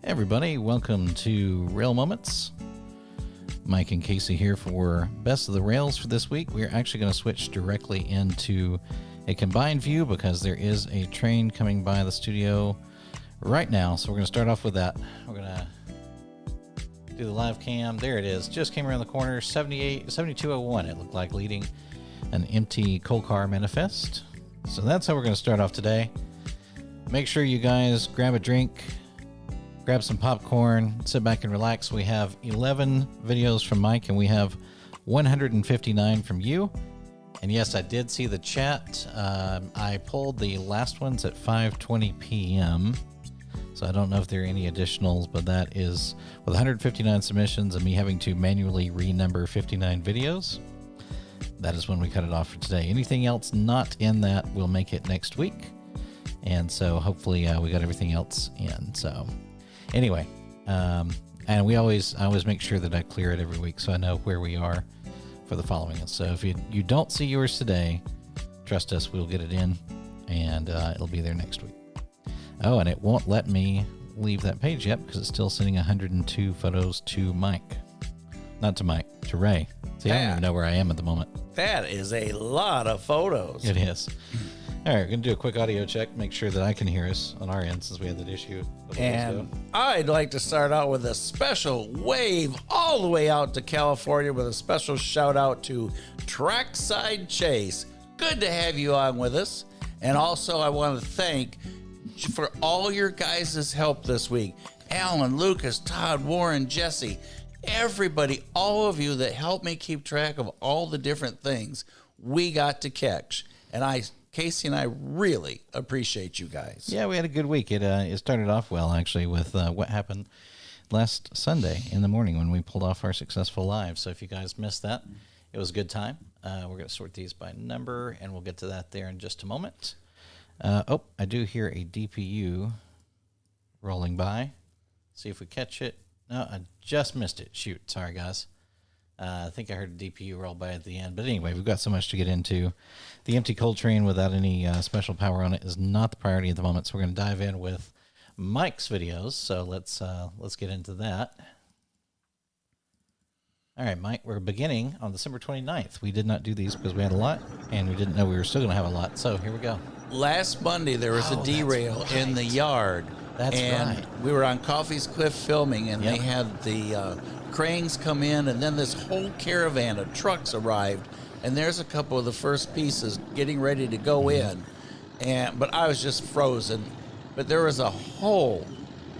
Everybody, welcome to Rail Moments. Mike and Casey here for Best of the Rails for this week. We're actually going to switch directly into a combined view because there is a train coming by the studio right now. So we're going to start off with that. We're going to do the live cam. There it is. Just came around the corner. 7201 it looked like, leading an empty coal car manifest. So that's how we're going to start off today. Make sure you guys grab a drink, grab some popcorn, sit back and relax. We have 11 videos from Mike and we have 159 from you. And yes, I did see the chat. I pulled the last ones at 5:20 p.m. So I don't know if there are any additionals, but that is with 159 submissions and me having to manually renumber 59 videos. That is when we cut it off for today. Anything else not in that, we'll make it next week. And so hopefully we got everything else in. So anyway, and I always make sure that I clear it every week so I know where we are for the following. So if you don't see yours today, trust us, we'll get it in and it'll be there next week. Oh, and it won't let me leave that page yet because it's still sending 102 photos to Mike. Not to Mike, to Ray. See, I don't even know where I am at the moment. That is a lot of photos. It is. All right, we're going to do a quick audio check, make sure that I can hear us on our end since we had that issue. And I'd like to start out with a special wave all the way out to California with a special shout out to Trackside Chase. Good to have you on with us. And also I want to thank for all your guys' help this week. Alan, Lucas, Todd, Warren, Jesse, everybody, all of you that helped me keep track of all the different things we got to catch. And Casey and I really appreciate you guys. Yeah, we had a good week. It started off well, actually, with what happened last Sunday in the morning when we pulled off our successful live. So if you guys missed that, it was a good time. We're going to sort these by number, and we'll get to that there in just a moment. I do hear a DPU rolling by. See if we catch it. No, I just missed it. Shoot. Sorry, guys. I think I heard a DPU roll by at the end. But anyway, we've got so much to get into. The empty coal train without any special power on it is not the priority at the moment. So we're going to dive in with Mike's videos. So let's get into that. All right, Mike, we're beginning on December 29th. We did not do these because we had a lot, and we didn't know we were still going to have a lot. So here we go. Last Monday, there was a derail in the yard. That's right. We were on Coffee's Cliff filming, and they had the cranes come in, and then this whole caravan of trucks arrived, and there's a couple of the first pieces getting ready to go in. But I was just frozen. But there was a whole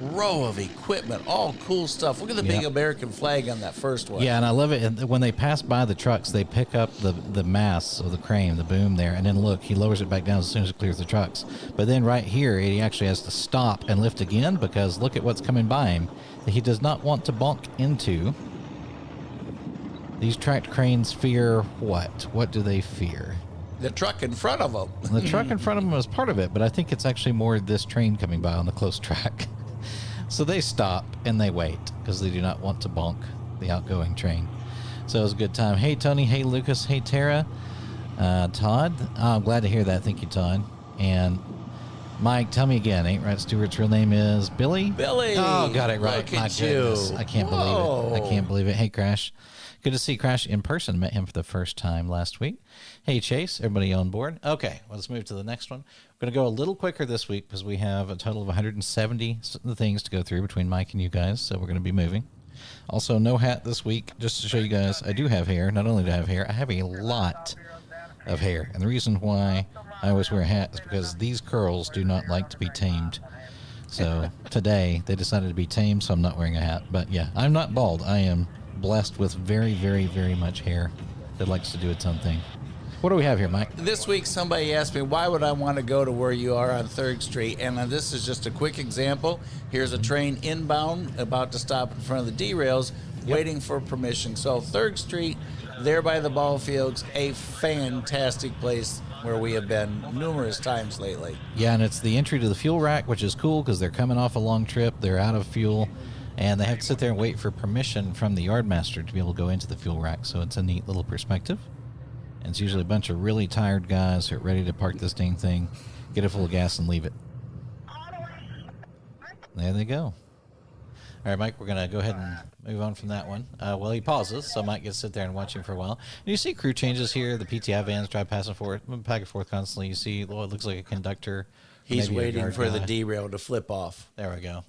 row of equipment, all cool stuff. Look at the big American flag on that first one. Yeah, and I love it. And when they pass by the trucks, they pick up the mass of the crane, the boom there, and then look, he lowers it back down as soon as it clears the trucks. But then right here, he actually has to stop and lift again because look at what's coming by him that he does not want to bonk into. These tracked cranes fear what? What do they fear? The truck in front of them. The truck in front of them is part of it, but I think it's actually more this train coming by on the close track. So they stop and they wait because they do not want to bonk the outgoing train. So it was a good time. Hey, Tony. Hey, Lucas. Hey, Tara. Todd. Oh, I'm glad to hear that. Thank you, Todd. And Mike, tell me again. Ain't Right Stewart's real name is Billy? Billy. Oh, got it right. Look My at goodness. you. I can't believe it. I can't believe it. Hey, Crash. Good to see Crash in person. Met him for the first time last week. Hey, Chase. Everybody on board? Okay, well, let's move to the next one. We're going to go a little quicker this week because we have a total of 170 things to go through between Mike and you guys, so we're going to be moving. Also, no hat this week, just to show you guys I do have hair. Not only do I have hair, I have a lot of hair. And the reason why I always wear a hat is because these curls do not like to be tamed. So today, they decided to be tamed, so I'm not wearing a hat. But yeah, I'm not bald. I am blessed with very, very, very much hair that likes to do its own thing. What do we have here, Mike? This week, somebody asked me, why would I want to go to where you are on 3rd Street? And this is just a quick example. Here's a train inbound, about to stop in front of the derails, waiting for permission. So 3rd Street, there by the ball fields, a fantastic place where we have been numerous times lately. Yeah, and it's the entry to the fuel rack, which is cool because they're coming off a long trip. They're out of fuel, and they have to sit there and wait for permission from the yardmaster to be able to go into the fuel rack. So it's a neat little perspective. And it's usually a bunch of really tired guys who are ready to park this dang thing, get it full of gas, and leave it. There they go. All right, Mike, we're going to go ahead and move on from that one. Well, he pauses, so I might get to sit there and watch him for a while. And you see crew changes here. The PTI vans drive back and forth constantly. You see, well, it looks like a conductor. He's maybe a waiting guard for the guy. derail to flip off. There we go.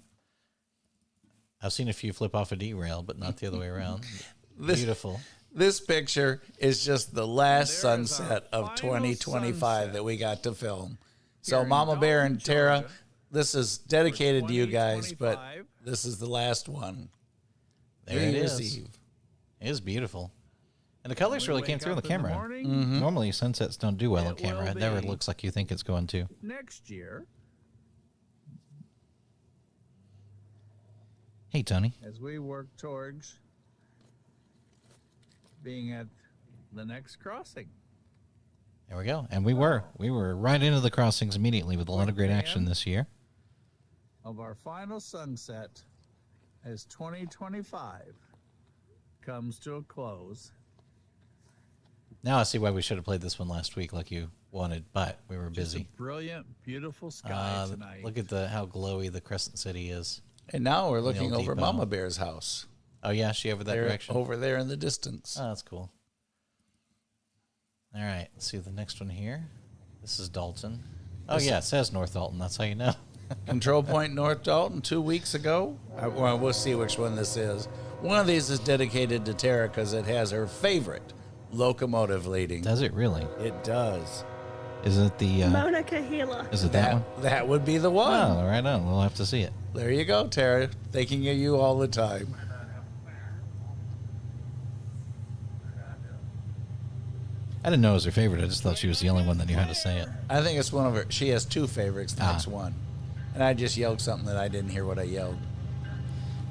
I've seen a few flip off a derail, but not the other way around. Beautiful. This picture is just the last sunset of 2025 that we got to film. So Mama Bear and Tara, this is dedicated to you guys, but this is the last one. There New it Year's is. Eve. It is beautiful. And the colors really came through on the camera. Mm-hmm. Normally, sunsets don't do well on It camera. will It never be. looks like you think it's going to. Next year, Hey, Tony. as we work towards being at the next crossing. There we go. And we were right into the crossings immediately with a lot of great action this year. Of our final sunset as 2025 comes to a close. Now I see why we should have played this one last week like you wanted, but we were Just busy. a brilliant, beautiful sky tonight. Look at how glowy the Crescent City is. And now we're looking old over depot. Mama Bear's house. Oh, yeah, she over that They're direction? over there in the distance. Oh, that's cool. All right, let's see the next one here. This is Dalton. Oh, yeah, it says North Dalton. That's how you know. Control Point North Dalton 2 weeks ago. Well, we'll see which one this is. One of these is dedicated to Tara because it has her favorite locomotive leading. Does it really? It does. Is it the... Monica Healer. is it that one? That would be the one. Oh, right on. We'll have to see it. There you go, Tara. Thinking of you all the time. I didn't know it was her favorite. I just thought she was the only one that knew how to say it. I think it's one of her. She has two favorites. That's one. And I just yelled something that I didn't hear what I yelled.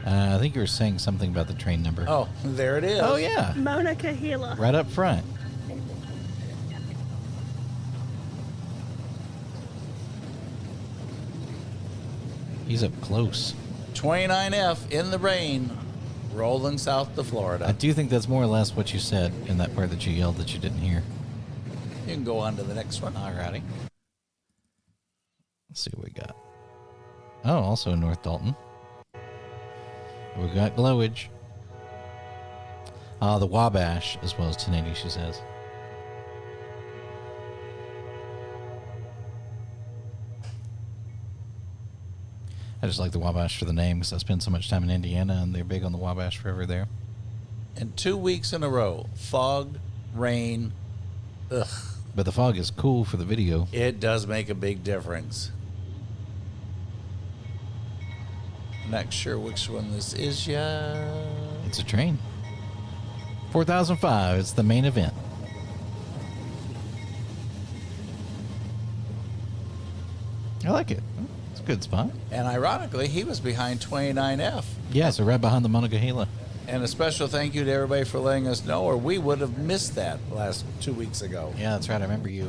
I think you were saying something about the train number. Oh, there it is. Oh, yeah. Monica Healer. Right up front. He's up close. 29F in the rain, rolling south to I Florida. do think that's more or less what you said in that part that you yelled that you didn't hear. You can go on to the next one. Alrighty. Let's see what we got. Oh, also in North Dalton. We got Glowage. The Wabash as well as 1080, she says. I just like the Wabash for the name because I spend so much time in Indiana and they're big on the Wabash River there. And 2 weeks in a row, fog, rain. Ugh, But the fog is cool for the video. it does make a big difference. Not sure which one this is yet. It's a train. 4005. It's the main event. I like it. It's a good spot. And ironically, he was behind 29F. Yeah, so right behind the Monica Gila. And a special thank you to everybody for letting us know, or we would have missed that last 2 weeks ago. Yeah, that's right. I remember you.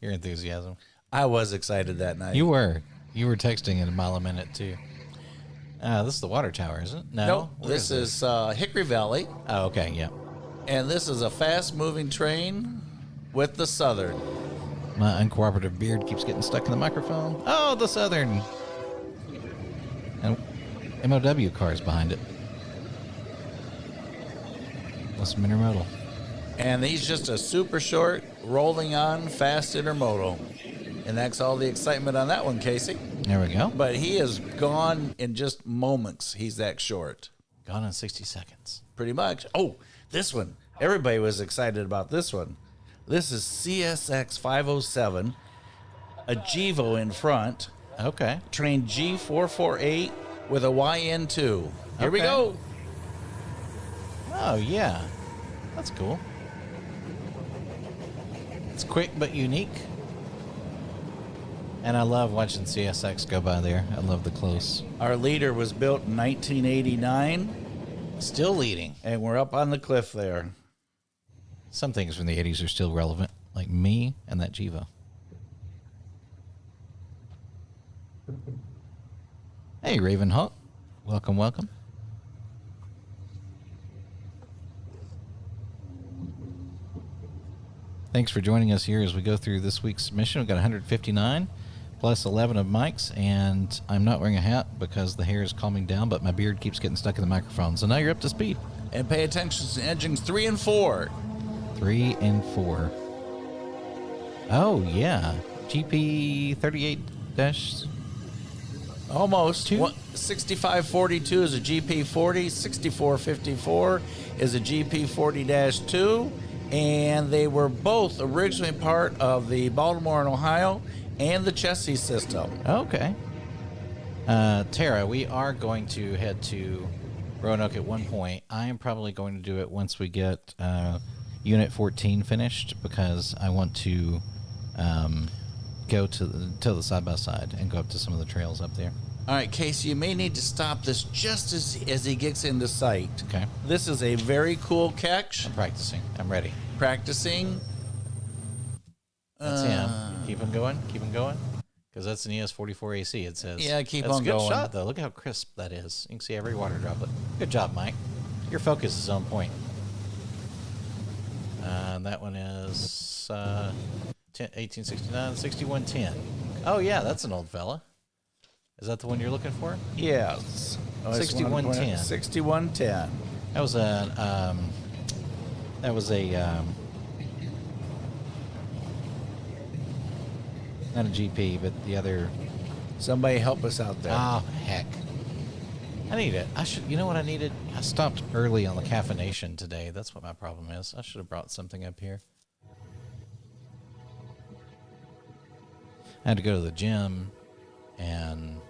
Your enthusiasm. I was excited that night. You were. You were texting at a mile a minute, too. This is the water tower, isn't it? No. Nope, Where this it? is Hickory Valley, Oh, okay, yeah. and this is a fast-moving train with the Southern. My uncooperative beard keeps getting stuck in the microphone. Oh, the Southern. And MOW cars behind it. With some intermodal. And he's just a super short, rolling on, fast intermodal. And that's all the excitement on that one, Casey. There we go. But he is gone in just moments. He's that short. Gone in 60 seconds. Pretty much. Oh, this one. Everybody was excited about this one. This is CSX 507, a Gevo in front, Okay. train G448 with a YN2. Here we Okay. go. Oh, yeah. That's cool. It's quick but unique. And I love watching CSX go by there. I love the close. Our leader was built in 1989, Still leading. and we're up on the cliff there. Some things from the 80s are still relevant, like me and that Gevo. Hey, Ravenhawk. Welcome, welcome. Thanks for joining us here as we go through this week's submission. We've got 159 plus 11 of Mike's, and I'm not wearing a hat because the hair is calming down, but my beard keeps getting stuck in the microphone. So now you're up to speed. And pay attention to engines 3 and 4. 3 and 4. Oh, yeah. GP 38 dash. Almost. 2? 6542 is a GP40. 6454 is a GP40-2. And they were both originally part of the Baltimore and Ohio and the chassis system. Okay. Tara, we are going to head to Roanoke at one point. I am probably going to do it once we get Unit 14 finished, because I want to go to the side-by-side and go up to some of the trails up there. All right, Casey, you may need to stop this just as he gets into sight. Okay. This is a very cool catch. I'm practicing. I'm ready. Practicing. That's him. Keep him going. Keep him going. Because that's an ES44 AC, it says. Yeah, keep that's on a good going. shot, though. Look how crisp that is. You can see every water droplet. Good job, Mike. Your focus is on point. That one is 1869, 6110. Oh, yeah, that's an old fella. Is that the one you're looking for? Yes. 6110. 6110. That was a not a GP, but the other. Somebody help us out there. Oh, heck. I need it. You know what I needed? I stopped early on the caffeination today. That's what my problem is. I should have brought something up here. I had to go to the gym, and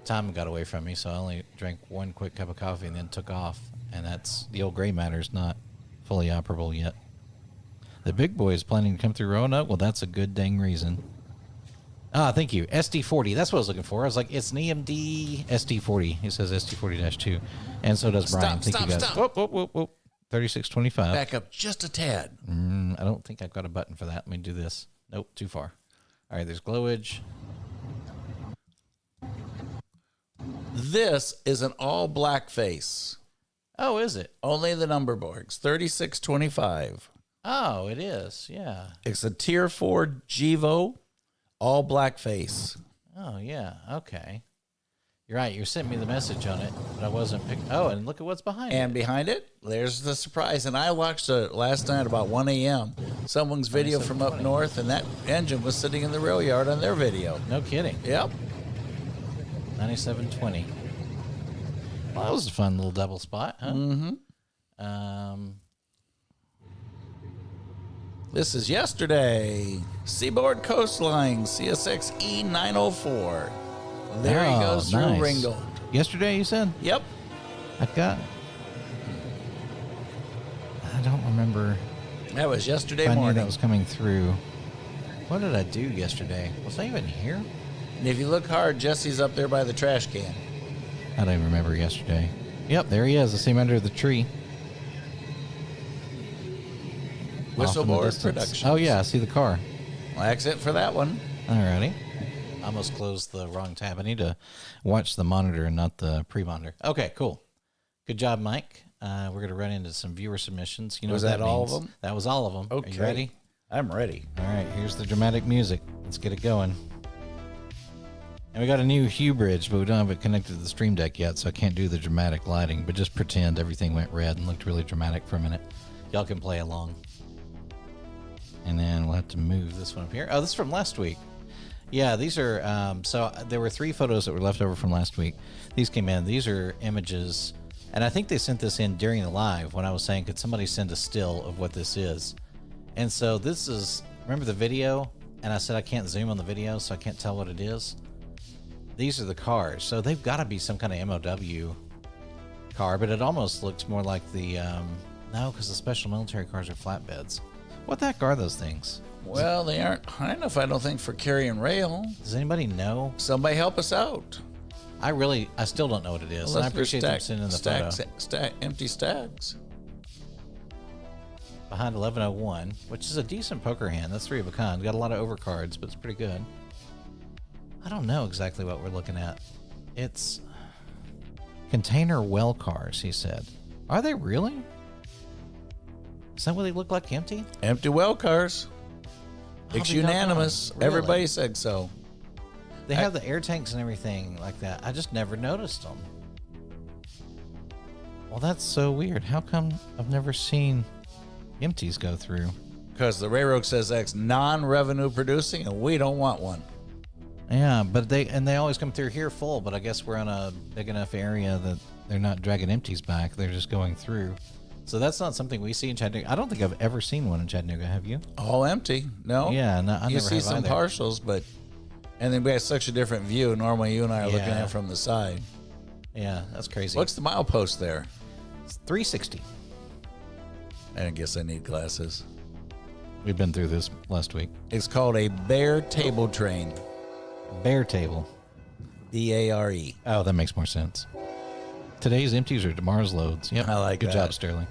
time got away from me, so I only drank one quick cup of coffee and then took off. And that's the old gray matter's not fully operable yet. The big boy is planning to come through Roanoke. Well, that's a good dang reason. Ah, thank you. SD40. That's what I was looking for. I was like, it's an EMD SD40. It says SD40-2. And so does Brian. Thank you guys. Stop. Whoop. 3625. Back up just a tad. I don't think I've got a button for that. Let me do this. Nope, too far. All right, there's glowage. This is an all black face. Oh, is it? Only the number boards. 3625. Oh, it is. Yeah. It's a Tier 4 Gevo, all black face. Oh, yeah. Okay. You're right. You sent me the message on it, but I wasn't picking. Oh, and look at what's behind it. And behind it, there's the surprise. And I watched it last night about 1 a.m. Someone's video from up north, and that engine was sitting in the rail yard on their video. No kidding. Yep. 9720. Well, that was a fun little double spot, huh? Mm-hmm. This is yesterday. Seaboard Coastline, CSX E904. There he goes through nice. Ringgold. Yesterday, you said? Yep. I don't remember. That was yesterday If I knew morning. that was coming through. What did I do yesterday? Was I even here? And if you look hard, Jesse's up there by the trash can. I don't even remember yesterday. Yep, there he is. I see him under the tree. Whistleboard Productions. Oh, yeah, I see the car. Well, that's it for that one. Alrighty. I almost closed the wrong tab. I need to watch the monitor and not the pre-monitor. Okay, cool. Good job, Mike. We're going to run into some viewer submissions. You know Was what that all means. of them? That was all of them. Okay. Are you ready? I'm ready. All right, here's the dramatic music. Let's get it going. And we got a new Hue bridge, but we don't have it connected to the Stream Deck yet, so I can't do the dramatic lighting, but just pretend everything went red and looked really dramatic for a minute. Y'all can play along. And then we'll have to move this one up here. Oh, this is from last week. Yeah, these are, so there were 3 photos that were left over from last week. These came in. These are images, and I think they sent this in during the live when I was saying, could somebody send a still of what this is? And so this is, remember the video? And I said I can't zoom on the video, so I can't tell what it is. These are the cars. So they've got to be some kind of MOW car, but it almost looks more like the, no, because the special military cars are flatbeds. What the heck are those things? Well, they aren't high enough, I don't think, for carrying rail. Does anybody know? Somebody help us out. I still don't know what it is. And I appreciate them sending the photo. Empty stacks. Behind 1101, which is a decent poker hand. That's 3 of a kind. Got a lot of overcards, but it's pretty good. I don't know exactly what we're looking at. It's container well cars, he said. Are they really? Is that what they look like, empty? Empty well cars. I'll It's be doggone. unanimous. Really? Everybody said so. They have the air tanks and everything like that. I just never noticed them. Well, that's so weird. How come I've never seen empties go through? Because the railroad says that's non-revenue producing, and we don't want one. Yeah, but they always come through here full, but I guess we're on a big enough area that they're not dragging empties back. They're just going through. So that's not something we see in Chattanooga. I don't think I've ever seen one in Chattanooga. Have you? All empty. No. Yeah, no, I You never see have some either. partials, but and then we have such a different view. Normally, you and I are looking Yeah. at it from the side. Yeah, that's crazy. What's the milepost there? It's 360. I guess I need glasses. We've been through this last week. It's called a bare table train. Bear table. BARE. Oh, that makes more sense. Today's empties are tomorrow's loads. Yep. I like Good that. job, Sterling.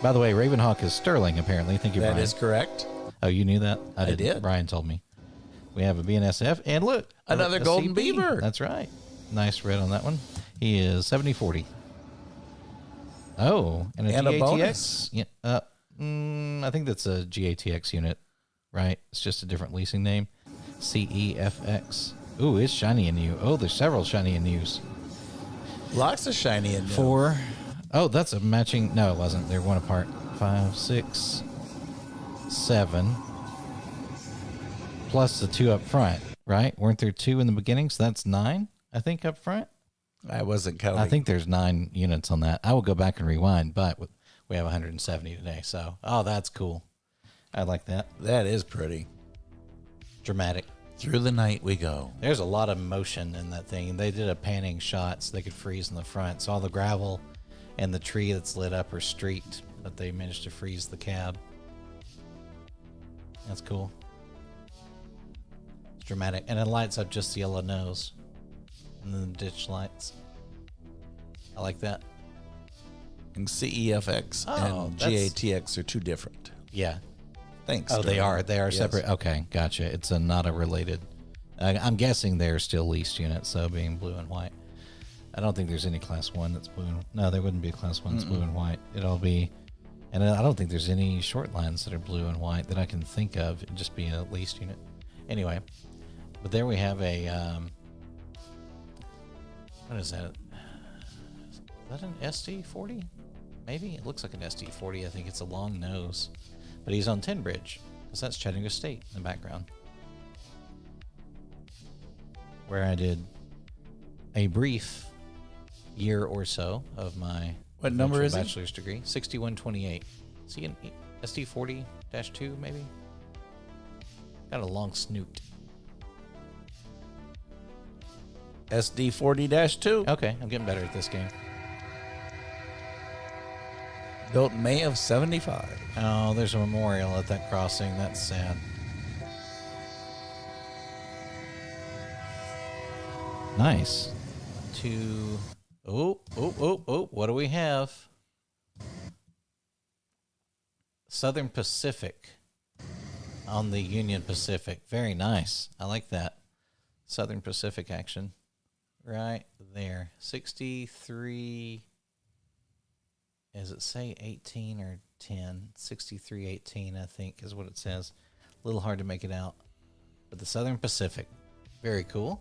By the way, Ravenhawk is Sterling, apparently. Thank you, That Brian. is correct. Oh, you knew that? I didn't. did. Brian told me. We have a BNSF, and look. Another a golden CP. beaver. That's right. Nice red on that one. He is 70-40. Oh, and a And a GATX? bonus. Yeah, I think that's a GATX unit, right? It's just a different leasing name. CEFX. Ooh, it's shiny in you. Oh, there's several shiny in yous. Lots of shiny in there. 4. Oh, that's a matching. No, it wasn't. They're one apart. 5, 6, 7. Plus the 2 up front, right? Weren't there 2 in the beginning? So that's 9, I think, up front. I wasn't counting. I think there's 9 units on that. I will go back and rewind, but we have 170 today. So, oh, that's cool. I like that. that is pretty. Dramatic. Through the night we go. There's a lot of motion in that thing. They did a panning shot so they could freeze in the front. So all the gravel and the tree that's lit up are streaked, but they managed to freeze the cab. That's cool. It's dramatic. And it lights up just the yellow nose. And then the ditch lights. I like that. And CEFX Oh, and that's- GATX are two different. Yeah. Thanks. Oh, they Sterling. are. They are Yes. separate. Okay, gotcha. It's not a related. I'm guessing they're still leased units, so being blue and white. I don't think there's any class 1 that's blue. No, there wouldn't be a class 1 that's blue and white. It'll be, and I don't think there's any short lines that are blue and white that I can think of. It'd just be a leased unit. Anyway, but there we have a. What is that? Is that an SD40? Maybe it looks like an SD40. I think it's a long nose. But he's on Tin Bridge, because that's Chattanooga State in the background. Where I did a brief year or so of my What number is he? bachelor's degree. 6128. Is he an SD40-2 maybe? Got a long snoot. SD40-2. Okay, I'm getting better at this game. Built May of 75. Oh, there's a memorial at that crossing. That's sad. Nice. Oh, what do we have? Southern Pacific on the Union Pacific. Very nice. I like that. Southern Pacific action. Right there. 63. Does it say 18 or 10? 6318, I think, is what it says. A little hard to make it out. But the Southern Pacific. Very cool.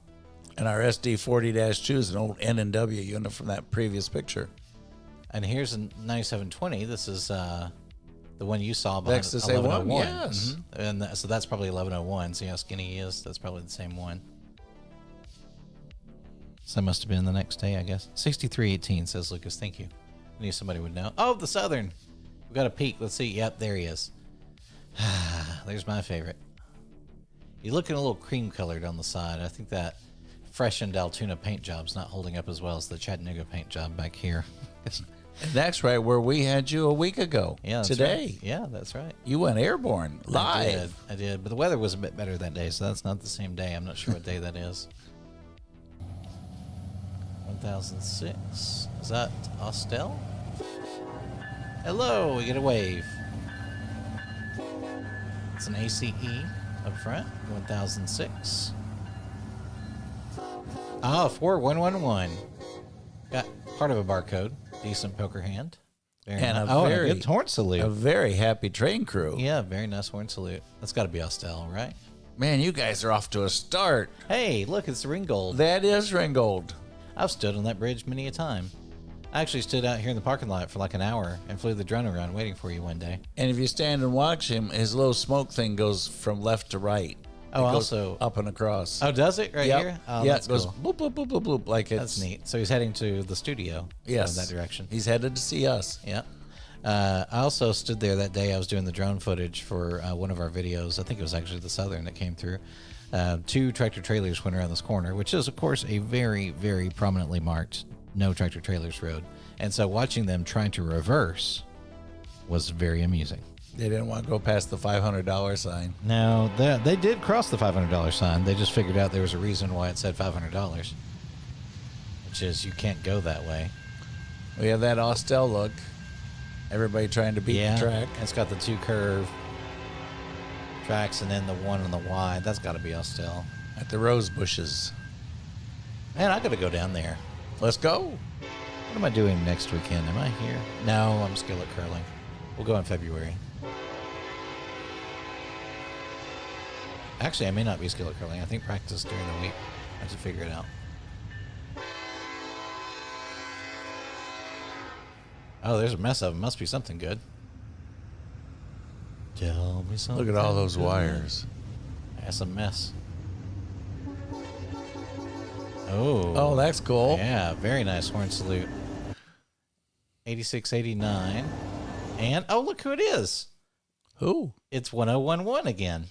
And our SD40-2 is an old N&W unit from that previous picture. And here's a 9720. This is the one you saw behind Next to say one, 1101. yes. And so that's probably 1101. See how skinny he is? That's probably the same one. So that must have been the next day, I guess. 6318 says Lucas. Thank you. I knew somebody would know. Oh, the Southern. We've got a peek. Let's see. Yep, there he is. There's my favorite. You're looking a little cream colored on the side. I think that freshened Altoona paint job's not holding up as well as the Chattanooga paint job back here. And that's right where we had you a week ago. Yeah, that's today. right. Yeah, that's right. You went airborne live. I did. But the weather was a bit better that day, so that's not the same day. I'm not sure what day that is. 1006. Is that Austell? Hello, we get a wave. It's an ACE up front. 1006. Ah, 4111. Got part of a barcode. Decent poker hand. Very And nice. a And very- a good horn salute. A very happy train crew. Yeah, very nice horn salute. That's got to be Austell, right? Man, you guys are off to a start. Hey, look, it's Ringgold. That is Ringgold. I've stood on that bridge many a time. I actually stood out here in the parking lot for like an hour and flew the drone around waiting for you one day. And if you stand and watch him, his little smoke thing goes from left to right. Oh, It goes also... up and across. Oh, does it right Yep. here? Oh, Yeah, that's it goes cool. bloop, bloop, bloop, bloop, bloop, like it's... That's neat. So he's heading to the studio. Yes. In that direction. He's headed to see us. Yeah. I also stood there that day. I was doing the drone footage for one of our videos. I think it was actually the Southern that came through. 2 tractor trailers went around this corner, which is, of course, a very, very prominently marked no tractor trailers road. And so watching them trying to reverse was very amusing. They didn't want to go past the $500 sign. Now, they did cross the $500 sign. They just figured out there was a reason why it said $500, which is you can't go that way. We have that Austell look. Everybody trying to beat the track. It's got the 2 curve tracks and then the one on the wide. That's got to be Austell. At the rose bushes. Man, I got to go down there. Let's go. What am I doing next weekend? Am I here? No, I'm skillet curling. We'll go in February. Actually, I may not be skillet curling. I think practice during the week. I have to figure it out. Oh, there's a mess of them. Must be something good. Tell me something. Look at all those good. wires. That's a mess. Oh. Oh, that's cool. Yeah, very nice horn salute. 8689. And, oh, look who it is. Who? It's 1011 again.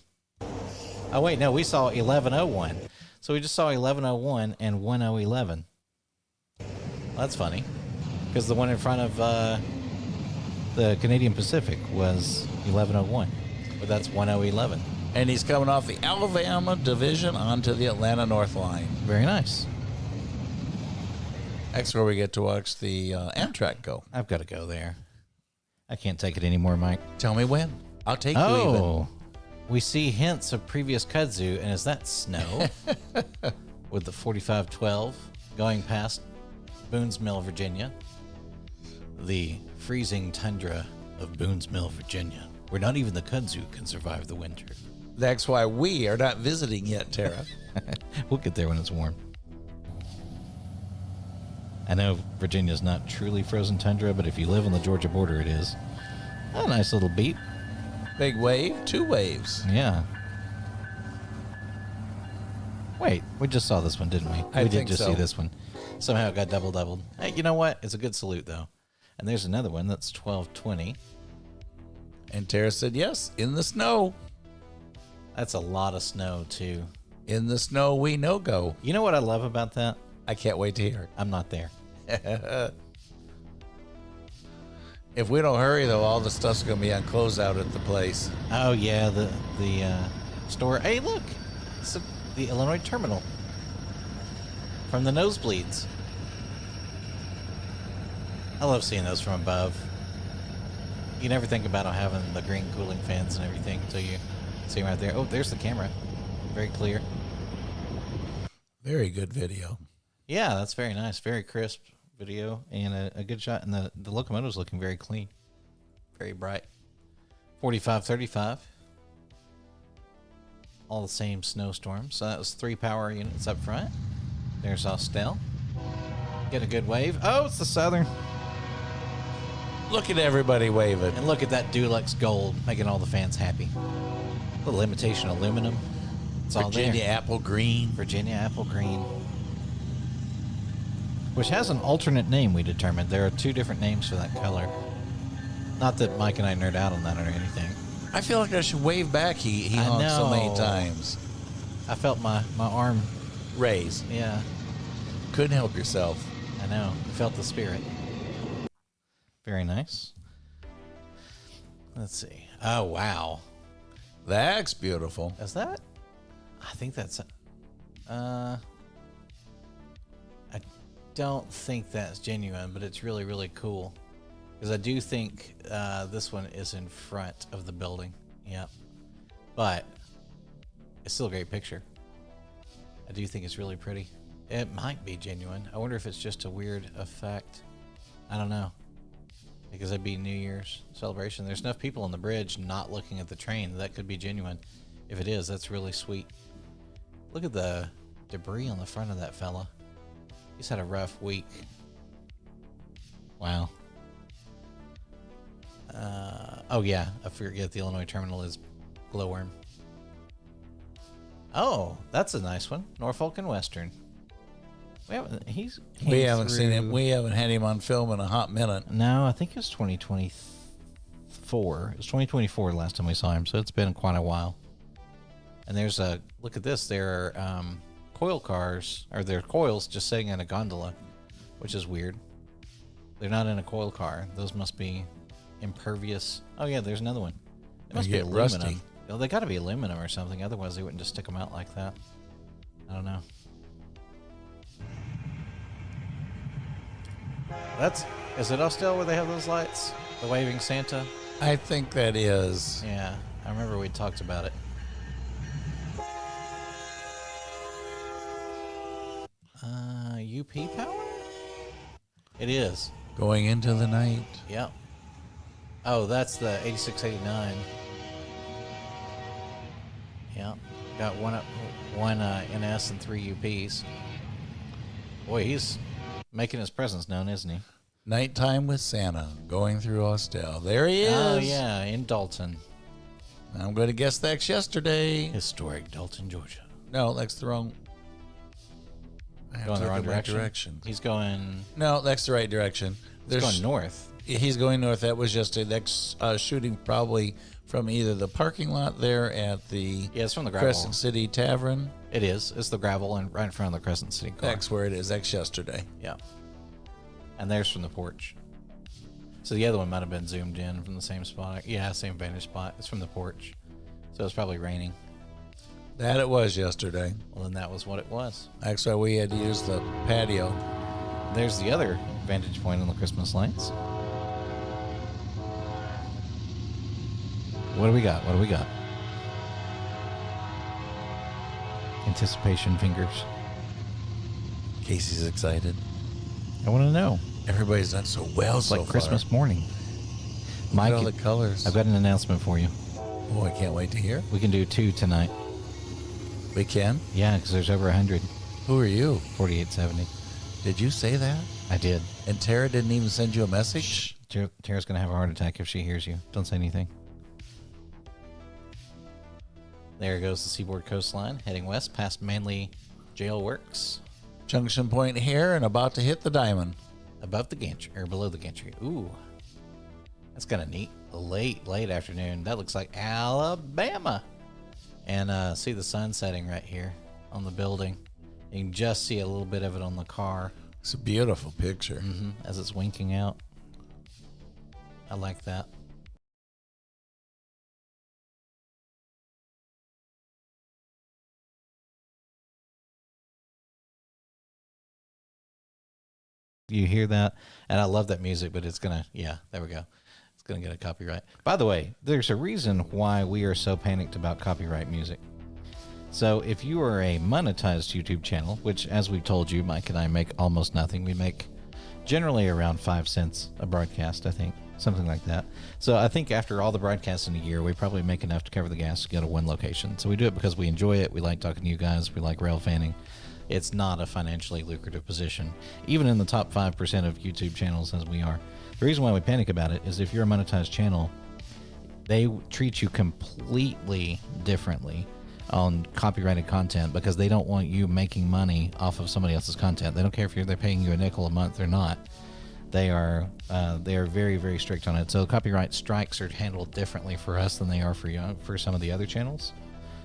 Oh, wait, no, we saw 1101. So we just saw 1101 and 1011. That's funny. Because the one in front of the Canadian Pacific was 1101. But that's 1011. And he's coming off the Alabama division onto the Atlanta North line. Very nice. That's where we get to watch the Amtrak go. I've got to go there. I can't take it anymore, Mike. Tell me when. I'll take you even. Oh, we see hints of previous kudzu, and is that snow? With the 4512 going past Boone's Mill, Virginia. The freezing tundra of Boone's Mill, Virginia, where not even the kudzu can survive the winter. That's why we are not visiting yet, Tara. We'll get there when it's warm. I know Virginia's not truly frozen tundra, but if you live on the Georgia border, it is. A nice little beat. Big wave, 2 waves. Yeah. Wait, we just saw this one, didn't we? I We did think just so. see this one. Somehow it got doubled. Hey, you know what? It's a good salute, though. And there's another one that's 1220. And Tara said, yes, in the snow. That's a lot of snow, too. In the snow, we no go. You know what I love about that? I can't wait to hear it. I'm not there. If we don't hurry, though, all the stuff's going to be on closeout at the place. Oh, yeah, the store. Hey, look. It's the Illinois Terminal. From the nosebleeds. I love seeing those from above. You never think about them having the green cooling fans and everything until you see them right there. Oh, there's the camera. Very clear. Very good video. Yeah, that's very nice. Very crisp video and a good shot. And the locomotive's looking very clean. Very bright. 4535. All the same snowstorms. So that was 3 power units up front. There's Austell. Get a good wave. Oh, it's the Southern. Look at everybody waving. And look at that Dulux gold making all the fans happy. A little imitation aluminum. It's all there. Virginia apple green. Virginia apple green. Which has an alternate name, we determined. There are 2 different names for that color. Not that Mike and I nerd out on that or anything. I feel like I should wave back. He I honked so many know. times. I felt my arm. Raise. Yeah, Couldn't help yourself. I know. I felt the spirit. Very nice. Let's see. Oh, wow. That's beautiful. Is that? I think that's... I don't think that's genuine, but it's really, really cool. Because I do think this one is in front of the building. Yep. But it's still a great picture. I do think it's really pretty. It might be genuine. I wonder if it's just a weird effect. I don't know. because it'd be New Year's celebration. There's enough people on the bridge not looking at the train. That could be genuine. If it is, that's really sweet. Look at the debris on the front of that fella. He's had a rough week. Wow. Oh yeah, I forget the Illinois terminal is glowworm. Oh, that's a nice one. Norfolk and Western. We haven't seen him. We haven't had him on film in a hot minute. No, I think it was 2024. It was 2024 last time we saw him, so it's been quite a while. And there's a look at this. There are coil cars, or there are coils just sitting in a gondola, which is weird. They're not in a coil car. Those must be impervious. Oh yeah, there's another one. It must be aluminum. Rusty. Oh, they got to be aluminum or something. Otherwise, they wouldn't just stick them out like that. I don't know. Is it Austell where they have those lights? The waving Santa? I think that is. Yeah, I remember we talked about it. UP power? It is. Going into the night. Yep. Oh, that's the 8689. Yeah. Got one NS and 3 UPs. Boy, he's making his presence known, isn't he? Nighttime with Santa, going through Austell. There he is. Oh, yeah, in Dalton. I'm going to guess that's yesterday. Historic Dalton, Georgia. No, that's the wrong. Going the wrong direction? He's going... No, that's the right direction. He's going north. He's going north. That was just that's shooting probably from either the parking lot there at the it's from the gravel. Crescent City Tavern. It is. It's the gravel and right in front of the Crescent City car. That's where it is. That's yesterday. Yeah. And there's from the porch. So the other one might have been zoomed in from the same spot. Yeah, same vantage spot. It's from the porch. So it's probably raining. That it was yesterday. Well, then that was what it was. That's why we had to use the patio. There's the other vantage point on the Christmas lights. What do we got? What do we got? Anticipation fingers. Casey's excited. I want to know. Everybody's done so well It's so like far. Christmas morning. Look Mike, at all the colors. I've got an announcement for you. Oh, I can't wait to hear. We can do 2 tonight. We can? Yeah, because there's over 100. Who are you? 4870. Did you say that? I did. And Tara didn't even send you a message? Shh. Tara's going to have a heart attack if she hears you. Don't say anything. There goes the Seaboard Coastline, heading west past Manly Jail Works. Junction point here and about to hit the diamond. Above the gantry, or below the gantry. Ooh. That's kind of neat. Late afternoon. That looks like Alabama. And see the sun setting right here on the building. You can just see a little bit of it on the car. It's a beautiful picture. As it's winking out. I like that. You hear that? And I love that music, but it's going to, there we go. It's going to get a copyright. By the way, there's a reason why we are so panicked about copyright music. So if you are a monetized YouTube channel, which as we've told you, Mike and I make almost nothing. We make generally around 5 cents a broadcast, I think. Something like that. So I think after all the broadcasts in a year, we probably make enough to cover the gas to go to one location. So we do it because we enjoy it. We like talking to you guys. We like rail fanning. It's not a financially lucrative position, even in the top 5% of YouTube channels as we are. The reason why we panic about it is if you're a monetized channel, they treat you completely differently on copyrighted content because they don't want you making money off of somebody else's content. They don't care if they're paying you a nickel a month or not. They are very, very strict on it. So copyright strikes are handled differently for us than they are for some of the other channels.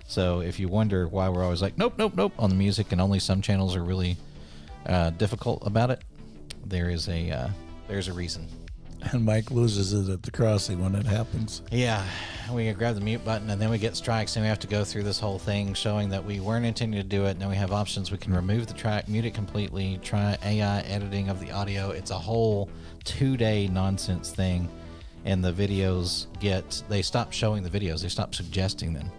So if you wonder why we're always like, nope, on the music and only some channels are really difficult about it, there's a reason. And Mike loses it at the crossing when it happens. Yeah, we grab the mute button and then we get strikes and we have to go through this whole thing showing that we weren't intending to do it. Now we have options. We can remove the track, mute it completely, try AI editing of the audio. It's a whole 2-day nonsense thing. And the videos they stop showing the videos. They stop suggesting them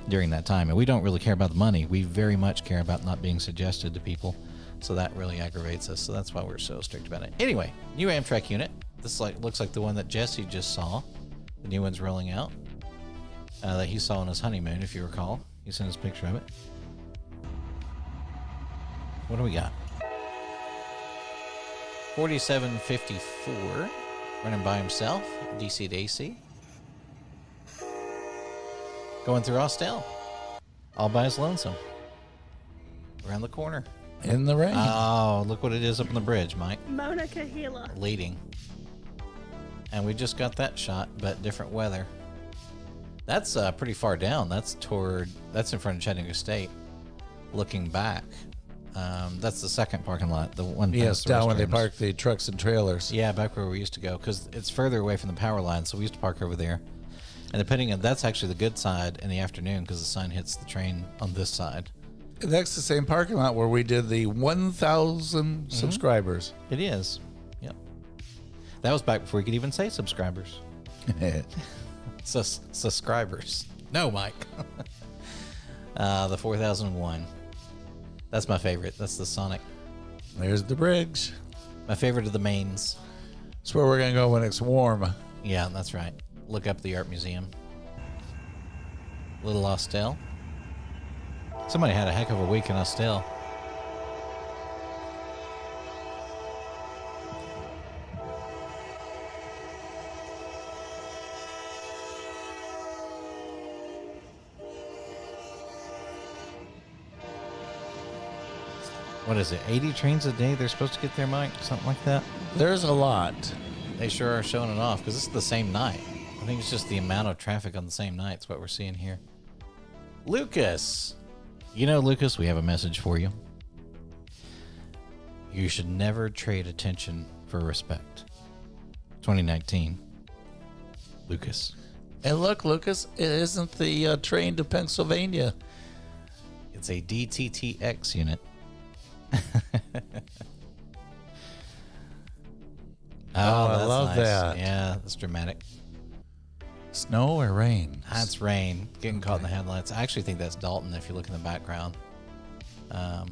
during that time. And we don't really care about the money. We very much care about not being suggested to people. So that really aggravates us. So that's why we're so strict about it. Anyway, new Amtrak unit. This looks like the one that Jesse just saw. The new one's rolling out. That he saw on his honeymoon, if you recall. He sent us a picture of it. What do we got? 4754. Running by himself. DC to AC. Going through Austell. All by his lonesome. Around the corner. In the rain. Oh, look what it is up on the bridge, Mike. Mauna Kahila. Leading. And we just got that shot, but different weather. That's pretty far down. That's in front of Chattanooga State. Looking back. That's the second parking lot. The one Yes, past the down where they restrooms. park the trucks and trailers. Yeah, back where we used to go, because it's further away from the power line, so we used to park over there. And depending on, that's actually the good side in the afternoon, because the sun hits the train on this side. That's the same parking lot where we did the 1,000 subscribers. It is. Yep. That was back before we could even say subscribers. Subscribers. No, Mike. The 4001. That's my favorite. That's the Sonic. There's the bridge. My favorite of the mains. That's where we're going to go when it's warm. Yeah, that's right. Look up the art museum. Little Austell. Somebody had a heck of a week in Austell. What is it? 80 trains a day they're supposed to get there, Mike? Something like that? There's a lot. They sure are showing it off, because this is the same night. I think it's just the amount of traffic on the same night is what we're seeing here. Lucas. You know, Lucas, we have a message for you. You should never trade attention for respect. 2019. Lucas. And look, Lucas, it isn't the train to Pennsylvania. It's a DTTX unit. I that's love nice. that. Yeah, that's dramatic. Snow or rain? That's rain. Getting caught in the headlights. I actually think that's Dalton if you look in the background. A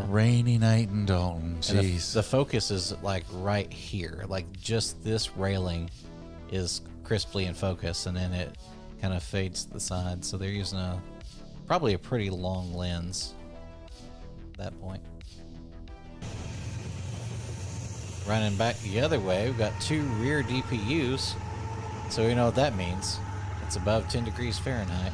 rainy night in Dalton. And Jeez. the focus is like right here. Like just this railing is crisply in focus, and then it kind of fades to the side. So they're using probably a pretty long lens at that point. Running back the other way, we've got two rear DPUs. So we know what that means. It's above 10 degrees Fahrenheit.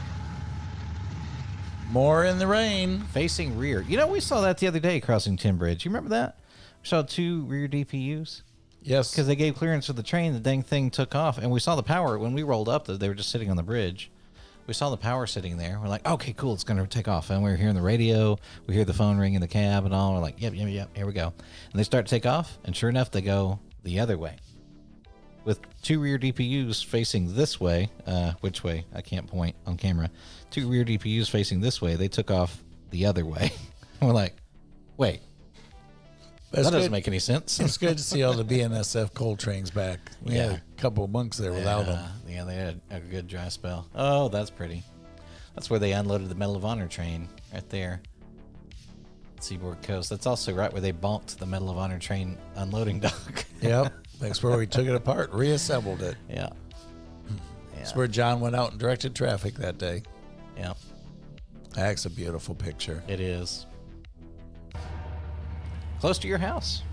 More in the rain. Facing rear. You know, we saw that the other day crossing Tim Bridge. You remember that? We saw two rear DPUs. Yes. Because they gave clearance for the train. The dang thing took off. And we saw the power. When we rolled up, they were just sitting on the bridge. We saw the power sitting there. We're like, okay, cool. It's going to take off. And we were hearing the radio. We hear the phone ring in the cab and all. We're like, yep. Here we go. And they start to take off. And sure enough, they go the other way. With two rear DPUs facing this way, which way? I can't point on camera. Two rear DPUs facing this way. They took off the other way. We're like, wait, That's that doesn't good. make any sense. It's good to see all the BNSF coal trains back. We had Yeah. a couple of months there without them. Yeah, they had a good dry spell. Oh, that's pretty. That's where they unloaded the Medal of Honor train, right there. Seaboard Coast. That's also right where they bonked the Medal of Honor train unloading dock. Yep. That's where we took it apart, reassembled it. Yeah. That's where John went out and directed traffic that day. Yeah, That's a beautiful picture. it is. Close to your house.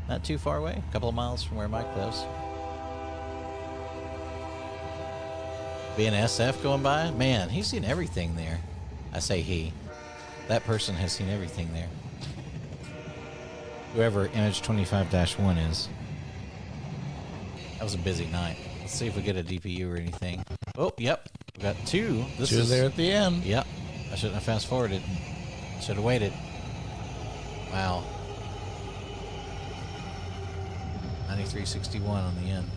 Not too far away. A couple of miles from where Mike lives. BNSF going by. Man, he's seen everything there. I say he. That person has seen everything there. Whoever image 25-1 is. That was a busy night. Let's see if we get a DPU or anything. Oh, yep. We got two. This Two is there at the end. Yep. I shouldn't have fast forwarded. Should have waited. Wow. 9361 on the end.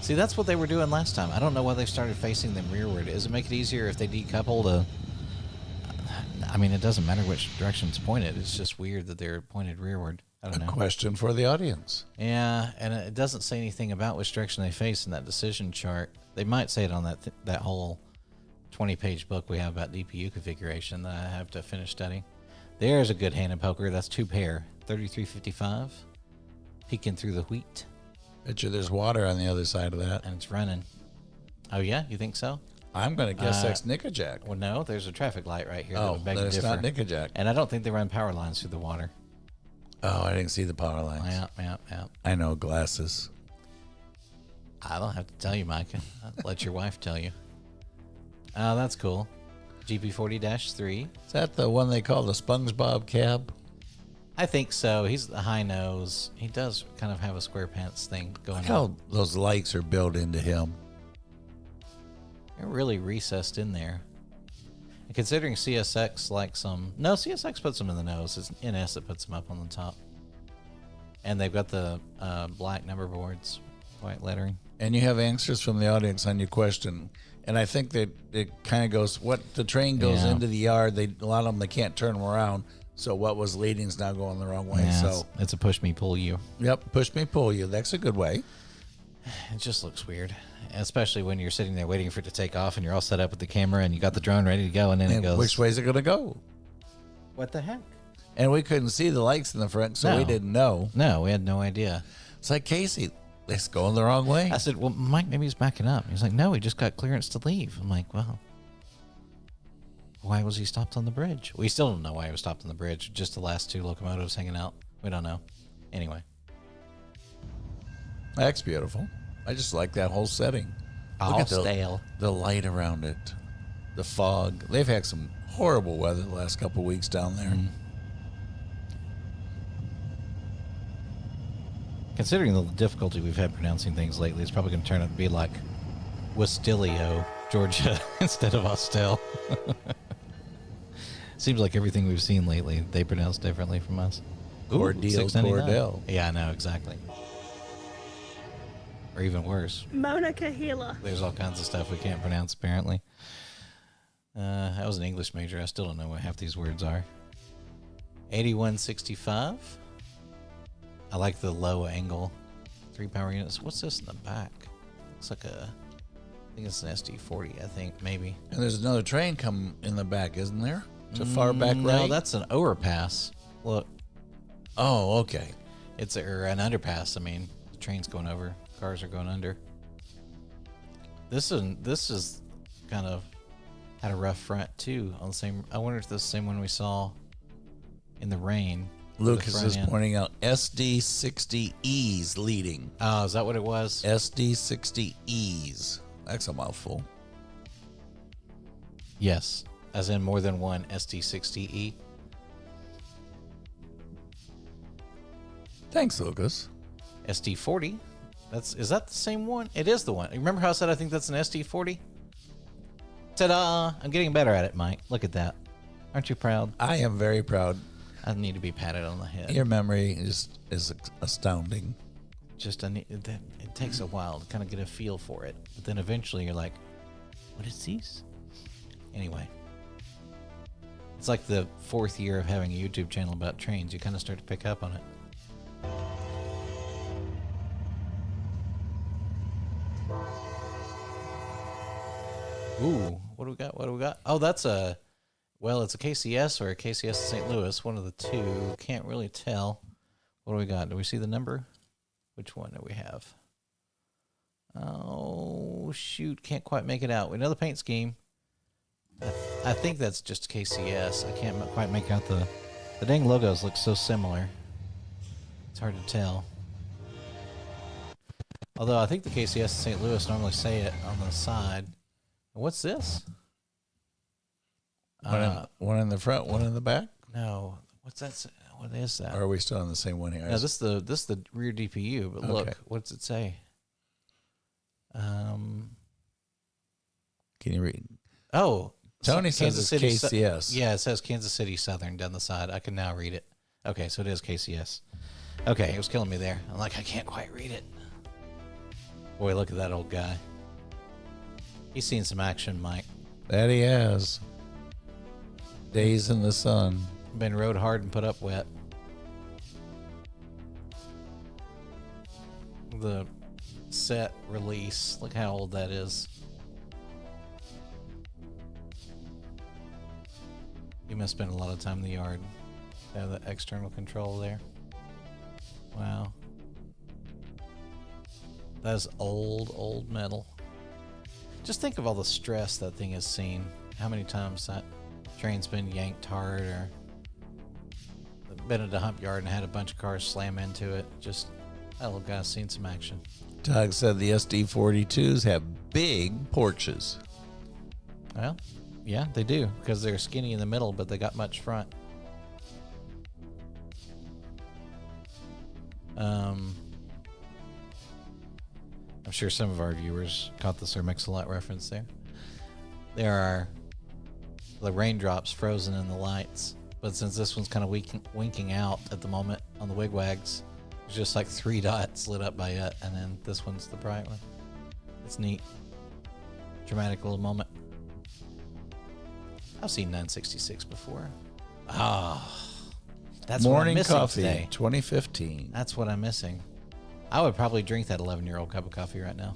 See, that's what they were doing last time. I don't know why they started facing them rearward. Does it make it easier if they decouple to... I mean, it doesn't matter which direction it's pointed. It's just weird that they're pointed rearward. I don't A know. question for the audience. Yeah, and it doesn't say anything about which direction they face in that decision chart. They might say it on that whole 20-page book we have about DPU configuration that I have to finish studying. There's a good hand and poker. That's two pair. 3355. peeking through the wheat, Bet you there's water on the other side of that. and it's running. Oh yeah, you think so? I'm going to guess that's Nickajack. Well, no. There's a traffic light right here. that Oh, would beg then to it's differ. not Nickajack. And I don't think they run power lines through the water. Oh, I didn't see the power lines. Yeah. I know glasses. I don't have to tell you, Micah. I'll let your wife tell you. Oh, that's cool. GP40-3. Is that the one they call the SpongeBob cab? I think so. He's the high nose. He does kind of have a square pants thing going Look on. how those lights are built into him. They're really recessed in there. And considering CSX like some... No, CSX puts them in the nose. It's NS that puts them up on the top. And they've got the black number boards, white lettering. And you have answers from the audience on your question. And I think that it kind of goes, what the train goes Yeah. into the yard, a lot of them, they can't turn them around. So what was leading is now going the wrong way. Yeah, So, it's a push me, pull you. yep, push me, pull you. That's a good way. It just looks weird. Especially when you're sitting there waiting for it to take off and you're all set up with the camera and you got the drone ready to go and then it And goes... which way is it going to go? What the heck? And we couldn't see the lights in the front, so we No. didn't know. No, we had no idea. It's like, Casey, it's going the wrong way. I said, well, Mike, maybe he's backing up. He's like, no, he just got clearance to leave. I'm like, well, why was he stopped on the bridge? We still don't know why he was stopped on the bridge. Just the last two locomotives hanging out. We don't know. Anyway. That's beautiful. I just like that whole setting. All Look at stale. the light around it, the fog. They've had some horrible weather the last couple of weeks down there. Considering the difficulty we've had pronouncing things lately, it's probably going to turn out to be like Westilio, Georgia, instead of Austell. Seems like everything we've seen lately, they pronounce differently from us. Cordeal, $6.99. Cordell. Yeah, I know, exactly. Or even worse. Monica Healer. There's all kinds of stuff we can't pronounce, apparently. I was an English major. I still don't know what half these words are. 8165. I like the low angle 3 power units. What's this in the back? Looks like I think it's an SD40, I think, maybe. And there's another train coming in the back, isn't there? To far back No, right? that's an overpass. Look, Oh, okay. it's or an underpass. I mean, the train's going over. Cars are going under. This is kind of had a rough front too. On the same, I wonder if this is the same one we saw in the rain. Lucas front is end. pointing out SD60Es leading. Oh, is that what it was? SD60Es. That's a mouthful. Yes, as in more than one SD60E. Thanks, Lucas. SD40. Is that the same one? It is the one. Remember how I said I think that's an SD40? Ta-da! I'm getting better at it, Mike. Look at that. Aren't you proud? I am very proud. I need to be patted on the head. Your memory is astounding. It takes a while to kind of get a feel for it, but then eventually you're like, "What is this?" Anyway, it's like the 4th year of having a YouTube channel about trains. You kind of start to pick up on it. Ooh, what do we got? What do we got? Oh, it's a KCS or a KCS St. Louis, one of the two. Can't really tell. What do we got? Do we see the number? Which one do we have? Oh, shoot. Can't quite make it out. We know the paint scheme. I think that's just KCS. I can't quite make out the dang logos look so similar. It's hard to tell. Although I think the KCS St. Louis normally say it on the side. What's this? One in the front, one in the back? No. What's that? What is that? Or are we still on the same one here? No, this is the rear DPU. But look, Okay. what does it say? Can you read? Oh, Tony says it's KCS. Yeah, it says Kansas City Southern down the side. I can now read it. Okay, so it is KCS. Okay, it was killing me there. I'm like, I can't quite read it. Boy, look at that old guy. He's seen some action, Mike. That he has. Days in the sun. Been rode hard and put up wet. The set release. Look how old that is. You must spend a lot of time in the yard. Have the external control there. Wow. That's old metal. Just think of all the stress that thing has seen. How many times that train's been yanked hard or been at a hump yard and had a bunch of cars slam into it. Just, that little guy's seen some action. Doug said the SD42s have big porches. Well, yeah, they do, because they're skinny in the middle, but they got much front. I'm sure some of our viewers caught the Sir Mix-a-Lot reference there. There are the raindrops frozen in the lights, but since this one's kind of winking out at the moment on the wigwags, there's just like 3 dots lit up by it, and then this one's the bright one. It's neat. Dramatic little moment. I've seen 966 before. That's Morning what I'm missing Coffee today. 2015. That's what I'm missing. I would probably drink that 11-year-old cup of coffee right now.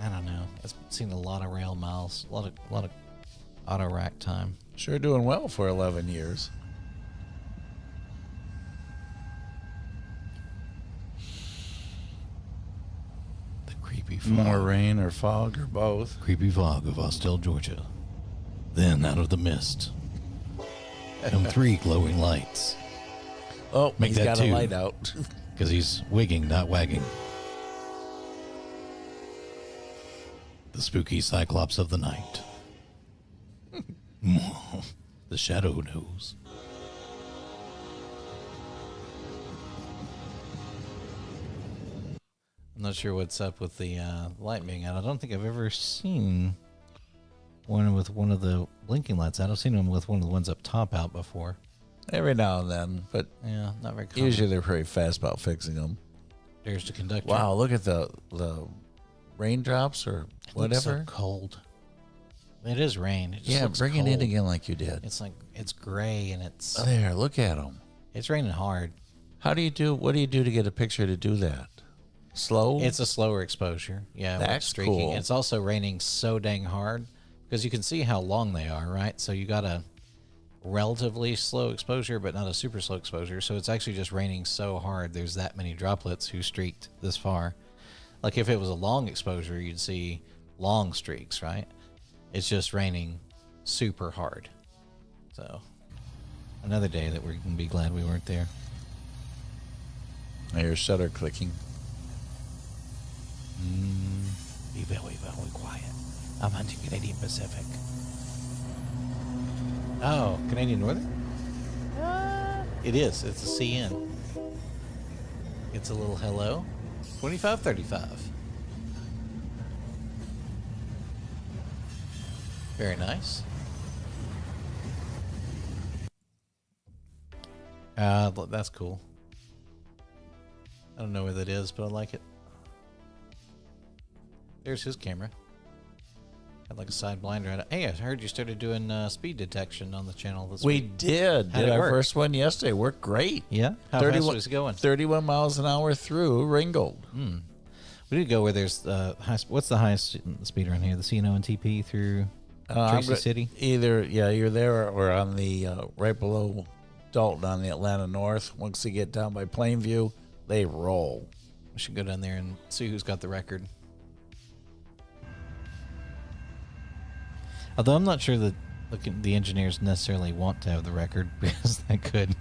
I don't know. I've seen a lot of rail miles, a lot of auto rack time. Sure doing well for 11 years. The creepy fog. More rain or fog or both. Creepy fog of Austell, Georgia. Then out of the mist come 3 glowing lights. Oh, Make he's that got 2. a light out. Because he's wigging, not wagging. The spooky cyclops of the night. The shadow knows. I'm not sure what's up with the light being out. I don't think I've ever seen one with one of the blinking lights out. I've seen them with one of the ones up top out before. Every now and then, but Yeah, not very common. usually they're pretty fast about fixing them. There's the conductor. Wow, look at the raindrops or It looks so whatever. cold. It is rain. It just Yeah, looks bring it cold. in again like you did. It's like it's gray and it's There, look at them. raining hard. What do you do to get a picture to do that? Slow? It's a slower exposure. Yeah, with That's streaking. cool. It's also raining so dang hard because you can see how long they are, right? So you got a relatively slow exposure, but not a super slow exposure. So it's actually just raining so hard. There's that many droplets who streaked this far. Like if it was a long exposure, you'd see long streaks, right? It's just raining super hard. So another day that we can be glad we weren't there. I hear shutter clicking. Be very, very quiet. I'm hunting Canadian Pacific. Oh, Canadian Northern? It is. It's a CN. It's a little hello. 2535. Very nice. That's cool. I don't know where that is, but I like it. There's his camera. Got like a side blinder on it. Hey, I heard you started doing speed detection on the channel this We week. did. How'd Did it our work? first one yesterday. Worked great. Yeah? How fast was it going? 31 miles an hour through Ringgold. We did go where there's what's the highest speed around here? The CNO and TP through Tracy City? Either, you're there or on the right below Dalton on the Atlanta North. Once you get down by Plainview, they roll. We should go down there and see who's got the record. Although I'm not sure that the engineers necessarily want to have the record because that could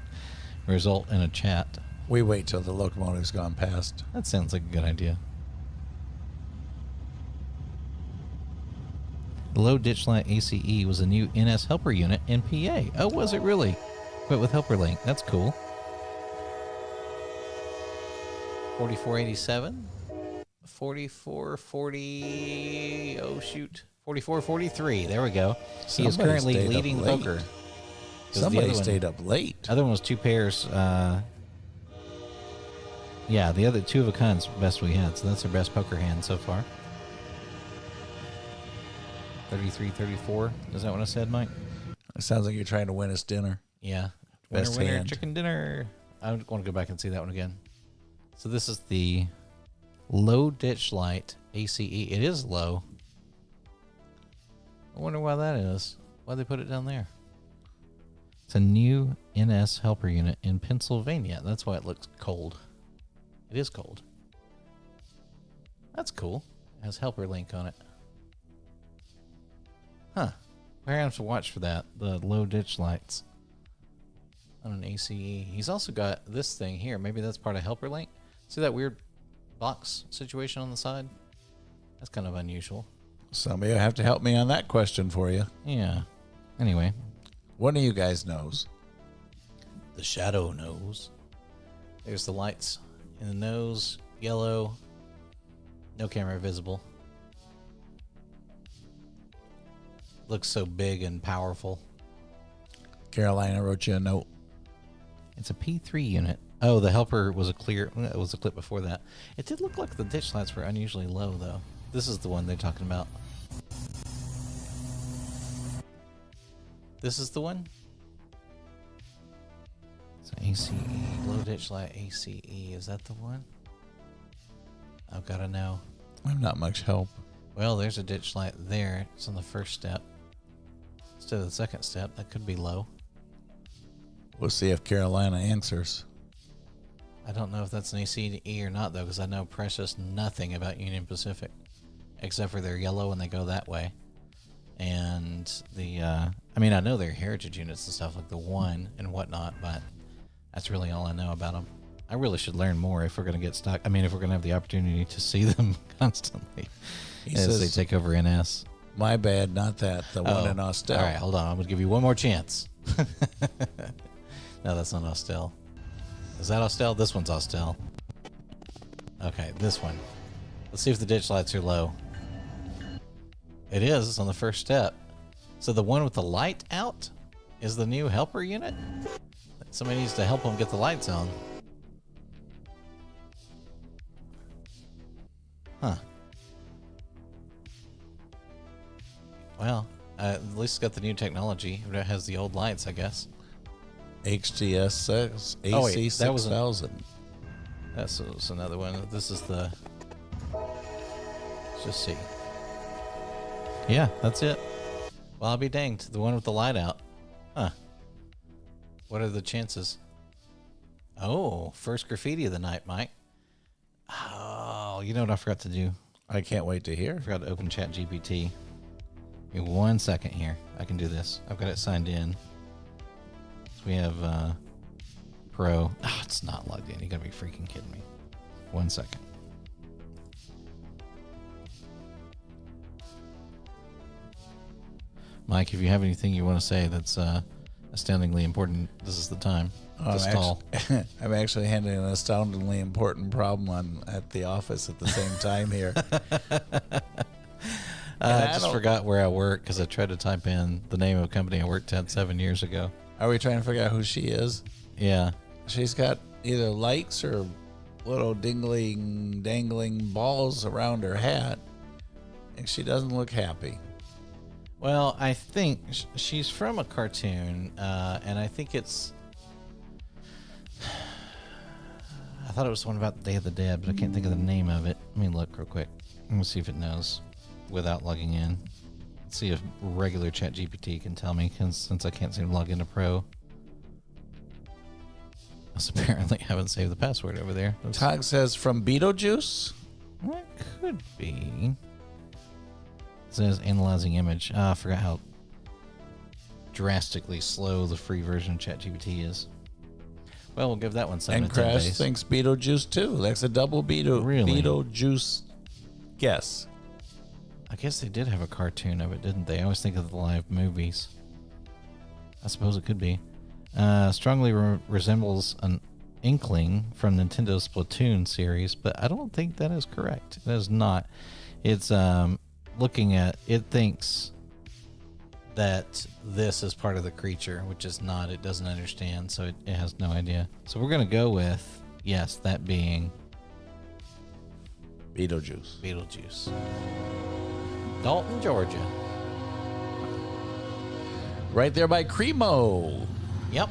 result in a chat. We wait till the locomotive's gone past. That sounds like a good idea. The low ditch light ACE was a new NS helper unit in PA. Oh, was it really? But with helper link. That's cool. 4487. 4440. Oh, shoot. 4443. There we go. He is Somebody currently stayed up leading late. poker. 'Cause the Somebody other one- stayed up late. Other one was 2 pairs. Yeah, the other 2 of a kind's best we had. So that's our best poker hand so far. 33, 34. Is that what I said, Mike? It sounds like you're trying to win us dinner. Yeah. Best winner, hand. chicken dinner. I want to go back and see that one again. So this is the low ditch light ACE. It is low. I wonder why that is. Why they put it down there? It's a new NS helper unit in Pennsylvania. That's why it looks cold. It is cold. That's cool. It has helper link on it. Huh. We're going to have to watch for that. The low ditch lights on an ACE. He's also got this thing here. Maybe that's part of helper link. See that weird box situation on the side? That's kind of unusual. Somebody will have to help me on that question for you. Yeah. Anyway. One of you guys knows. The shadow nose. There's the lights in the nose. Yellow. No camera visible. Looks so big and powerful. Carolina wrote you a note. It's a P3 unit. Oh, the helper was a clear. It was a clip before that. It did look like the ditch lights were unusually low, though. This is the one they're talking about. This is the one? So ACE, low ditch light ACE. Is that the one? I've got to know. I'm not much help. Well, there's a ditch light there. It's on the first step. Instead of the second step, that could be low. We'll see if Carolina answers. I don't know if that's an ACE or not, though, because I know precious nothing about Union Pacific, except for they're yellow and they go that way. And the, I mean, I know they're heritage units and stuff like the one and whatnot, but that's really all I know about them. I really should learn more if we're going to get stuck. I mean, if we're going to have the opportunity to see them constantly as they take over NS. My bad, not that. The one in Austell. All right, hold on. I'm going to give you one more chance. No, that's not Austell. Is that Austell? This one's Austell. Okay, this one. Let's see if the ditch lights are low. It is. It's on the first step. So the one with the light out is the new helper unit? Somebody needs to help them get the lights on. Huh. Well, at least it's got the new technology. It has the old lights, I guess. HTS 6, AC Oh, wait, that was 6000. That's another one. This is the... Let's just see. Yeah, that's it. Well, I'll be danged. The one with the light out. Huh. What are the chances? Oh, first graffiti of the night, Mike. Oh, you know what I forgot to do? I can't wait to hear. I forgot to open ChatGPT. Give me 1 second here. I can do this. I've got it signed in. So we have Pro. Oh, it's not logged in. You gotta be freaking kidding me. 1 second. Mike, if you have anything you want to say that's astoundingly important, this is the time to stall. I'm actually handling an astoundingly important problem at the office at the same time here. I just forgot where I work because I tried to type in the name of a company I worked at 7 years ago. Are we trying to figure out who she is? Yeah. She's got either lights or little dangling balls around her hat, and she doesn't look happy. Well, I think she's from a cartoon, and I think it's... I thought it was one about the Day of the Dead, but I can't think of the name of it. Let me look real quick. Let me see if it knows without logging in. Let's see if regular ChatGPT can tell me, since I can't seem to log into Pro. I apparently haven't saved the password over there. Tog says from Beetlejuice? That could be. It says analyzing image. I forgot how drastically slow the free version of ChatGPT is. Well, we'll give that one 7 And to 10 Crash days. thinks Beetlejuice too. That's a double Really? Beetlejuice guess. I guess they did have a cartoon of it, didn't they? I always think of the live movies. I suppose it could be. Strongly resembles an Inkling from Nintendo's Splatoon series, but I don't think that is correct. It is not. It's looking at... It thinks that this is part of the creature, which is not. It doesn't understand, so it has no idea. So we're going to go with, yes, that being... Beetlejuice. Beetlejuice. Dalton, Georgia. Right there by Cremo. Yep.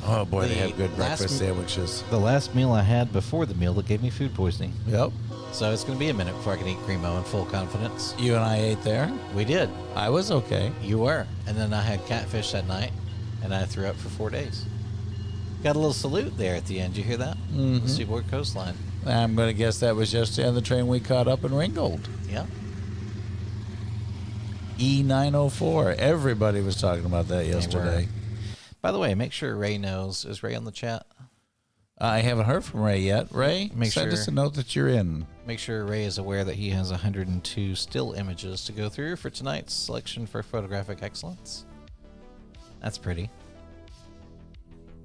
Oh boy, they The have good last breakfast sandwiches. The last meal I had before the meal that gave me food poisoning. Yep. So it's going to be a minute before I can eat Cremo in full confidence. You and I ate there. We did. I was okay. You were. And then I had catfish that night, and I threw up for 4 days. Got a little salute there at the end. You hear that? Mm-hmm. The Seaboard Coastline. I'm going to guess that was just on the train we caught up in Ringgold. Yeah. E904. Everybody was talking about that yesterday. By the way, make sure Ray knows. Is Ray on the chat? I haven't heard from Ray yet. Ray, send us a note that you're in. Make sure Ray is aware that he has 102 still images to go through for tonight's selection for photographic excellence. That's pretty.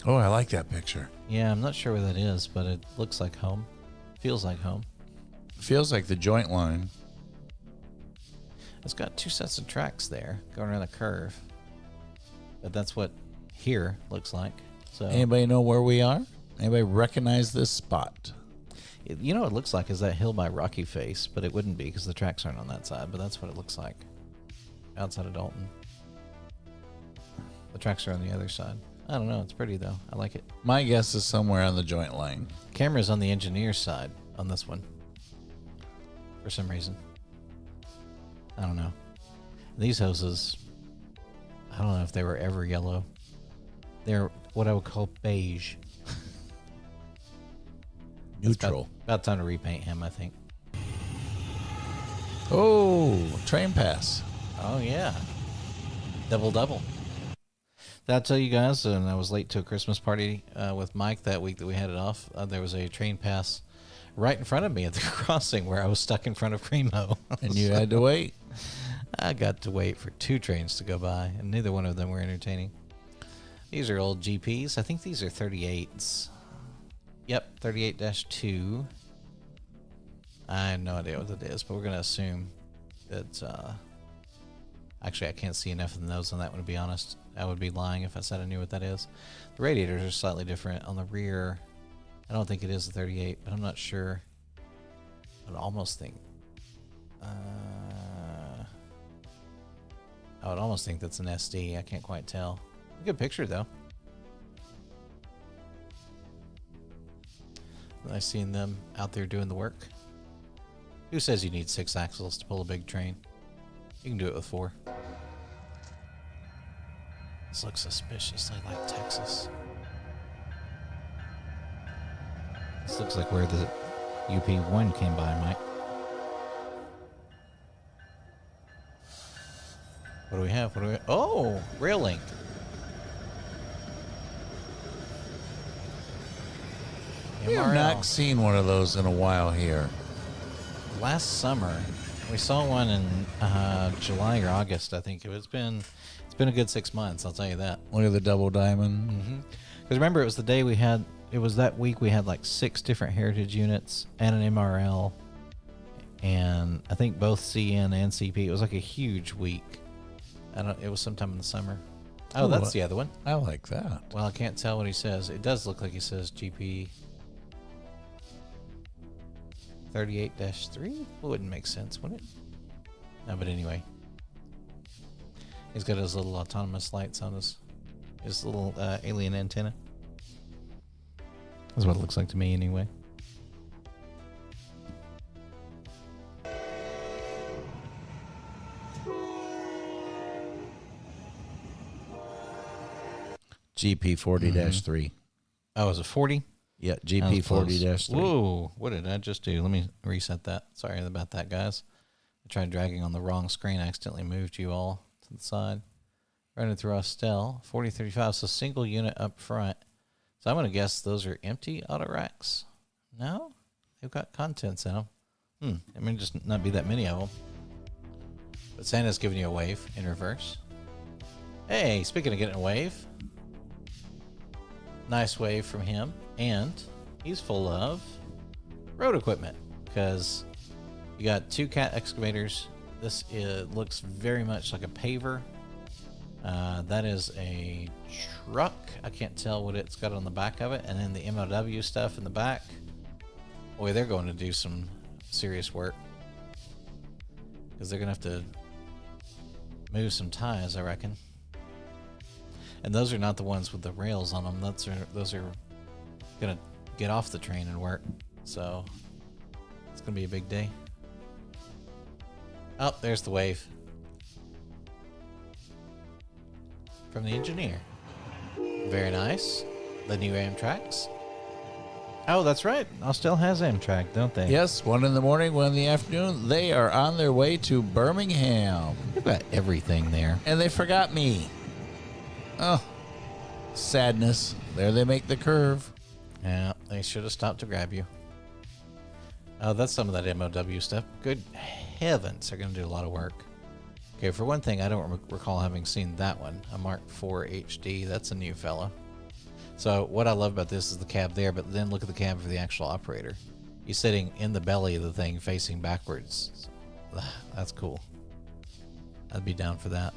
Oh, I like that picture. Yeah, I'm not sure where that is, but it looks like home. Feels like home. Feels like the joint line. It's got two sets of tracks there going around a curve. But that's what here looks like. So anybody know where we are? Anybody recognize this spot? You know what it looks like is that hill by Rocky Face, but it wouldn't be because the tracks aren't on that side, but that's what it looks like outside of Dalton. The tracks are on the other side. I don't know. It's pretty, though. I like it. My guess is somewhere on the joint line. Camera's on the engineer's side on this one for some reason. I don't know. These hoses, I don't know if they were ever yellow. They're what I would call beige. Neutral. About time to repaint him, I think. Oh, train pass. Oh, yeah. Double. Did I tell you guys, and I was late to a Christmas party with Mike that week that we had it off, there was a train pass right in front of me at the crossing where I was stuck in front of Primo. And you had to wait. I got to wait for two trains to go by, and neither one of them were entertaining. These are old GPs. I think these are 38s. Yep, 38-2. I have no idea what it is, but we're going to assume that... actually, I can't see enough of the nose on that one, to be honest. I would be lying if I said I knew what that is. The radiators are slightly different. On the rear, I don't think it is a 38, but I'm not sure. I would almost think... I would almost think that's an SD. I can't quite tell. Good picture, though. Nice seeing them out there doing the work. Who says you need 6 axles to pull a big train? You can do it with 4. This looks suspiciously like Texas. This looks like where the UP1 came by, Mike. What do we have? Oh, Rail Link. We have not seen one of those in a while here. Last summer, we saw one in July or August, I think. It's been a good 6 months, I'll tell you that. Look at the double diamond. Because remember, it was the day we had, it was that week we had like 6 different heritage units and an MRL. And I think both CN and CP. It was like a huge week. It was sometime in the summer. Oh, that's the other one. I like that. Well, I can't tell what he says. It does look like he says GP 38-3? It wouldn't make sense, would it? No, but anyway. He's got his little autonomous lights on his little alien antenna. That's what it looks like to me anyway. GP 40-3. Oh, is it 40? Yeah, GP 40-3. Whoa, what did I just do? Let me reset that. Sorry about that, guys. I tried dragging on the wrong screen. I accidentally moved you all to the side. Running through Austell. 4035, so single unit up front. So I'm going to guess those are empty auto racks. No? They've got contents in them. I mean, just not be that many of them. But Santa's giving you a wave in reverse. Hey, speaking of getting a wave. Nice wave from him. And he's full of road equipment. Because you got 2 cat excavators. This looks very much like a paver. That is a truck. I can't tell what it's got on the back of it. And then the MLW stuff in the back. Boy, they're going to do some serious work. Because they're going to have to move some ties, I reckon. And those are not the ones with the rails on them. Those are going to get off the train and work. So it's going to be a big day. Oh, there's the wave. From the engineer. Very nice. The new Amtraks. Oh, that's right. Austell has Amtrak, don't they? Yes, 1 in the morning, 1 in the afternoon. They are on their way to Birmingham. They've got everything there. And they forgot me. Oh, sadness. There they make the curve. Yeah, they should have stopped to grab you. Oh, that's some of that MOW stuff. Good heavens, they're going to do a lot of work. Okay, for one thing, I don't recall having seen that one, a Mark IV HD. That's a new fella. So what I love about this is the cab there, but then look at the cab for the actual operator. He's sitting in the belly of the thing facing backwards. That's cool. I'd be down for that.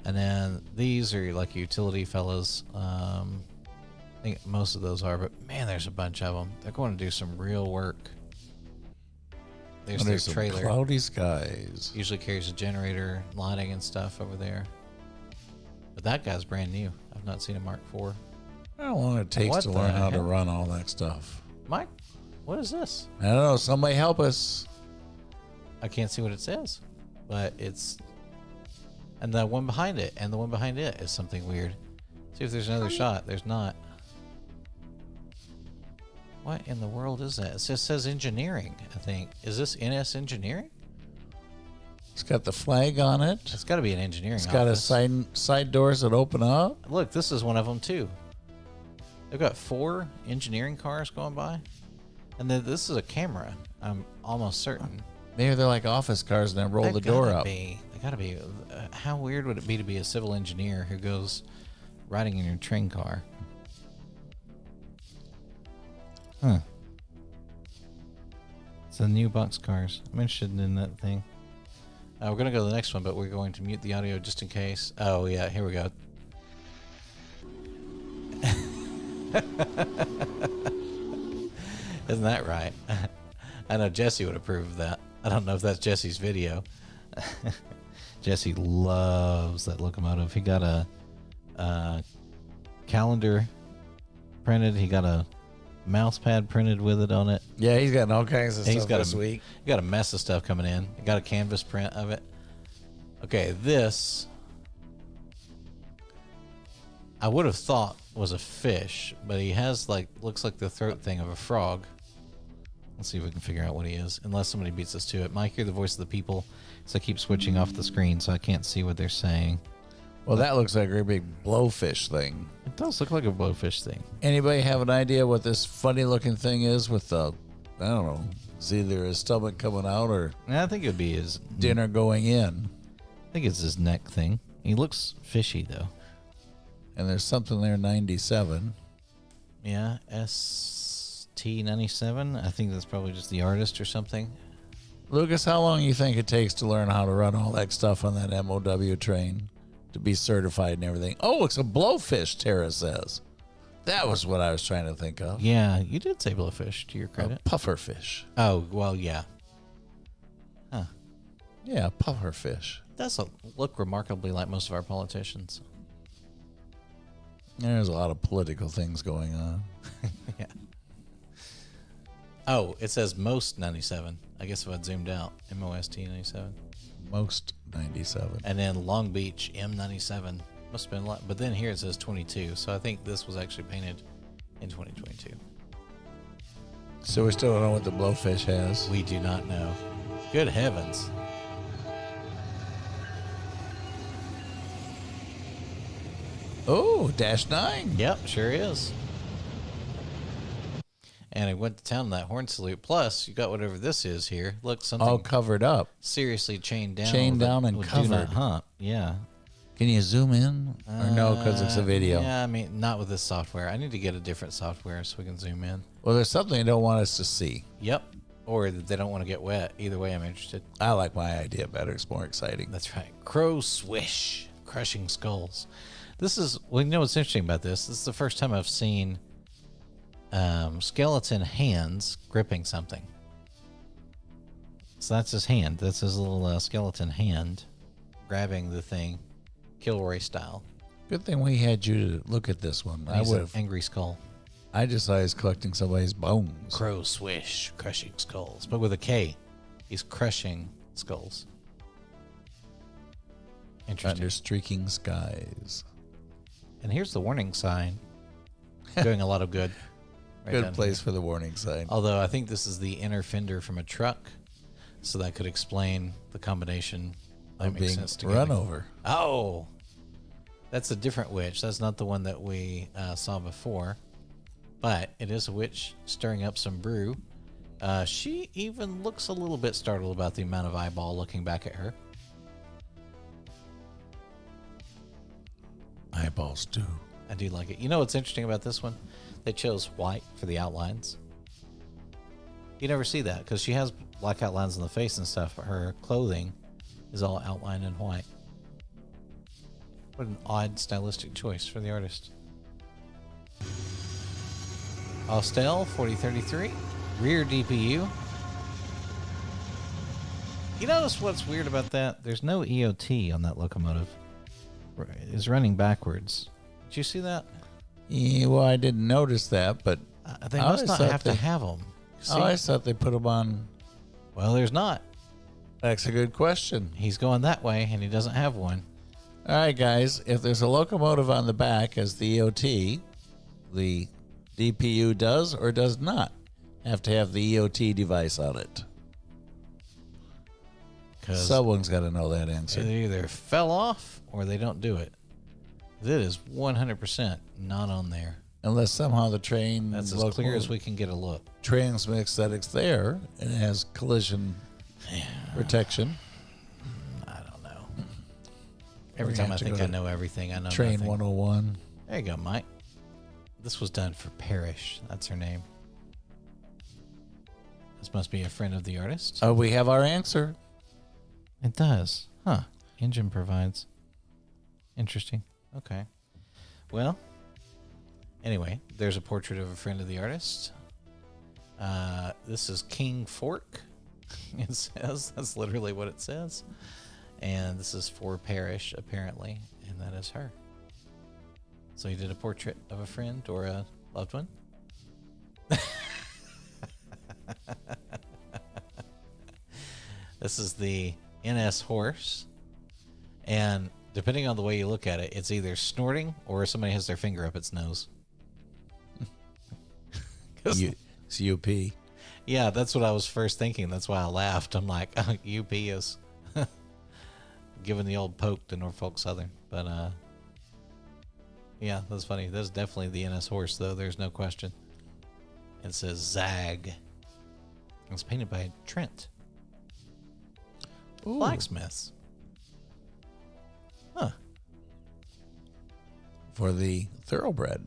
And then these are like utility fellas. I think most of those are, but man, there's a bunch of them. They're going to do some real work. There's their some trailer. Cloudy skies. Usually carries a generator, lighting and stuff over there. But that guy's brand new. I've not seen a Mark IV. I don't know what it takes What to the learn how to heck? run all that stuff. Mike, what is this? I don't know. Somebody help us. I can't see what it says, but it's... And the one behind it, and the one behind it is something weird. See if there's another shot. There's not. What in the world is that? It just says engineering, I think. Is this NS Engineering? It's got the flag on it. It's got to be an engineering It's got a office. side doors that open up. Look, this is one of them too. They've got 4 engineering cars going by. And then this is a camera, I'm almost certain. Maybe they're like office cars and then roll They've the door gotta up. They gotta be. How weird would it be to be a civil engineer who goes riding in your train car? Huh. It's the new box cars. I'm interested in that thing. We're going to go to the next one, but we're going to mute the audio just in case. Oh, yeah, here we go. Isn't that right? I know Jesse would approve of that. I don't know if that's Jesse's video. Jesse loves that locomotive. He got a calendar printed. He got a mouse pad printed with it on it. Yeah, he's gotten all kinds of He's stuff got this week. He got a mess of stuff coming in. He got a canvas print of it. Okay, this I would have thought was a fish, but he has looks like the throat thing of a frog. Let's see if we can figure out what he is, unless somebody beats us to it. Mike, you're the voice of the people, so I keep switching off the screen so I can't see what they're saying. Well, that looks like a great big blowfish thing. It does look like a blowfish thing. Anybody have an idea what this funny looking thing is with the, I don't know, it's either his stomach coming out or I think it would be his dinner going in. I think it's his neck thing. He looks fishy though. And there's something there, 97. Yeah, ST97. I think that's probably just the artist or something. Lucas, how long do you think it takes to learn how to run all that stuff on that MOW train to be certified and everything? Oh, it's a blowfish, Tara says. That was what I was trying to think of. Yeah, you did say blowfish to your A credit. pufferfish. Oh, well, yeah. Huh. Yeah, pufferfish. Does look remarkably like most of our politicians. There's a lot of political things going on. Yeah. Oh, it says most 97. I guess if I'd zoomed out, MOST 97. Most 97. And then Long Beach M97. Must have been a lot. But then here it says 22. So I think this was actually painted in 2022. So we still don't know what the blowfish has. We do not know. Good heavens. Oh, Dash 9. Yep, sure is. And it went to town on that horn salute. Plus, you got whatever this is here. Look, something All covered up. seriously chained down. Chained with down and with Do not covered. hunt. Yeah. Can you zoom in? Or no, because it's a video. Yeah, I mean, not with this software. I need to get a different software so we can zoom in. Well, there's something they don't want us to see. Yep. Or that they don't want to get wet. Either way, I'm interested. I like my idea better. It's more exciting. That's right. Crow swish, crushing skulls. This is, well, you know what's interesting about this? This is the first time I've seen skeleton hands gripping something. So that's his hand. That's his little skeleton hand grabbing the thing, Kilroy style. Good thing we had you to look at this one. I He's would an have. angry skull. I just thought he was collecting somebody's bones. Crow swish, crushing skulls. But with a K. He's crushing skulls. Interesting. Under streaking skies. And here's the warning sign doing a lot of good. Right Good down place here. for the warning sign. Although I think this is the inner fender from a truck, so that could explain the combination. That Of makes being sense to run over. Oh, that's a different witch. That's not the one that we saw before, but it is a witch stirring up some brew. She even looks a little bit startled about the amount of eyeball looking back at her. Eyeballs too. I do like it. You know what's interesting about this one? They chose white for the outlines. You never see that because she has black outlines on the face and stuff, but her clothing is all outlined in white. What an odd stylistic choice for the artist. Austell 4033, rear DPU. You notice what's weird about that? There's no EOT on that locomotive. It's running backwards. Did you see that? Yeah, well, I didn't notice that, but They I must always not thought have to they- have them. I always thought they put them on. Well, there's not. That's a good question. He's going that way, and he doesn't have one. All right, guys. If there's a locomotive on the back as the EOT, the DPU does or does not have to have the EOT device on it. Because Someone's got to know that it answer. either fell off or they don't do it. It is 100% not on there. Unless somehow the train That's as clear as we can get a look. transmits that it's there and it has collision protection. I don't know. We're Every gonna time I have to think go I to know everything, I know Train nothing. 101. There you go, Mike. This was done for Parrish. That's her name. This must be a friend of the artist. Oh, we have our answer. It does. Huh. Engine provides. Interesting. Okay. Well, anyway, there's a portrait of a friend of the artist. This is King Fork. It says. That's literally what it says. And this is for Parrish, apparently. And that is her. So he did a portrait of a friend or a loved one. This is the NS horse. And depending on the way you look at it, it's either snorting or somebody has their finger up its nose. 'Cause- It's UP. yeah, that's what I was first thinking. That's why I laughed. I'm like, UP is giving the old poke to Norfolk Southern. But, yeah, that's funny. That's definitely the NS horse, though. There's no question. It says Zag. It's painted by Trent. Ooh. Blacksmiths. Huh. For the thoroughbred.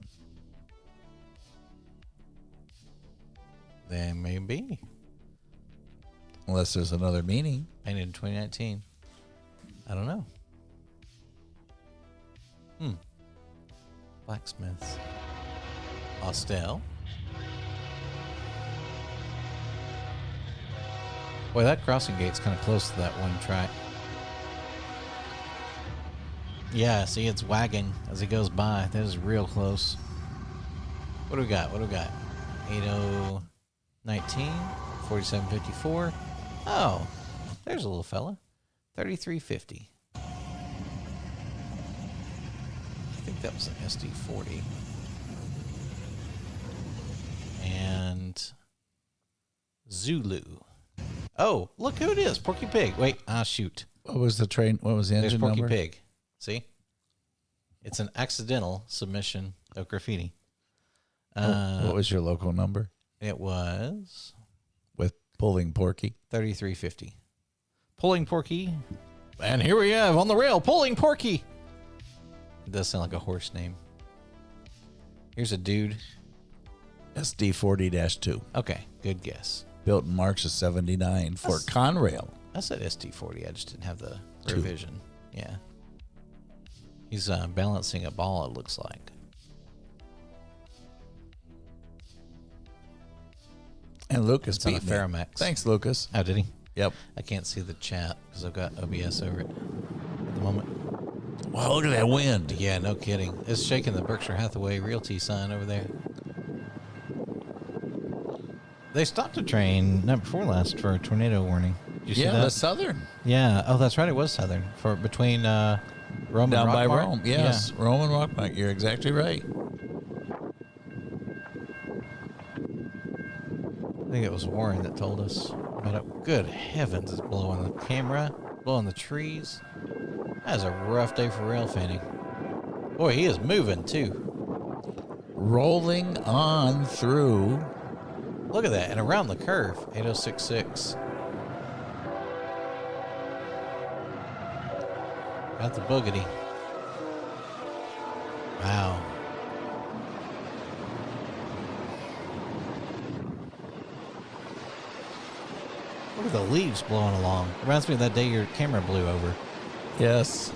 They may be. Unless there's another meaning. Painted in 2019. I don't know. Blacksmiths. Austell. Boy, that crossing gate's kind of close to that one track. Yeah, see, it's wagging as he goes by. That is real close. What do we got? 8019, 4754. Oh, there's a little fella. 3350. I think that was an SD40. And Zulu. Oh, look who it is. Porky Pig. Wait, shoot. What was the train? What was the There's engine Porky number? Pig. See? It's an accidental submission of graffiti. What was your local number It was with pulling Porky? 3350. Pulling Porky. And here we have on the rail, Pulling Porky. It does sound like a horse name. Here's a dude. SD40-2. Okay, good guess. Built in March of 79 for That's- Conrail. I said SD40. I just didn't have the Two. revision. Yeah. He's balancing a ball, it looks like. And Lucas It's on a beat me. Ferromex. Thanks, Lucas. Oh, did he? Yep. I can't see the chat because I've got OBS over it at the moment. Wow, look at that wind. Yeah, no kidding. It's shaking the Berkshire Hathaway Realty sign over there. They stopped a train night before last for a tornado warning. Did you see Yeah, that? the Southern. Yeah. Oh, that's right. It was Southern for between Rome Down and by Rockmart. Rome. Yes, Rome and Rockmart. You're exactly right. I think it was Warren that told us about it. Good heavens, it's blowing the camera, blowing the trees. That is a rough day for rail fanning. Boy, he is moving too. Rolling on through. Look at that, and around the curve, 8066. Got the boogity. Wow. Look at the leaves blowing along. Reminds me of that day your camera blew over. Yes.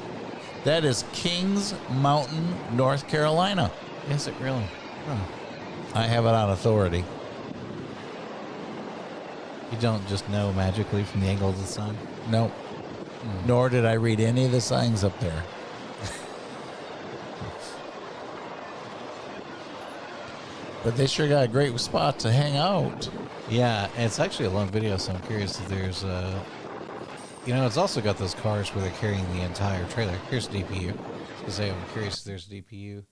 That is Kings Mountain, North Carolina. Is it really? Huh. I have it on authority. You don't just know magically from the angle of the sun? Nope. Nor did I read any of the signs up there. But they sure got a great spot to hang out. Yeah, and it's actually a long video, so I'm curious if there's it's also got those cars where they're carrying the entire trailer. Here's DPU. Because I'm curious if there's DPU.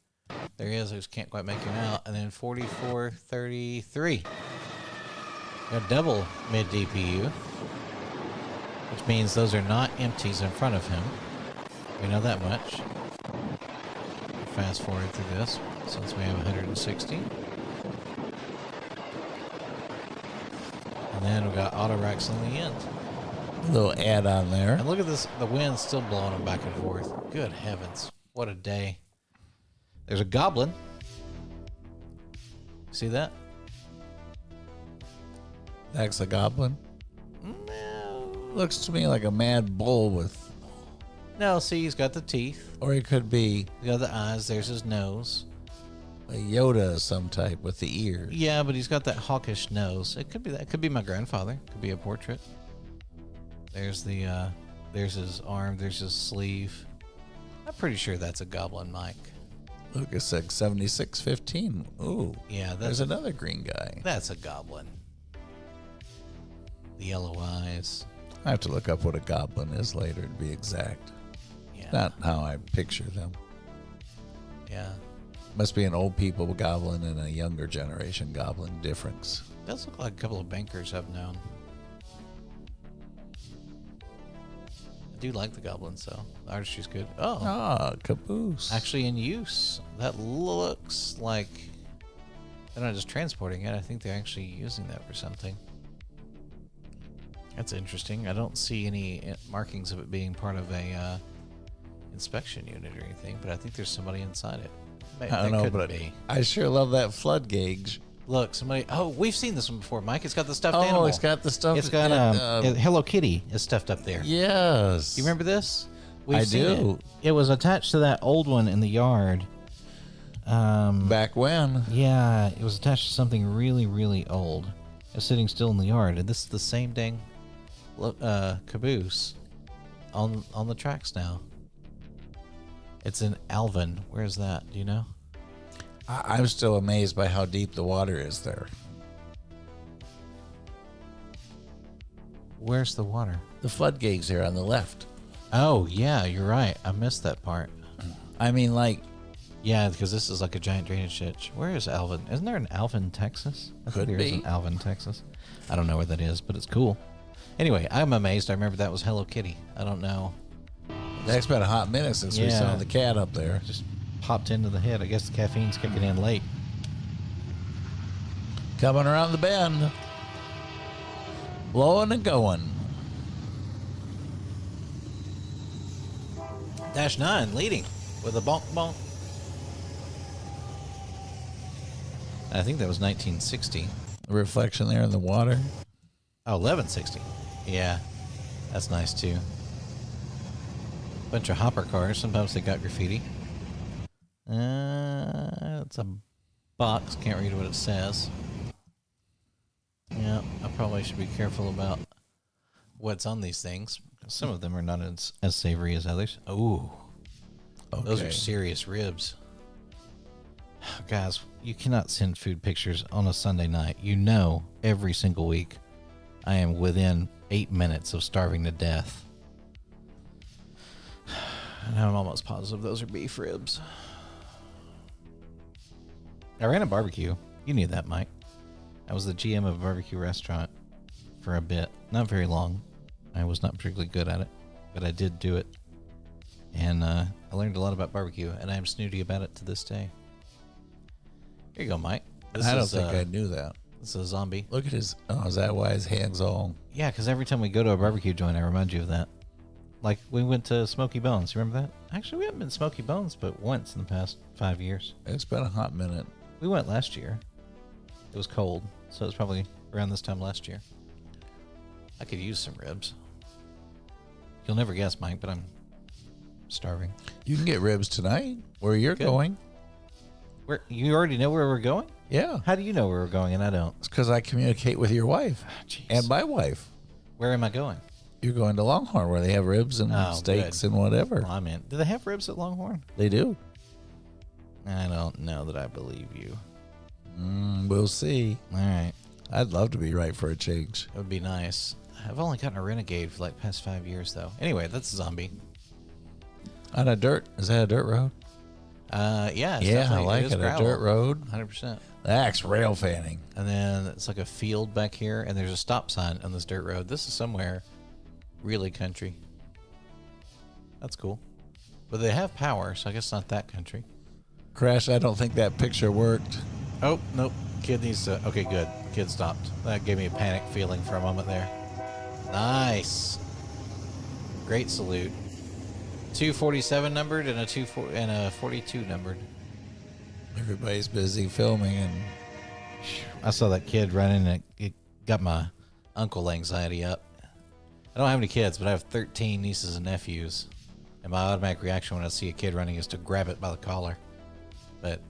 There is. I just can't quite make him out. And then 4433. Got double mid DPU, which means those are not empties in front of him. We know that much. Fast forward through this since we have 160. And then we got auto racks on the end. A little add on there. And look at this, the wind's still blowing them back and forth. Good heavens. What a day. There's a goblin. See that? That's a goblin. No. Looks to me like a mad bull with, No, see, he's got the teeth. or he could be He's got the eyes. There's his nose. a Yoda of some type with the ears. Yeah, but he's got that hawkish nose. It could be that. It could be my grandfather. Could be a portrait. There's the, there's his arm. There's his sleeve. I'm pretty sure that's a goblin, Mike. Look, it said 7615. Ooh. Yeah, There's another green guy. that's a goblin. The yellow eyes. I have to look up what a goblin is later to be exact. Yeah. Not how I picture them. Yeah. Must be an old people goblin and a younger generation goblin difference. Does look like a couple of bankers I've known. I do like the goblins, though. The artistry's good. Oh, Ah, caboose. actually in use. That looks like they're not just transporting it. I think they're actually using that for something. That's interesting. I don't see any markings of it being part of a inspection unit or anything, but I think there's somebody inside it. I don't know, but be. I sure love that flood gauge. Look, somebody. Oh, we've seen this one before, Mike. It's got the stuffed Oh, animal. it's got the stuff. It's got Hello Kitty is stuffed up there. Yes. You remember this? I seen do. It was attached to that old one in the yard. Back when? Yeah, it was attached to something really, really old. It's sitting still in the yard, and this is the same dang caboose on the tracks now. It's in Alvin. Where's that? Do you know? I'm still amazed by how deep the water is there. Where's the water? The flood gauge there on the left. Oh, yeah, you're right. I missed that part. I mean, like, Yeah, because this is like a giant drainage ditch. Where is Alvin? Isn't there an Alvin, Texas? I think Could there is be. an Alvin, Texas. I don't know where that is, but it's cool. Anyway, I'm amazed. I remember that was Hello Kitty. I don't know. that's been a hot minute since we Yeah. saw the cat up there. Just popped into the head. I guess the caffeine's kicking in late. Coming around the bend. Blowing and going. Dash 9 leading with a bonk bonk. I think that was 1960. The reflection there in the water. Oh, 1160. Yeah, that's nice too. Bunch of hopper cars. Sometimes they got graffiti. It's a box. Can't read what it says. Yeah, I probably should be careful about what's on these things. Some of them are not as savory as others. Oh, those are Okay. serious ribs. Guys, you cannot send food pictures on a Sunday night. You know, every single week, I am within 8 minutes of starving to death. And I'm almost positive those are beef ribs. I ran a barbecue. You knew that, Mike. I was the GM of a barbecue restaurant for a bit. Not very long. I was not particularly good at it, but I did do it. And I learned a lot about barbecue, and I am snooty about it to this day. Here you go, Mike. I don't think I knew that. This is a zombie. Look at his. Oh, is that why his hands all? Yeah, because every time we go to a barbecue joint, I remind you of that. Like, we went to Smoky Bones. You remember that? Actually, we haven't been to Smoky Bones but once in the past 5 years. It's been a hot minute. We went last year. It was cold, so it was probably around this time last year. I could use some ribs. You'll never guess, Mike, but I'm starving. You can get ribs tonight where you're going. Where you already know where we're going? Yeah. How do you know where we're going and I don't? It's because I communicate with your wife and my wife. Where am I going? You're going to Longhorn where they have ribs and steaks and whatever. Well, I'm in. Do they have ribs at Longhorn? They do. I don't know that I believe you. We'll see. All right. I'd love to be right for a change. It would be nice. I've only gotten a Renegade for like past 5 years, though. Anyway, that's a zombie. On a dirt. Is that a dirt road? Yeah. I like it. A dirt road. 100%. That's rail fanning. And then it's like a field back here, and there's a stop sign on this dirt road. This is somewhere really country. That's cool. But they have power, so I guess not that country. Crash, I don't think that picture worked. Oh, nope. Kid needs to... Okay, good. Kid stopped. That gave me a panic feeling for a moment there. Nice. Great salute. 247 numbered and a 42 numbered. Everybody's busy filming, and I saw that kid running, and it got my uncle anxiety up. I don't have any kids, but I have 13 nieces and nephews, and my automatic reaction when I see a kid running is to grab it by the collar. But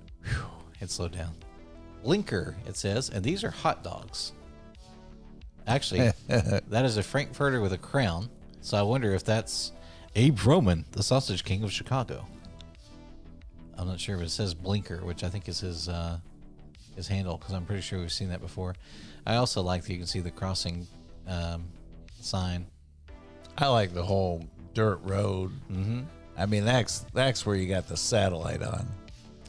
it slowed down. Blinker, it says, and these are hot dogs. Actually, that is a Frankfurter with a crown, so I wonder if that's Abe Roman, the Sausage King of Chicago. I'm not sure, but it says Blinker, which I think is his handle, because I'm pretty sure we've seen that before. I also like that you can see the crossing sign. I like the whole dirt road. Mm-hmm. I mean, that's where you got the satellite on.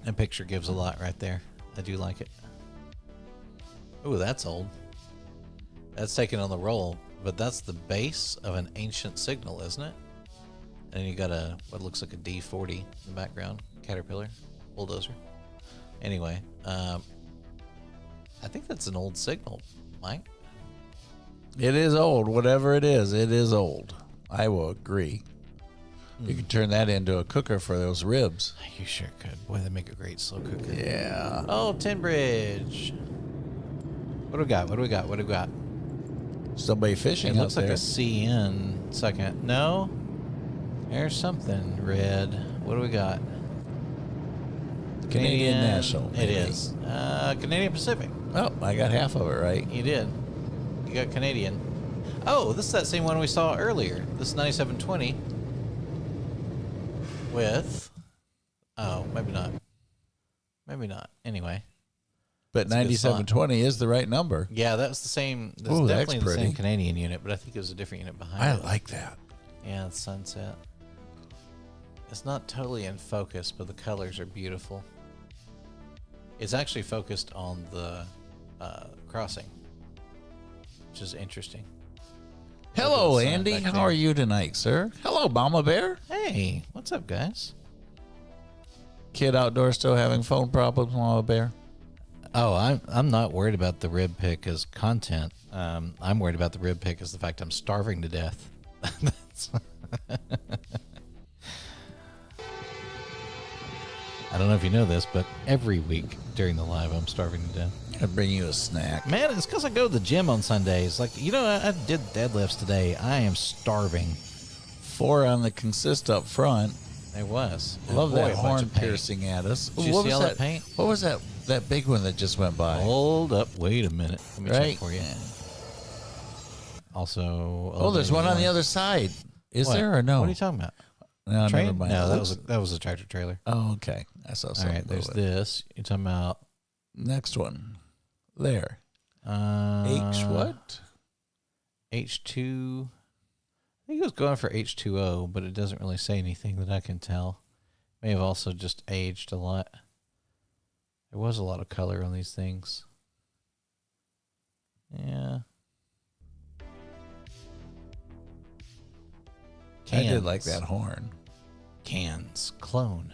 And picture gives a lot right there. I do like it. Ooh, that's old. That's taken on the roll, but that's the base of an ancient signal, isn't it? And you got what looks like a D40 in the background. Caterpillar. Bulldozer. Anyway, I think that's an old signal, Mike. It is old. Whatever it is old. I will agree. You could turn that into a cooker for those ribs. You sure could. Boy, they make a great slow cooker. Yeah. Oh, Tin Bridge. What do we got? Somebody fishing. It looks out like there. a CN second. No? There's something red. What do we got? Canadian National. It is. Canadian Pacific. Oh, I got half of it right. You did. You got Canadian. Oh, this is that same one we saw earlier. This is 9720. With... Oh, maybe not. Maybe not. Anyway. But 9720 is the right number. Yeah, that was the same. That's Ooh, definitely that's the same pretty. Canadian unit, but I think it was a different unit behind I it. like that. Yeah, the sunset. It's not totally in focus, but the colors are beautiful. It's actually focused on the crossing, which is interesting. Hello, Look at the sun Andy. back How there. are you tonight, sir? Hello, Mama Bear. Hey, what's up, guys? Kid outdoors still having phone problems, Mama Bear? Oh, I'm not worried about the rib pick as content. I'm worried about the rib pick as the fact I'm starving to death. I don't know if you know this, but every week during the live, I'm starving to death. I bring you a snack. Man, it's because I go to the gym on Sundays. Like, I did deadlifts today. I am starving. 4 on the consist up front. It was. Love Boy, that a bunch horn of paint. piercing at us. Did you What see was all that that paint? What was that big one that just went by? Hold up. Wait a minute. Let me Right? check for you. Also. Oh, there's one on the other side. Is What? there or no? What are you talking about? No, Train? never mind. No, that was a tractor trailer. Oh, okay. I saw All something. right, there's moving. this. You're talking about Next one. There. H H what? H2. I think it was going for H2O, but it doesn't really say anything that I can tell. May have also just aged a lot. There was a lot of color on these things. Yeah. I did like that horn. Cans. Clone.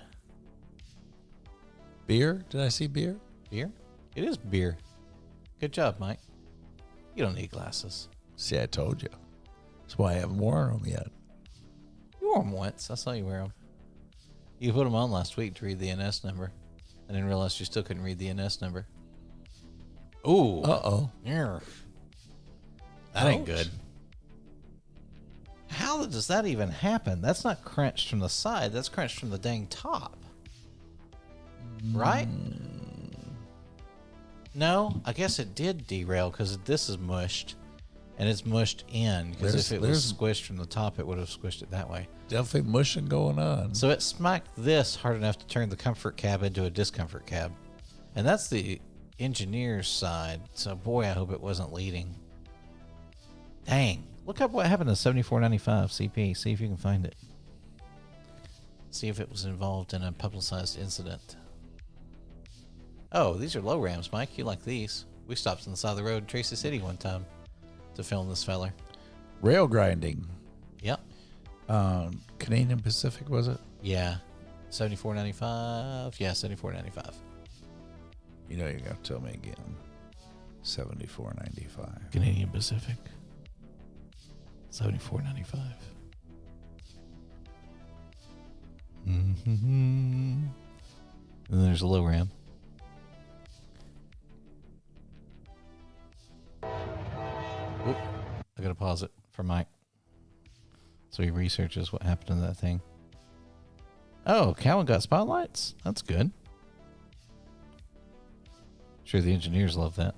Beer? Did I see beer? Beer? It is beer. Good job, Mike. You don't need glasses. See, I told you. That's why I haven't worn them yet. You wore them once. I saw you wear them. You put them on last week to read the NS number. And then realized you still couldn't read the NS number. Ooh. Uh-oh. Yeah. That ain't Ouch. good. How does that even happen? That's not crunched from the side. That's crunched from the dang top. Right? No, I guess it did derail because this is mushed. And it's mushed in. Because if it was squished from the top, it would have squished it that way. Definitely mushing going on. So it smacked this hard enough to turn the comfort cab into a discomfort cab. And that's the engineer's side. So, boy, I hope it wasn't leading. Dang. Look up what happened to 7495 CP. See if you can find it. See if it was involved in a publicized incident. Oh, these are low rams, Mike. You like these. We stopped on the side of the road in Tracy City one time to film this feller. Rail grinding. Yep. Canadian Pacific, was it? Yeah. 7495. Yeah, 7495. You know you're going to tell me again. 74.95. Canadian Pacific. 74.95. And there's a low ram. Oop. I gotta pause it for Mike. So he researches what happened to that thing. Oh, Cowan got spotlights? That's good. Sure, the engineers love that.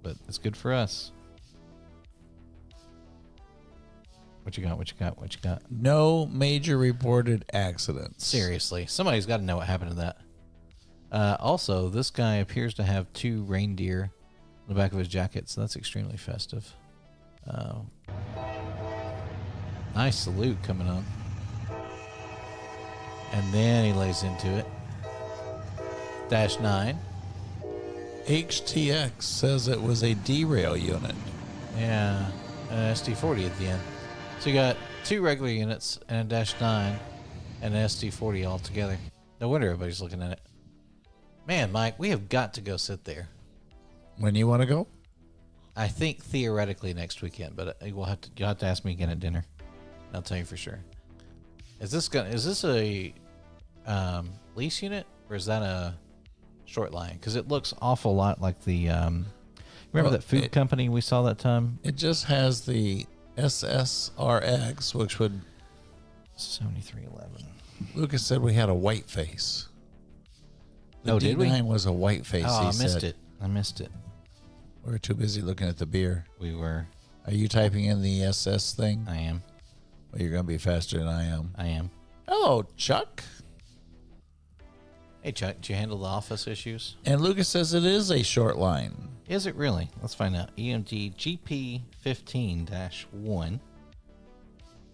But it's good for us. What you got? What you got? What you got? No major reported accidents. Seriously, somebody's got to know what happened to that. Also, this guy appears to have 2 reindeer on the back of his jacket, so that's extremely festive. Nice salute coming on. And then he lays into it. -9. HTX says it was a derail unit. Yeah, an SD40 at the end. So you got 2 regular units and a -9 and an SD40 all together. No wonder everybody's looking at it. Man, Mike, we have got to go sit there. When you want to go? I think theoretically next weekend, but you'll have to ask me again at dinner. I'll tell you for sure. Is this a lease unit or is that a short line? Because it looks awful lot like the remember that food company we saw that time? It just has the SSRX, which would 7311. Lucas said we had a white face. The Oh, did we? D9 was a white face. Oh, he I missed said. it. I missed it. We were too busy looking at the beer. We were. Are you typing in the SS thing? I am. Well, you're going to be faster than I am. I am. Hello, Chuck. Hey, Chuck, did you handle the office issues? And Lucas says it is a short line. Is it really? Let's find out. EMG GP15-1.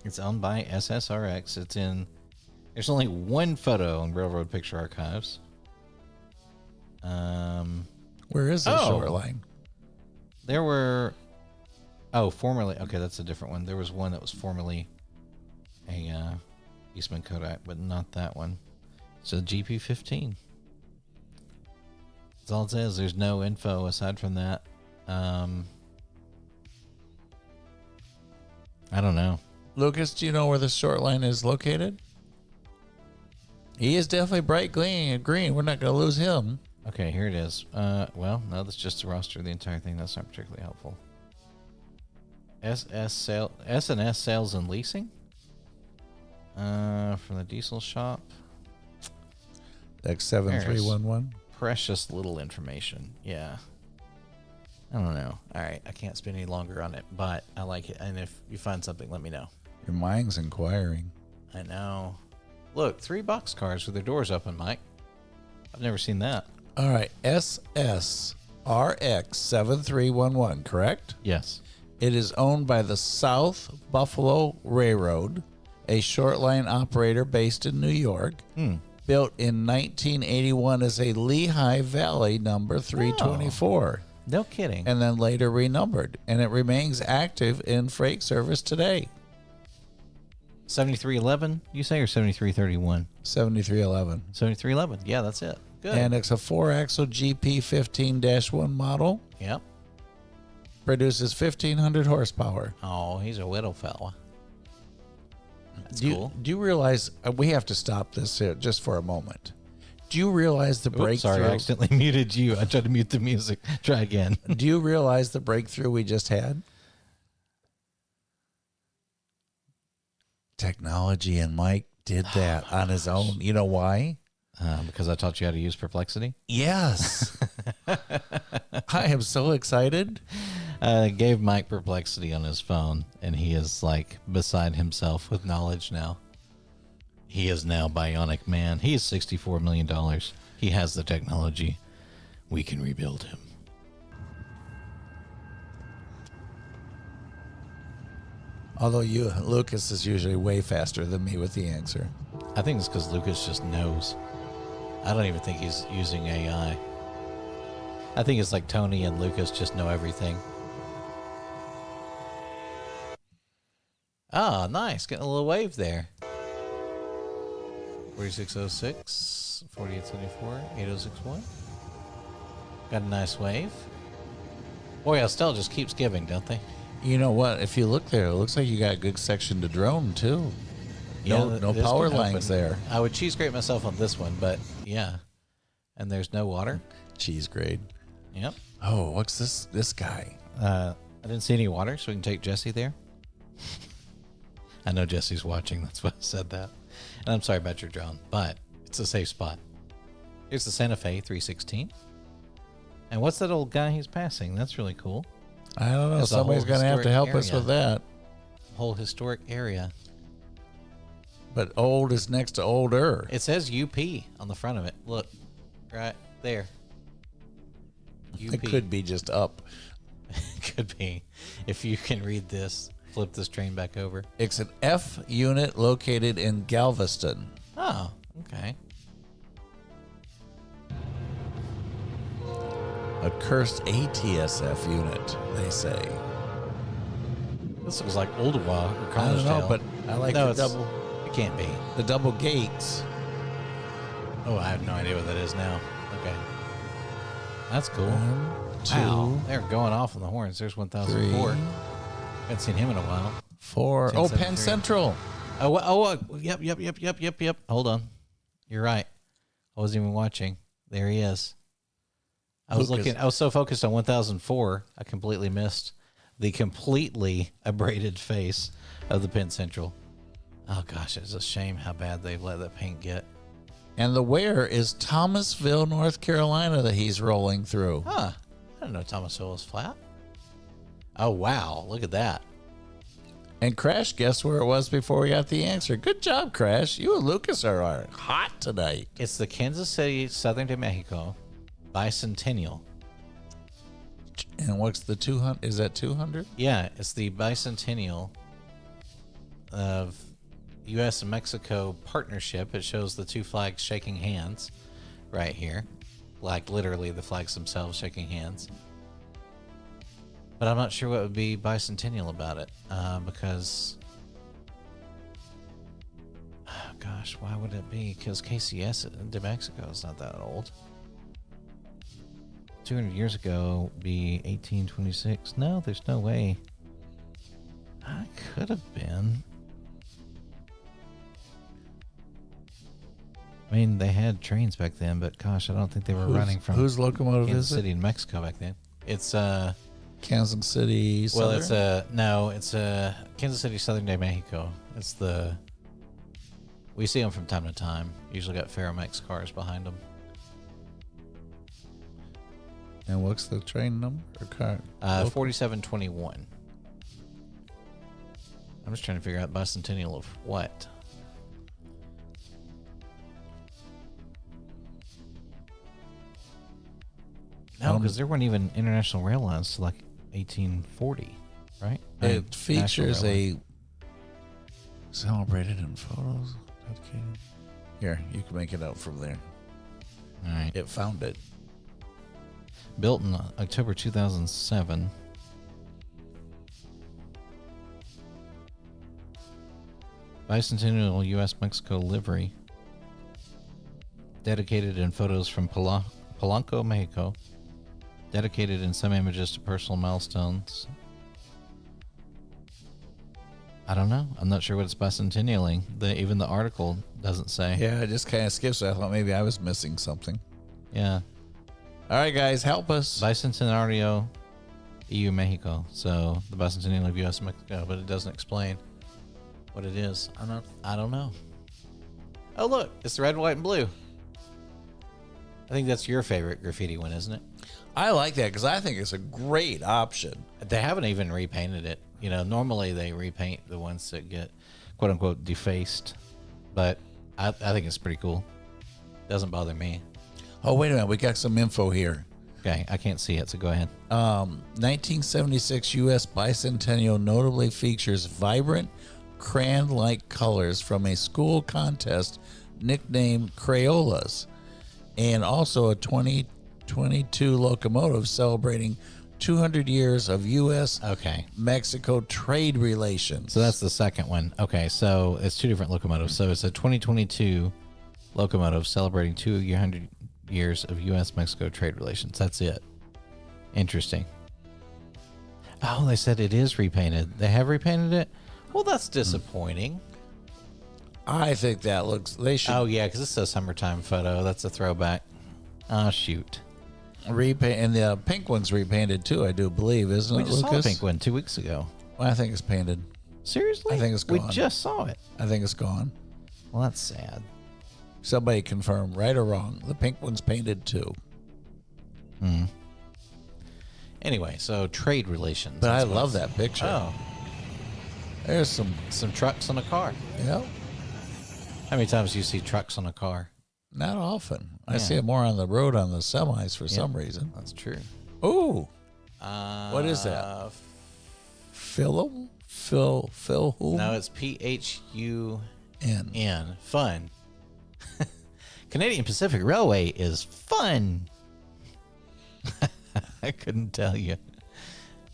It's owned by SSRX. It's in. There's only one photo in Railroad Picture Archives. Where is the Oh. short line? There were. Oh, formerly. Okay, that's a different one. There was one that was formerly a Eastman Kodak, but not that one. So GP15. That's all it says. There's no info aside from that. I don't know. Lucas, do you know where the short line is located? He is definitely bright green. We're not going to lose him. Okay, here it is. Well, no, that's just the roster of the entire thing. That's not particularly helpful. S&S Sales and Leasing? From the diesel shop. X7311. Precious little information. Yeah. I don't know. All right, I can't spend any longer on it, but I like it. And if you find something, let me know. Your mind's inquiring. I know. Look, 3 boxcars with their doors open, Mike. I've never seen that. All right, SSRX7311, correct? Yes. It is owned by the South Buffalo Railroad, a short line operator based in New York. Built in 1981 as a Lehigh Valley number 324. No kidding. and then later renumbered, and it remains active in freight service today. 7311, you say, or 7331? 7311. 7311. Yeah, that's it. Good. And it's a 4-axle GP15-1 model. Yep. Produces 1,500 horsepower. Oh, he's a widow fella. That's Do cool. you realize, we have to stop this here just for a moment. Do you realize the Oops, breakthrough? sorry, I accidentally muted you. I tried to mute the music. Try again. Do you realize the breakthrough we just had? Technology, and Mike did that on his own. You know why? Because I taught you how to use Perplexity. Yes. I am so excited. Gave Mike Perplexity on his phone, and he is like beside himself with knowledge now. He is now Bionic Man. He is $64 million. He has the technology. We can rebuild him. Although Lucas is usually way faster than me with the answer. I think it's because Lucas just knows. I don't even think he's using AI. I think it's like Tony and Lucas just know everything. Ah, nice. Getting a little wave there. 4606, 4874, 8061. Got a nice wave. Boy, Estelle just keeps giving, don't they? You know what? If you look there, it looks like you got a good section to drone, too. No this power could lines happen. there. I would cheese grate myself on this one, but yeah. And there's no water. Cheese grade. Yep. Oh, what's this guy? I didn't see any water, so we can take Jesse there. I know Jesse's watching. That's why I said that. And I'm sorry about your drone, but it's a safe spot. Here's the Santa Fe 316. And what's that old guy he's passing? That's really cool. I don't know. That's a Somebody's whole going to have to historic help us area. with that. Whole historic area. But old is next to older. It says UP on the front of it. Look, right there. UP. It could be just up. Could be. If you can read this, flip this train back over. It's an F unit located in Galveston. Oh, okay. A cursed ATSF unit, they say. This looks like Oldwa or I don't know, Collegedale. but I like No, the double. It can't be. The double gates. Oh, I have no idea what that is now. Okay. That's cool. 1, 2, Wow. They're going off on the horns. There's 1004. 3, Haven't seen him in a while. 4. Oh, Penn 1073. Central. Yep. Hold on. You're right. I wasn't even watching. There he is. I was Lucas. looking. I was so focused on 1004, I completely missed the completely abraded face of the Penn Central. Oh gosh, it's a shame how bad they've let that paint get. And the where is Thomasville, North Carolina that he's rolling through. Huh? I didn't know Thomasville was flat. Oh wow, look at that. And Crash, guess where it was before we got the answer? Good job, Crash. You and Lucas are hot tonight. It's the Kansas City, Southern de Mexico Bicentennial. And what's the 200? Is that 200? Yeah, it's the bicentennial of U.S. and Mexico partnership. It shows the two flags shaking hands right here. Like literally the flags themselves shaking hands. But I'm not sure what would be bicentennial about it because... Oh, gosh, why would it be? Because KCS de Mexico is not that old. 200 years ago be 1826. No, there's no way. I could have been. I mean, they had trains back then, but gosh, I don't think they were running from Whose locomotive Kansas is it? City in Mexico back then. It's Kansas City. well, Southern? it's Kansas City Southern de Mexico. It's the we see them from time to time. Usually got Ferromex cars behind them. And what's the train number or car? 4721. I'm just trying to figure out bicentennial of what. No, because there weren't even international rail lines to like 1840, right? It features National rail a celebrated in photos. Okay. Here, you can make it out from there. line. All right. It found it. Built in October 2007. Bicentennial U.S.-Mexico livery. Dedicated in photos from Polanco, Mexico. Dedicated in some images to personal milestones. I don't know. I'm not sure what it's bicentennialing. Even the article doesn't say. Yeah, it just kind of skips. So I thought maybe I was missing something. Yeah. All right, guys, help us. Bicentenario EU Mexico. So the bicentennial of US Mexico, but it doesn't explain what it is. I don't know. Oh, look, it's the red, white, and blue. I think that's your favorite graffiti one, isn't it? I like that because I think it's a great option. They haven't even repainted it. You know, normally they repaint the ones that get quote unquote defaced, but I think it's pretty cool. Doesn't bother me. Oh, wait a minute. We got some info here. Okay, I can't see it, so go ahead. 1976 U.S. Bicentennial notably features vibrant crayon-like colors from a school contest nicknamed Crayolas, and also a 2022 locomotive celebrating 200 years of U.S. Okay. Mexico trade relations. So that's the second one. Okay, so it's two different locomotives. So it's a 2022 locomotive celebrating 200 years of U.S.-Mexico trade relations. That's it. Interesting. Oh, they said it is repainted. They have repainted it? Well, that's disappointing. I think that looks... They should Oh, yeah, because this is a summertime photo. That's a throwback. Oh, shoot. repaint, and the pink one's repainted too, I do believe, isn't We it, just Lucas? saw a pink one 2 weeks ago. Well, I think it's painted. Seriously? I think it's We gone. just saw it. I think it's gone. Well, that's sad. Somebody confirm, right or wrong. The pink one's painted too. Anyway, so trade relations. But I That's what love it's- that picture. Oh, There's some, some trucks on a car. yeah, How many times do you see trucks on a car? not often. I Yeah. see it more on the road on the semis for some reason. That's true. Ooh, What is that? Philum? Phil who? No, it's PHUN. N. Fun. Canadian Pacific Railway is fun. I couldn't tell you.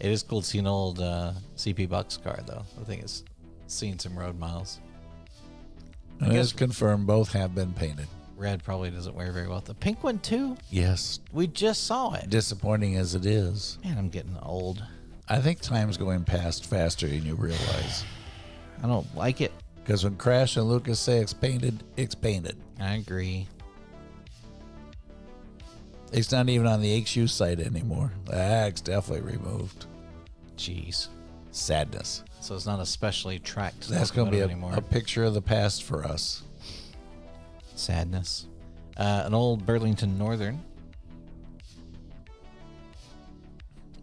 It is cool to see an old CP boxcar, though. I think it's seen some road miles. And it's confirmed both have been painted. Red probably doesn't wear very well. The pink one, too? Yes. We just saw it. Disappointing as it is. Man, I'm getting old. I think time's going past faster than you realize. I don't like it. Because when Crash and Lucas say it's painted, it's painted. I agree. It's not even on the HU site anymore. The ag's definitely removed. Jeez. Sadness. So it's not a specially tracked That's going to be locomotive anymore. a picture of the past for us. Sadness. An old Burlington Northern.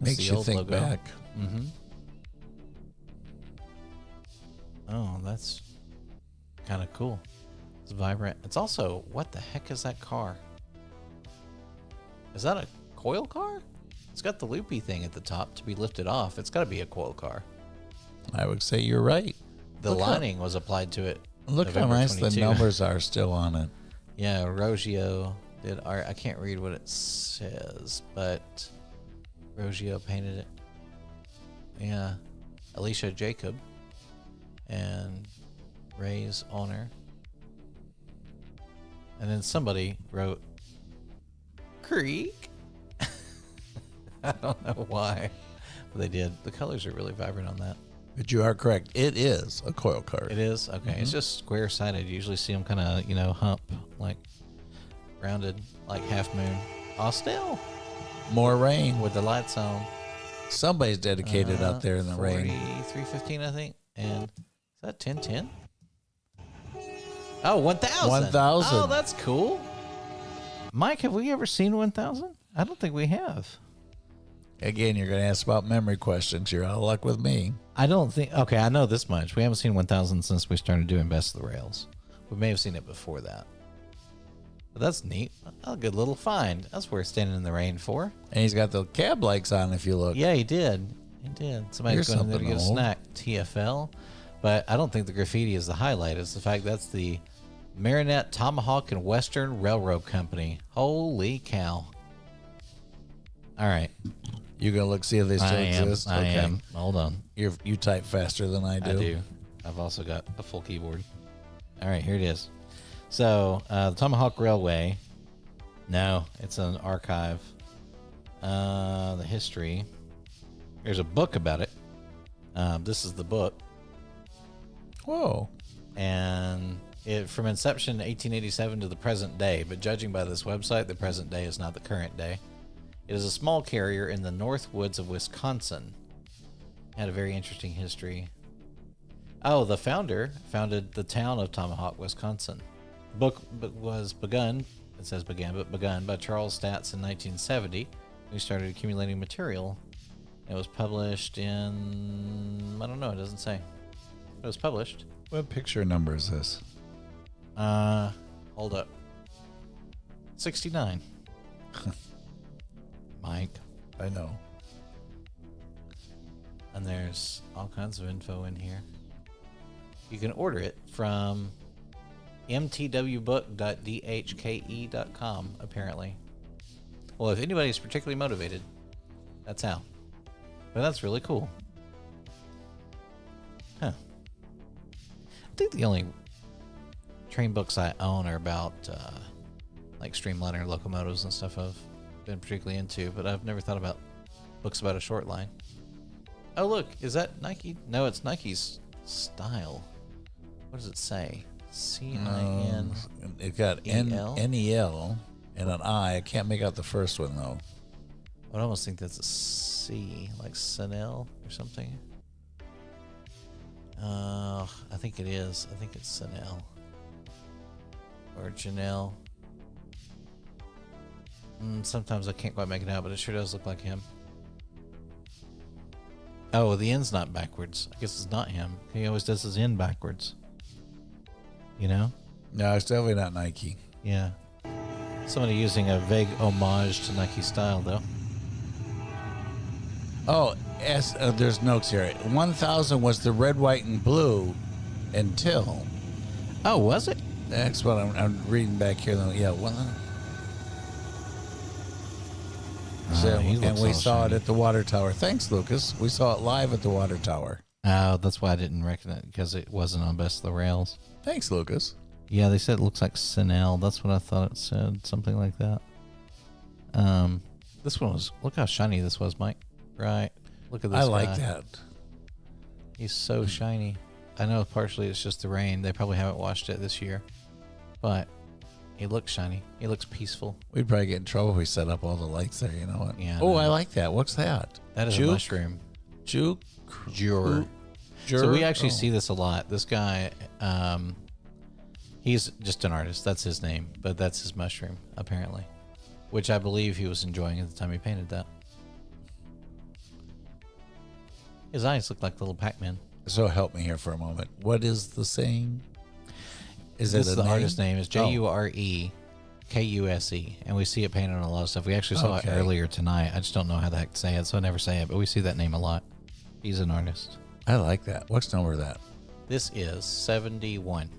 That's Makes the you old think logo. back. Mm-hmm. Oh, that's kind of cool. It's vibrant. It's also, what the heck is that car? Is that a coil car? It's got the loopy thing at the top to be lifted off. It's got to be a coil car. I would say you're right. The Look how- lining was applied to it. Look November how nice 22. the numbers are still on it. Yeah, Rogio did art. I can't read what it says, but Rogio painted it. Yeah. Alicia Jacob and Ray's owner. And then somebody wrote Creek. I don't know why, but they did. The colors are really vibrant on that. But you are correct. It is a coil card. It is? Okay. It's just square sided. You usually see them kind of, hump, like rounded, like half moon. Oh, still More rain. with the lights on. Somebody's dedicated out there in the rain. 315, I think. And is that 1010? Oh, 1000. 1000. Oh, that's cool. Mike, have we ever seen 1000? I don't think we have. Again, you're going to ask about memory questions. You're out of luck with me. I don't think. Okay, I know this much. We haven't seen 1000 since we started doing Best of the Rails. We may have seen it before that. But that's neat. A good little find. That's worth standing in the rain for. And he's got the cab lights on if you look. Yeah, he did. He did. Somebody's Here's going in there to get a something old. snack. TFL. But I don't think the graffiti is the highlight. It's the fact that's the Marinette, Tomahawk, and Western Railroad Company. Holy cow. All right. You gonna look see if they still exist? I am. Hold on. You type faster than I do. I do. I've also got a full keyboard. All right, here it is. So the Tomahawk Railway. No, it's an archive. The history. There's a book about it. This is the book. Whoa. And it from inception 1887 to the present day, but judging by this website, the present day is not the current day. It is a small carrier in the north woods of Wisconsin. Had a very interesting history. Oh, the founder founded the town of Tomahawk, Wisconsin. The book was begun, it says began, but begun by Charles Statz in 1970. We started accumulating material. It was published in, I don't know, it doesn't say. It was published. What picture number is this? Hold up. 69. Mike. I know. And there's all kinds of info in here. You can order it from mtwbook.dhke.com, apparently. Well, if anybody's particularly motivated, that's how. But that's really cool. Huh. I think the only train books I own are about like streamliner locomotives and stuff I've been particularly into, but I've never thought about books about a short line. Oh, look, is that Nike? No, it's Nike's style. What does it say? C-I-N. It got E-L? N-E-L and an I. I can't make out the first one, though. I would almost think that's a C, like Chanel or something. I think it is. I think it's Chanel. Or Janelle. Sometimes I can't quite make it out, but it sure does look like him. Oh, the N's not backwards. I guess it's not him. He always does his N backwards. You know? No, it's definitely not Nike. Yeah. Somebody using a vague homage to Nike style, though. Oh, there's notes here. 1000 was the red, white, and blue until. Oh, was it? That's what I'm reading back here. Yeah, one. And we saw it at the water tower. Thanks, Lucas. We saw it live at the water tower. Oh, that's why I didn't recognize it, because it wasn't on Best of the Rails. Thanks, Lucas. Yeah, they said it looks like Chanel. That's what I thought it said. Something like that. This one was, look how shiny this was, Mike. Right. Look at this I like guy. that. He's so shiny. I know partially it's just the rain. They probably haven't washed it this year. But he looks shiny. He looks peaceful. We'd probably get in trouble if we set up all the lights there, you know what? Yeah. Oh, I like that. What's that? That is a mushroom. Juke? Jure. So we actually see this a lot. This guy, he's just an artist. That's his name. But that's his mushroom, apparently. Which I believe he was enjoying at the time he painted that. His eyes look like little Pac-Man. So help me here for a moment. What is the saying? Is it the artist name is Jurekusse, and we see it painted on a lot of stuff. We actually saw it earlier tonight. I just don't know how the heck to say it, so I never say it, but we see that name a lot. He's an artist. I like that. What's number of that? This is 71.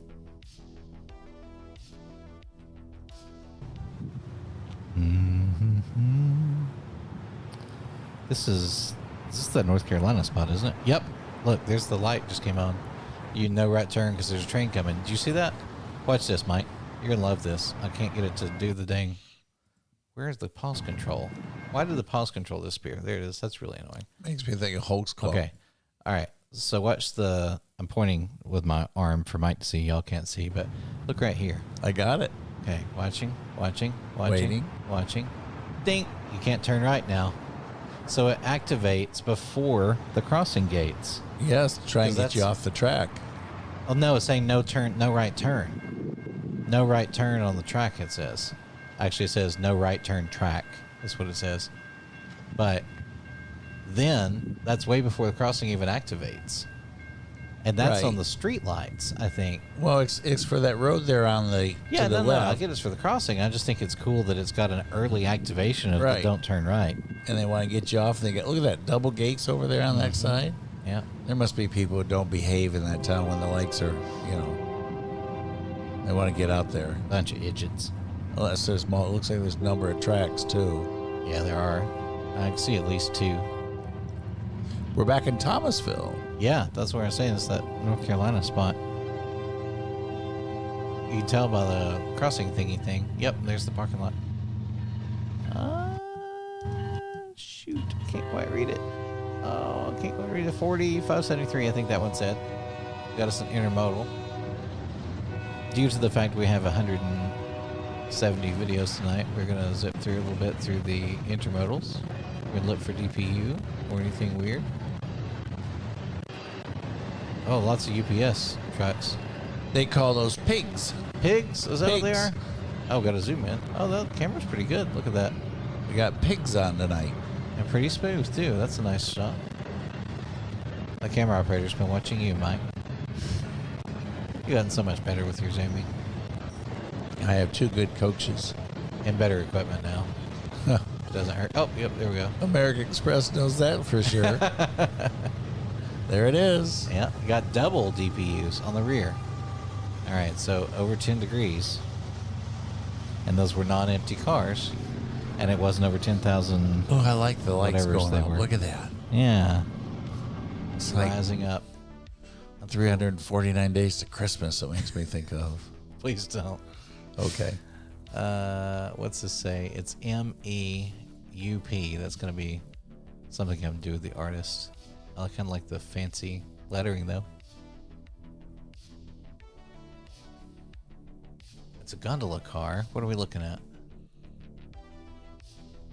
This is the North Carolina spot, isn't it? Yep. Look, there's the light just came on. You know right turn because there's a train coming. Did you see that? Watch this, Mike. You're going to love this. I can't get it to do the dang. Where's the pause control? Why did the pause control disappear? There it is. That's really annoying. Makes me think of Hulk's Club. Okay. All right. So watch I'm pointing with my arm for Mike to see. Y'all can't see, but look right here. I got it. Okay. Watching. Waiting. Watching. Ding. You can't turn right now. So it activates before the crossing gates. Yes, try and get you off the track. Oh, no, it's saying no right turn. No right turn on the track, it says. Actually, it says no right turn track. That's what it says. But then, that's way before the crossing even activates. And that's on the street lights, I think. Well, it's for that road there on the to the left. No, I get it's for the crossing. I just think it's cool that it's got an early activation of the don't turn right. And they want to get you off. They get, look at that double gates over there on that side. Yeah. There must be people who don't behave in that town when the lights are, they want to get out there. Bunch of idiots. Unless there's more, it looks like there's a number of tracks too. Yeah, there are. I can see at least 2. We're back in Thomasville. Yeah, that's where I'm saying. It's that North Carolina spot. You can tell by the crossing thingy thing. Yep, there's the parking lot. Shoot, I can't quite read it. Oh, I can't quite read it. 4573, I think that one said. Got us an intermodal. Due to the fact we have 170 videos tonight, we're going to zip through a little bit through the intermodals. We're going to look for DPU or anything weird. Oh, lots of UPS trucks. They call those pigs. Pigs? Is that what they Pigs. are? Oh, got to zoom in. Oh, the camera's pretty good. Look at that. We got pigs on tonight. And pretty smooth, too. That's a nice shot. The camera operator's been watching you, Mike. You've gotten so much better with your zooming. I have 2 good coaches. And better equipment now. It doesn't hurt. Oh, yep, there we go. American Express knows that for sure. There it is. Yeah, you got double DPUs on the rear. All right, so over 10 degrees. And those were non-empty cars. And it wasn't over 10,000. Oh, I like the lights Whatever's going they out. were. Look at that. Yeah, It's like rising up. 349 days to Christmas, it makes me think of. Please don't. Okay. What's this say? It's MEUP. That's going to be something having to do with the artist. I kind of like the fancy lettering, though. It's a gondola car. What are we looking at?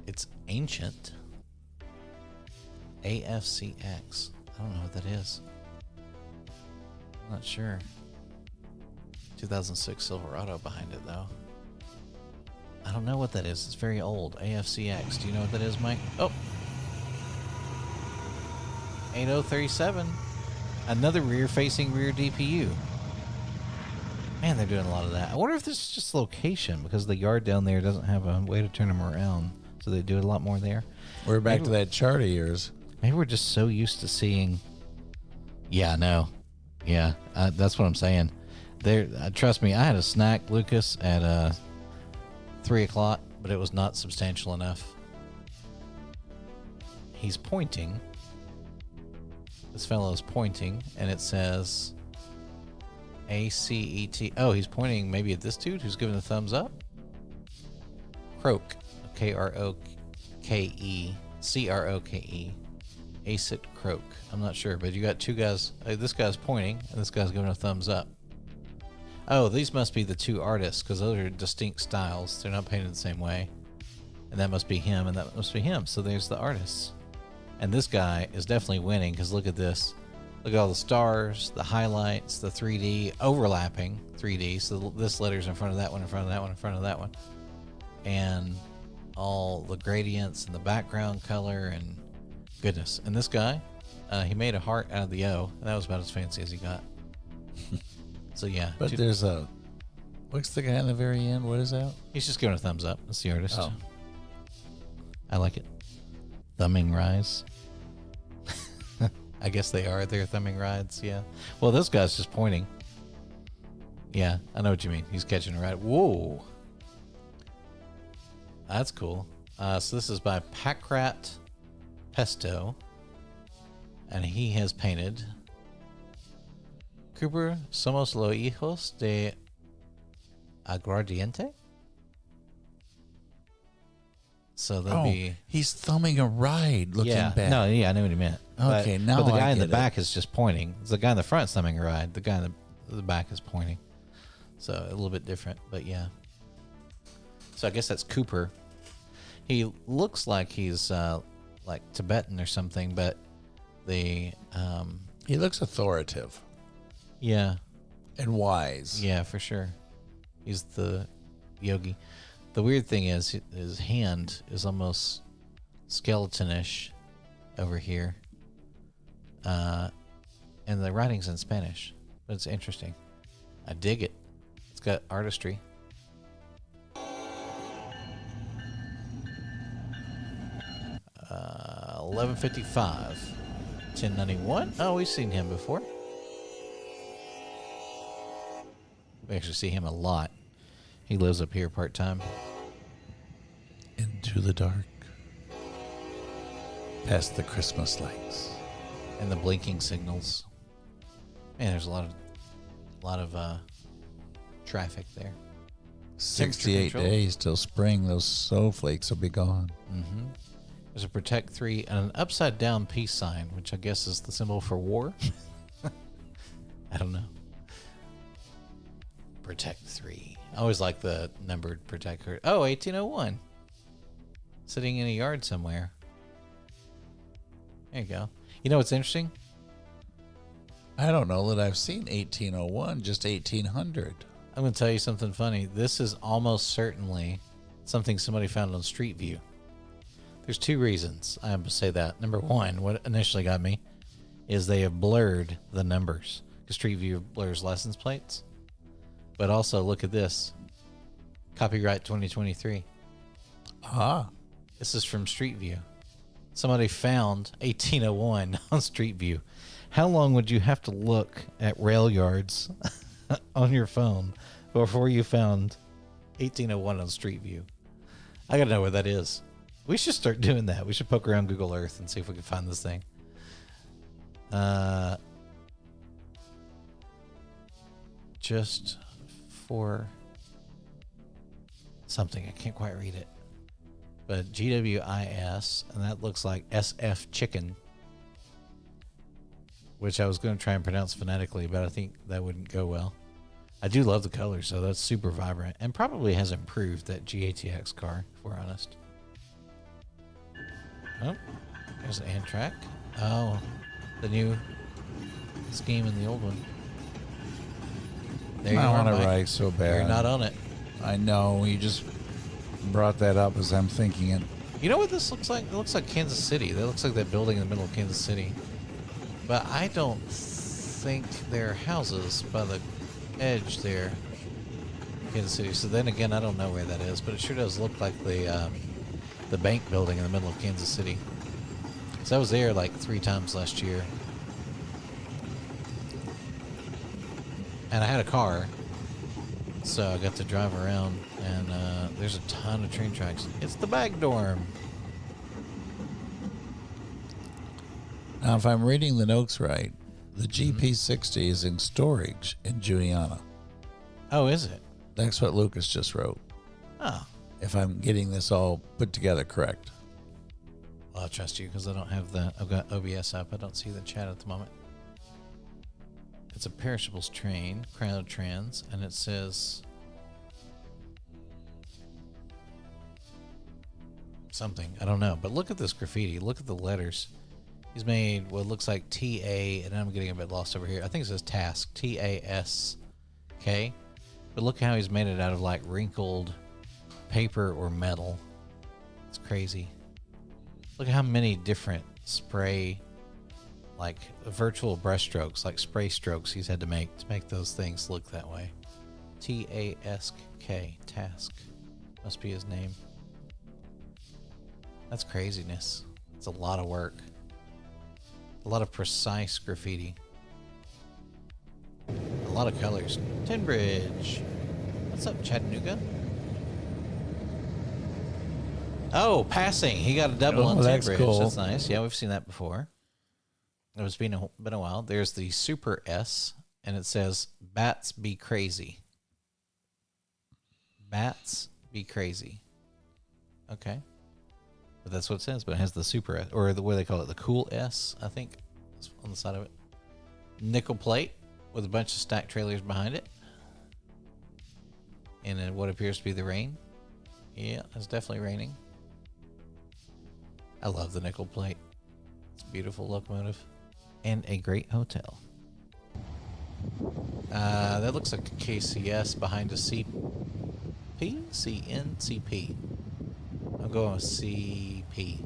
It's ancient. AFCX. I don't know what that is. I'm not sure. 2006 Silverado behind it, though. I don't know what that is. It's very old. AFCX. Do you know what that is, Mike? Oh. 8037. Another rear-facing rear DPU. Man, they're doing a lot of that. I wonder if this is just location, because the yard down there doesn't have a way to turn them around. So they do a lot more there. We're back to that chart of yours. Maybe we're just so used to seeing... Yeah, no. Yeah, that's what I'm saying. There, trust me, I had a snack, Lucas, at 3 o'clock, but it was not substantial enough. He's pointing. This fellow is pointing, and it says ACET. Oh, he's pointing maybe at this dude who's giving a thumbs up. Croke. Kroke. CROKE. ACET Croke. I'm not sure, but you got 2 guys. This guy's pointing, and this guy's giving a thumbs up. Oh, these must be the 2 artists, because those are distinct styles. They're not painted the same way. And that must be him, and that must be him. So there's the artists. And this guy is definitely winning, because look at this. Look at all the stars, the highlights, the 3D, overlapping 3D. So this letter's in front of that one, in front of that one, in front of that one. And all the gradients and the background color, and goodness. And this guy, he made a heart out of the O, and that was about as fancy as he got. So yeah. But there's a... What's the guy in the very end? What is that? He's just giving a thumbs up. That's the artist. Oh. I like it. Thumbing rise. I guess they are. They're thumbing rides, yeah. Well, this guy's just pointing. Yeah, I know what you mean. He's catching a ride. Whoa. That's cool. So this is by Packrat Pesto. And he has painted Cooper, somos los hijos de Aguardiente. So that'll be... he's thumbing a ride looking back. No, yeah, I know what he meant. Okay, now but the guy I in the get back is just pointing. The guy in the front's thumbing a ride. The guy in the back is pointing. So a little bit different, but yeah. So I guess that's Cooper. He looks like he's like Tibetan or something, but the... He looks authoritative yeah. and wise. Yeah, for sure. He's the yogi. The weird thing is his hand is almost skeletonish over here. And the writing's in Spanish. But it's interesting. I dig it. It's got artistry. Uh, 11:55. 1091. Oh, we've seen him before. We actually see him a lot. He lives up here part-time. Into the dark. past the Christmas lights. And the blinking signals. Man, there's a lot of traffic there. 68 days till spring. Those snowflakes will be gone. Mm-hmm. There's a Protect 3 and an upside down peace sign, which I guess is the symbol for war. I don't know. Protect 3. I always like the numbered Protect. Oh, 1801. Sitting in a yard somewhere. There you go. You know what's interesting? I don't know that I've seen 1801, just 1800. I'm going to tell you something funny. This is almost certainly something somebody found on Street View. There's two reasons I have to say that. Number one, what initially got me is they have blurred the numbers because Street View blurs license plates. But also, look at this. Copyright 2023. Ah. This is from Street View. Somebody found 1801 on Street View. How long would you have to look at rail yards on your phone before you found 1801 on Street View? I gotta know where that is. We should start doing that. We should poke around Google Earth and see if we can find this thing. Just for something. I can't quite read it. But GWIS, and that looks like SF chicken, which I was going to try and pronounce phonetically, but I think that wouldn't go well. I do love the color, so that's super vibrant, and probably has improved that GATX car, if we're honest. Oh, there's an Amtrak. Oh, the new scheme in the old one. There you I are, want to Mike. write so bad. You're not on it. I know. You just brought that up as I'm thinking it. You know what this looks like? It looks like Kansas City. That looks like that building in the middle of Kansas City. But I don't think they're houses by the edge there, Kansas City. So then again, I don't know where that is, but it sure does look like the bank building in the middle of Kansas City. So I was there like 3 times last year. And I had a car, so I got to drive around, and there's a ton of train tracks. It's the bag dorm. Now, if I'm reading the notes right, the GP60 is in storage in Juliana. Oh, is it? That's what Lucas just wrote. Oh. If I'm getting this all put together correct. Well, I'll trust you because I don't have I've got OBS up. I don't see the chat at the moment. It's a perishables train, Crowd Trans, and it says something. I don't know. But look at this graffiti. Look at the letters. He's made what looks like TA, and I'm getting a bit lost over here. I think it says Task, T-A-S-K. But look how he's made it out of like wrinkled paper or metal. It's crazy. Look at how many different spray, like virtual brushstrokes, like spray strokes he's had to make those things look that way. T-A-S-K, Task. Must be his name. That's craziness. It's a lot of work. A lot of precise graffiti. A lot of colors. Tin Bridge. What's up, Chattanooga? Oh, passing. He got a double on Tin that's Bridge. cool. That's nice. Yeah, we've seen that before. It's been a while. There's the Super S, and it says, Bats be crazy. Bats be crazy. Okay. But that's what it says, but it has the Super S, or what do they call it? The Cool S, I think, is on the side of it. Nickel plate with a bunch of stacked trailers behind it. And then what appears to be the rain. Yeah, it's definitely raining. I love the nickel plate. It's a beautiful locomotive. And a great hotel. That looks like a KCS behind a CP? CNCP. I'm going with CP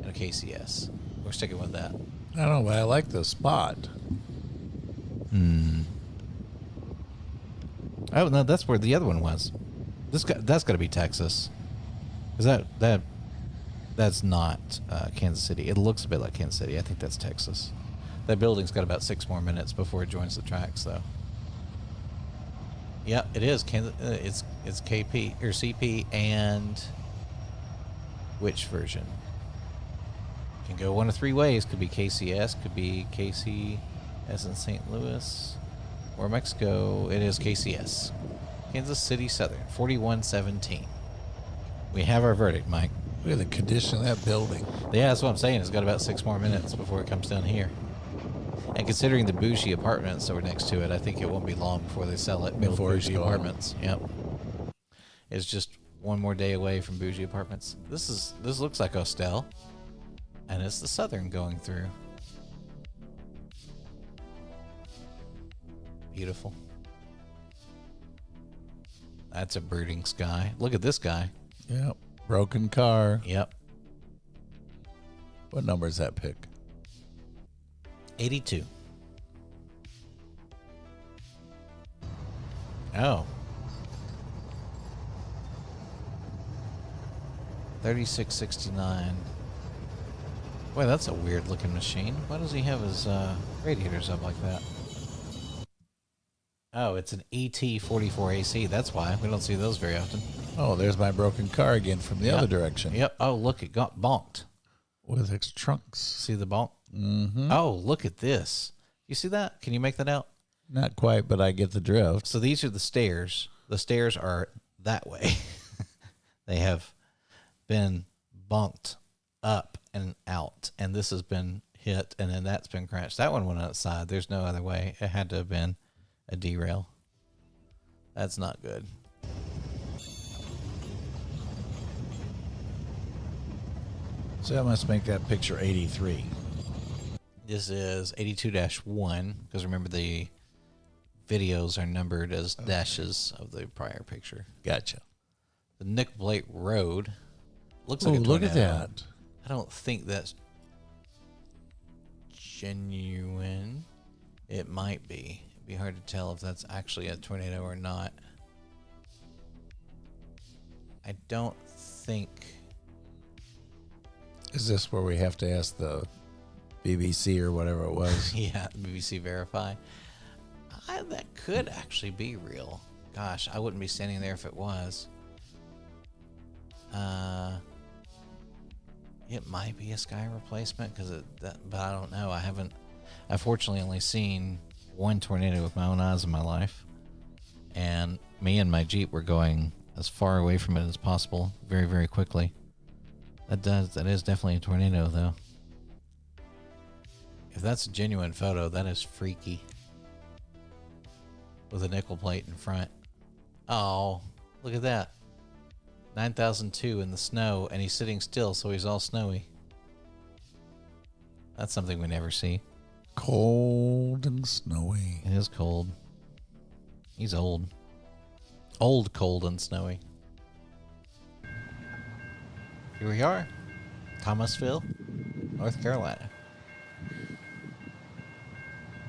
and a KCS. We're sticking with that. I don't know, but I like the spot. Oh no, that's where the other one was. That's got to be Texas. Is that's not Kansas City? It looks a bit like Kansas City. I think that's Texas. That building's got about 6 more minutes before it joins the tracks, though. Yeah, it is Kansas. It's KP or CP and which version? Can go one of three ways. Could be KCS, could be KCS in St. Louis, or Mexico. It is KCS. Kansas City Southern, 4117. We have our verdict, Mike. Look at the condition of that building. Yeah, that's what I'm saying. It's got about 6 more minutes before it comes down here. And considering the bougie apartments that were next to it, I think it won't be long before they sell it. Build Before it's bougie gone. apartments. Yep. It's just one more day away from bougie apartments. This looks like Ostel, and it's the Southern going through. Beautiful. That's a brooding sky. Look at this guy. Yep. Broken car. Yep. What number is that pick? 82. Oh. 3669. Boy, that's a weird looking machine. Why does he have his radiators up like that? Oh, it's an ET44AC. That's why. We don't see those very often. Oh, there's my broken car again from the other direction. Yep. Oh, look, it got bonked. With its trunks. See the bonk? Mm-hmm. Oh, look at this. You see that? Can you make that out? Not quite, but I get the drift. So these are the stairs. The stairs are that way. They have been bonked up and out, and this has been hit, and then that's been crashed. That one went outside. There's no other way. It had to have been a derail. That's not good. So that must make that picture 83. This is 82-1, because remember the videos are numbered as dashes of the prior picture. Gotcha. The Nickel Plate Road looks Oh, like a look at tornado. that. I don't think that's genuine. It might be. It'd be hard to tell if that's actually a tornado or not. I don't think. Is this where we have to ask the BBC or whatever it was? Yeah, BBC Verify. That could actually be real. Gosh, I wouldn't be standing there if it was. It might be a sky replacement but I don't know. I've fortunately only seen one tornado with my own eyes in my life, and me and my Jeep were going as far away from it as possible, very, very quickly. That is definitely a tornado, though. If that's a genuine photo, that is freaky. With a nickel plate in front. Oh, look at that. 9002 in the snow, and he's sitting still, so he's all snowy. That's something we never see. Cold and snowy. It is cold. He's old. Old, cold, and snowy. Here we are. Thomasville, North Carolina.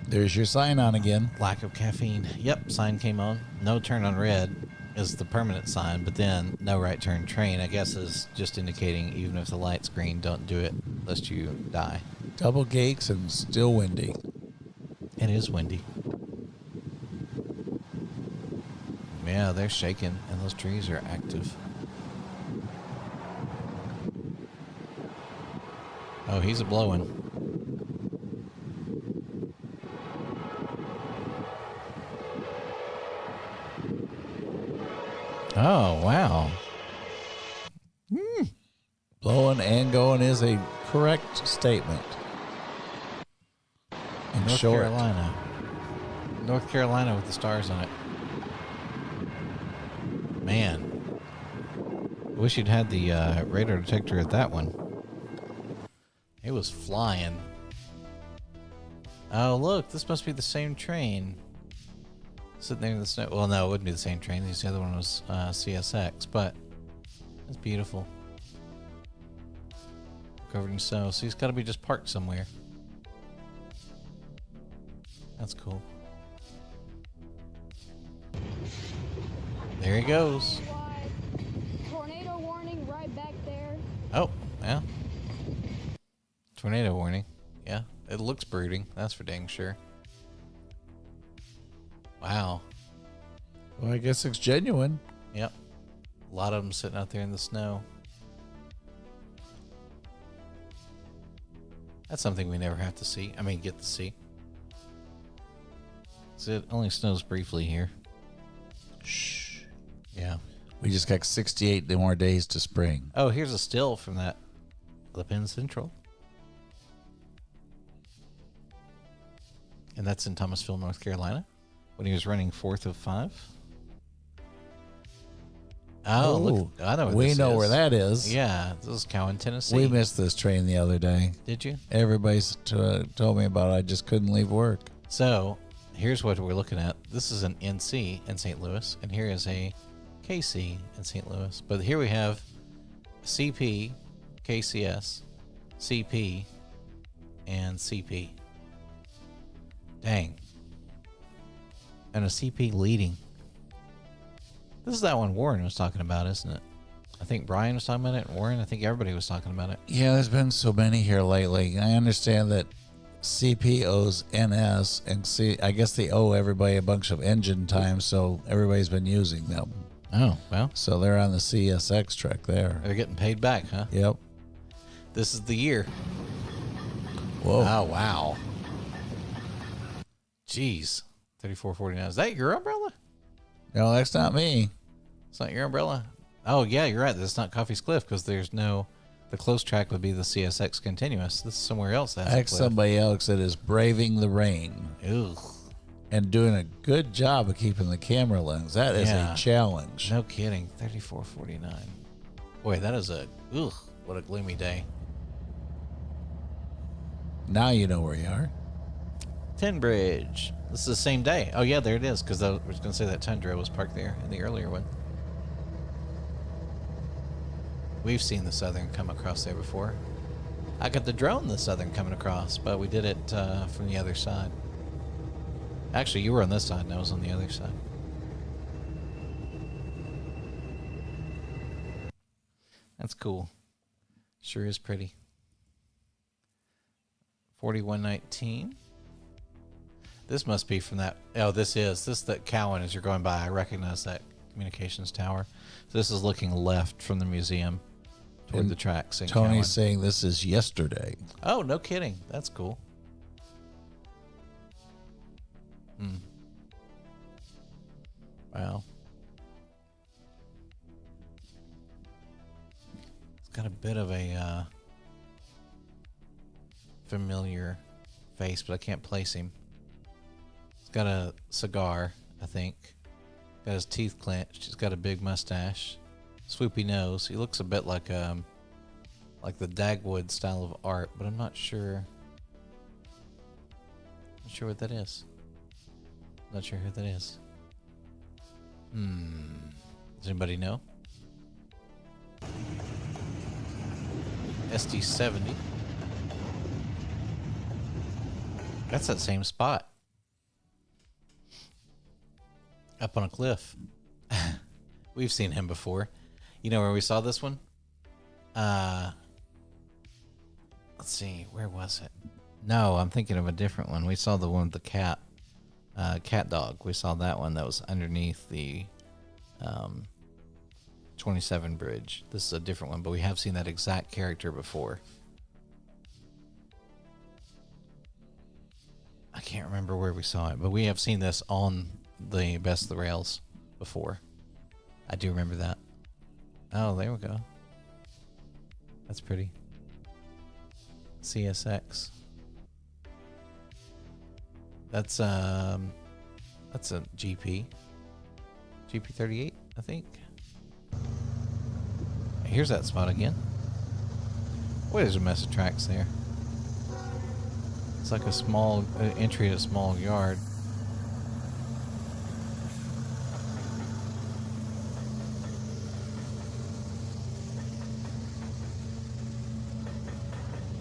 There's your sign on again. Lack of caffeine. Yep, sign came on. No turn on red is the permanent sign, but then no right turn train, I guess, is just indicating even if the light's green, don't do it lest you die. Double gates and still windy. It is windy. Yeah, they're shaking, and those trees are active. Oh, he's a blowing. Oh, wow. Blowing and going is a correct statement. In North short, Carolina. North Carolina with the stars on it. Man. I wish you'd had the radar detector at that one. It was flying. Oh, look. This must be the same train. Sitting there in the snow. Well, no, it wouldn't be the same train. The other one was CSX, but it's beautiful. Covered in snow. So he's got to be just parked somewhere. That's cool. There he goes. Tornado warning right back there. Oh, yeah. Tornado warning. Yeah, it looks brooding. That's for dang sure. Wow. well, I guess it's genuine. Yep. A lot of them sitting out there in the snow. That's something we never have to see. I mean, get to see. So it only snows briefly here. Shh. Yeah. We just got 68 more days to spring. Oh, here's a still from that the Penn Central. And that's in Thomasville, North Carolina, when he was running 4th of 5. Oh, look. I know where we this know is. where that is. Yeah, this is Cowan, Tennessee. We missed this train the other day. Did you? Everybody's told me about it. I just couldn't leave work. So, here's what we're looking at. This is an NC in St. Louis, and here is a KC in St. Louis. But here we have CP, KCS, CP, and CP. Dang. And a CP leading. This is that one Warren was talking about, isn't it? I think Brian was talking about it, and Warren, I think everybody was talking about it. Yeah, there's been so many here lately. I understand that CP owes NS, and I guess they owe everybody a bunch of engine time, so everybody's been using them. Oh, well. So they're on the CSX track there. They're getting paid back, huh? Yep. This is the year. Whoa. Oh, wow. Jeez. 34.49. Is that your umbrella? No, that's not me. It's not your umbrella? Oh, yeah, you're right. That's not Coffee's Cliff because there's no... The close track would be the CSX Continuous. This is somewhere else. That's Somebody else that is braving the rain. Ugh. And doing a good job of keeping the camera lens. That is a challenge. No kidding. 34.49. Boy, that is what a gloomy day. Now you know where you are. Tin Bridge. This is the same day. Oh, yeah, there it is, because I was going to say that Tundra was parked there in the earlier one. We've seen the Southern come across there before. I got the drone the Southern coming across, but we did it from the other side. Actually, you were on this side, and I was on the other side. That's cool. Sure is pretty. 4119. This must be from that. Oh, this is that Cowan as you're going by. I recognize that communications tower. So this is looking left from the museum toward the tracks. In Tony's Cowan. saying this is yesterday. Oh, no kidding. That's cool. Wow. It's got a bit of a familiar face, but I can't place him. He's got a cigar, I think. Got his teeth clenched. He's got a big mustache, swoopy nose. He looks a bit like the Dagwood style of art, but I'm not sure. Not sure what that is. Not sure who that is. Does anybody know? SD70. That's that same spot. Up on a cliff. We've seen him before. You know where we saw this one? Let's see. Where was it? No, I'm thinking of a different one. We saw the one with the cat. Cat dog. We saw that one that was underneath the 27 bridge. This is a different one, but we have seen that exact character before. I can't remember where we saw it, but we have seen this on the Best of the Rails before. I do remember that. Oh, there we go. That's pretty. CSX. That's a GP. GP38, I think. Here's that spot again. Boy, there's a mess of tracks there. It's like a small entry to a small yard.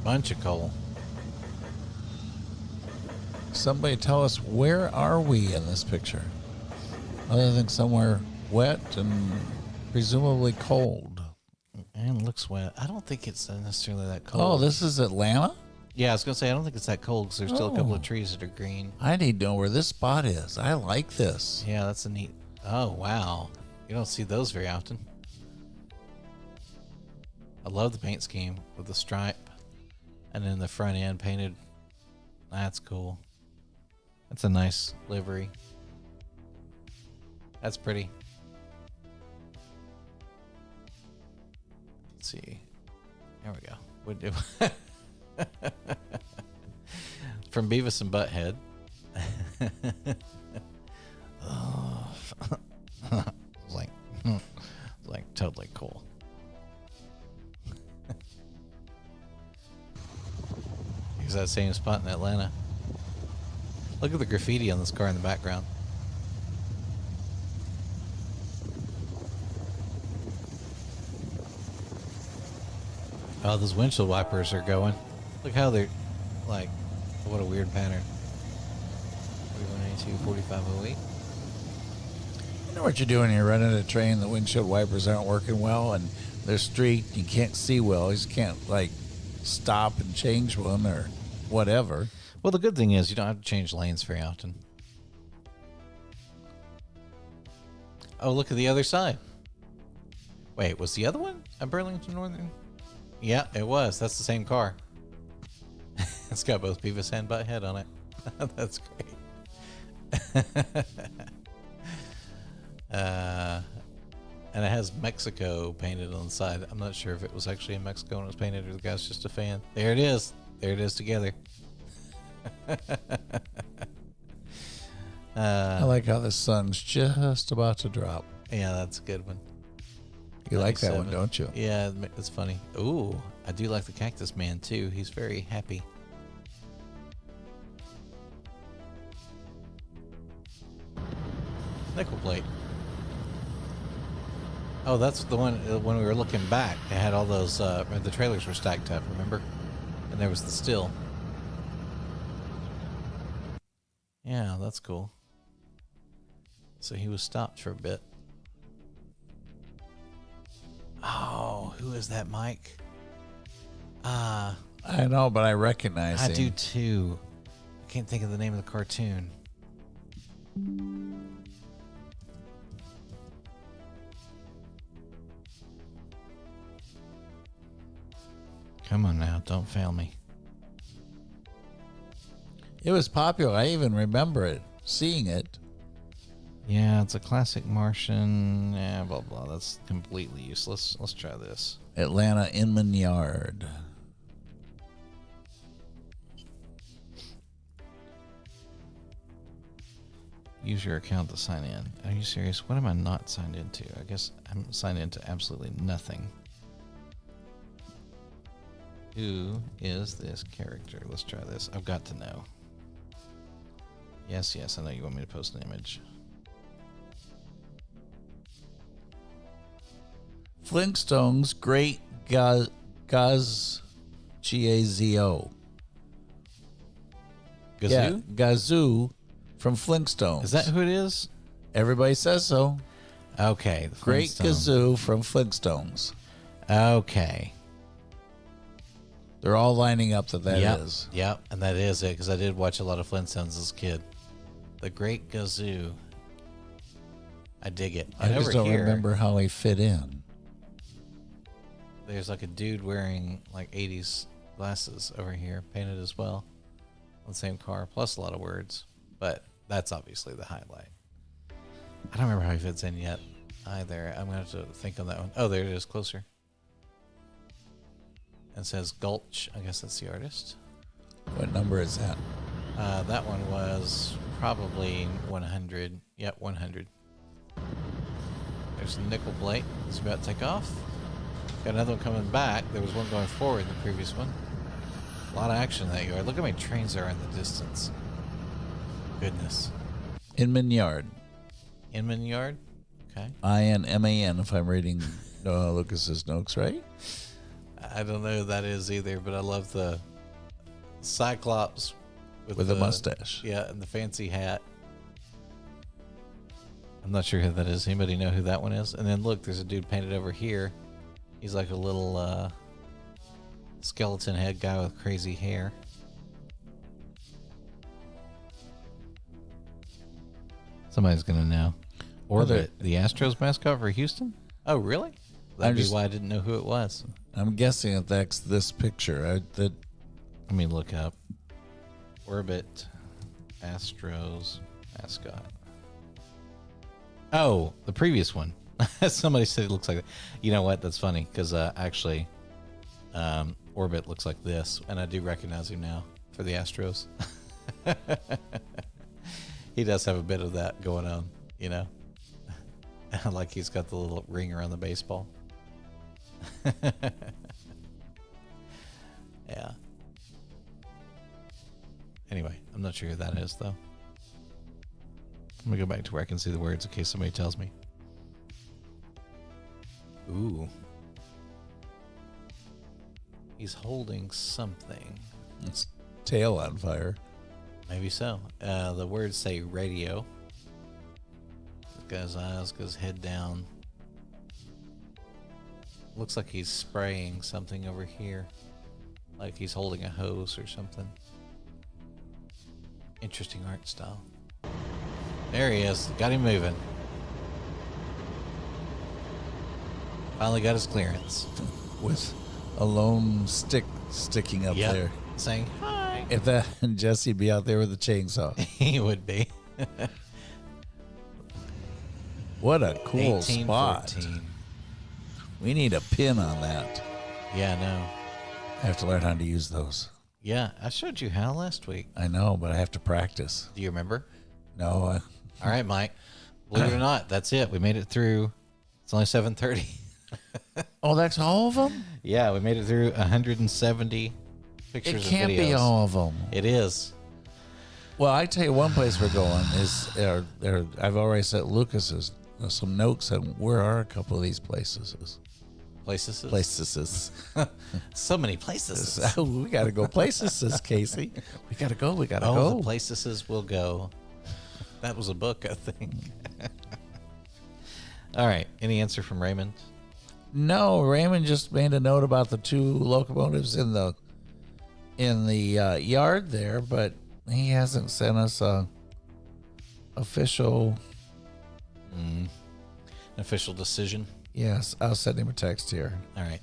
Bunch of coal. Somebody tell us, where are we in this picture? Other than somewhere wet and presumably cold. And it looks wet. I don't think it's necessarily that cold. Oh, this is Atlanta? Yeah, I was going to say, I don't think it's that cold because there's still a couple of trees that are green. I need to know where this spot is. I like this. Yeah, that's a neat... Oh, wow. You don't see those very often. I love the paint scheme with the stripe And then the front end painted. That's cool. That's a nice livery. That's pretty. Let's see. There we go. What do from Beavis and Butthead. Oh. like totally cool. Is that same spot in Atlanta? Look at the graffiti on this car in the background. Oh, those windshield wipers are going. Look how they're like, what a weird pattern. 4182, 4508. You know what you're doing? You're running a train, the windshield wipers aren't working well, and they're streaked. You can't see well. You just can't, like, stop and change one or whatever. Well, the good thing is you don't have to change lanes very often. Oh, look at the other side. Wait, was the other one a Burlington Northern? Yeah, it was. That's the same car. It's got both Beavis and Butthead on it. That's great. And it has Mexico painted on the side. I'm not sure if it was actually in Mexico when it was painted or the guy's just a fan. There it is. There it is together. I like how the sun's just about to drop. Yeah, that's a good one. You like that 97. one, don't you? Yeah, it's funny. Ooh, I do like the Cactus Man too. He's very happy. Nickel plate. Oh, that's the one when we were looking back. It had all those. The trailers were stacked up. Remember? And there was the still. Yeah, that's cool. So he was stopped for a bit. Oh, who is that, Mike? I know, but I recognize I him. do too. I can't think of the name of the cartoon. Come on now, don't fail me. It was popular. I even remember it, seeing it. Yeah, it's a classic Martian. Yeah, blah blah. That's completely useless. Let's try this. Atlanta Inman Yard. Use your account to sign in. Are you serious? What am I not signed into? I guess I'm signed into absolutely nothing. Who is this character? Let's try this. I've got to know. Yes, I know you want me to post an image. Flintstones Great Gaz G-A-Z-O. Gazoo? Yeah, Gazoo from Flintstones. Is that who it is? Everybody says so. Okay. The Great Flintstone. Gazoo from Flintstones. Okay. They're all lining up that Yep, is. Yep, and that is it, because I did watch a lot of Flintstones as a kid. The Great Gazoo. I dig it. I And just over don't here, remember how he fit in. there's like a dude wearing like 80s glasses over here, painted as well, on the same car, plus a lot of words. But that's obviously the highlight. I don't remember how he fits in yet either. I'm going to have to think on that one. Oh, there it is, closer. It says Gulch. I guess that's the artist. What number is that? That one was probably 100. Yep, 100. There's the nickel plate. It's about to take off. Got another one coming back. There was one going forward in the previous one. A lot of action in that yard. Look how many trains there are in the distance. Goodness. Inman Yard. Inman Yard? Okay. I-N-M-A-N if I'm reading Lucas's notes right. I don't know who that is either, but I love the Cyclops With the mustache. Yeah, and the fancy hat. I'm not sure who that is. Anybody know who that one is? And then look, there's a dude painted over here. He's like a little skeleton head guy with crazy hair. Somebody's going to know. Or the Astros mascot for Houston? Oh, really? That'd be why I didn't know who it was. I'm guessing that that's this picture. Let me look up Orbit Astros mascot. Oh, the previous one. Somebody said it looks like that. You know what? That's funny because actually, Orbit looks like this, and I do recognize him now for the Astros. He does have a bit of that going on, you know. Like he's got the little ring around the baseball. Yeah. Anyway, I'm not sure who that is, though. Let me go back to where I can see the words in case somebody tells me. Ooh. He's holding something. It's tail on fire. Maybe so. The words say radio. This guy's eyes, got his head down. Looks like he's spraying something over here. Like he's holding a hose or something. Interesting art style. There he is. Got him moving. Finally got his clearance. With a lone stick sticking up there. Saying hi. If that Jesse'd be out there with a chainsaw. He would be. What a cool 18, spot. 14. We need a pin on that. Yeah, no. I have to learn how to use those. Yeah, I showed you how last week. I know, but I have to practice. Do you remember? No. All right, Mike. Believe it or not, that's it. We made it through. It's only 7:30. Oh, that's all of them? Yeah, we made it through 170 pictures It can't and videos. be all of them. It is. Well, I tell you, one place we're going is I've already sent Lucas's some notes on where are a couple of these places. Places. So many places. We got to go places, Casey. We got to go. We got to Oh, go. the places will go. That was a book, I think. All right. Any answer from Raymond? No, Raymond just made a note about the two locomotives in the yard there, but he hasn't sent us a official. An official decision. Yes, I'll send him a text here. All right.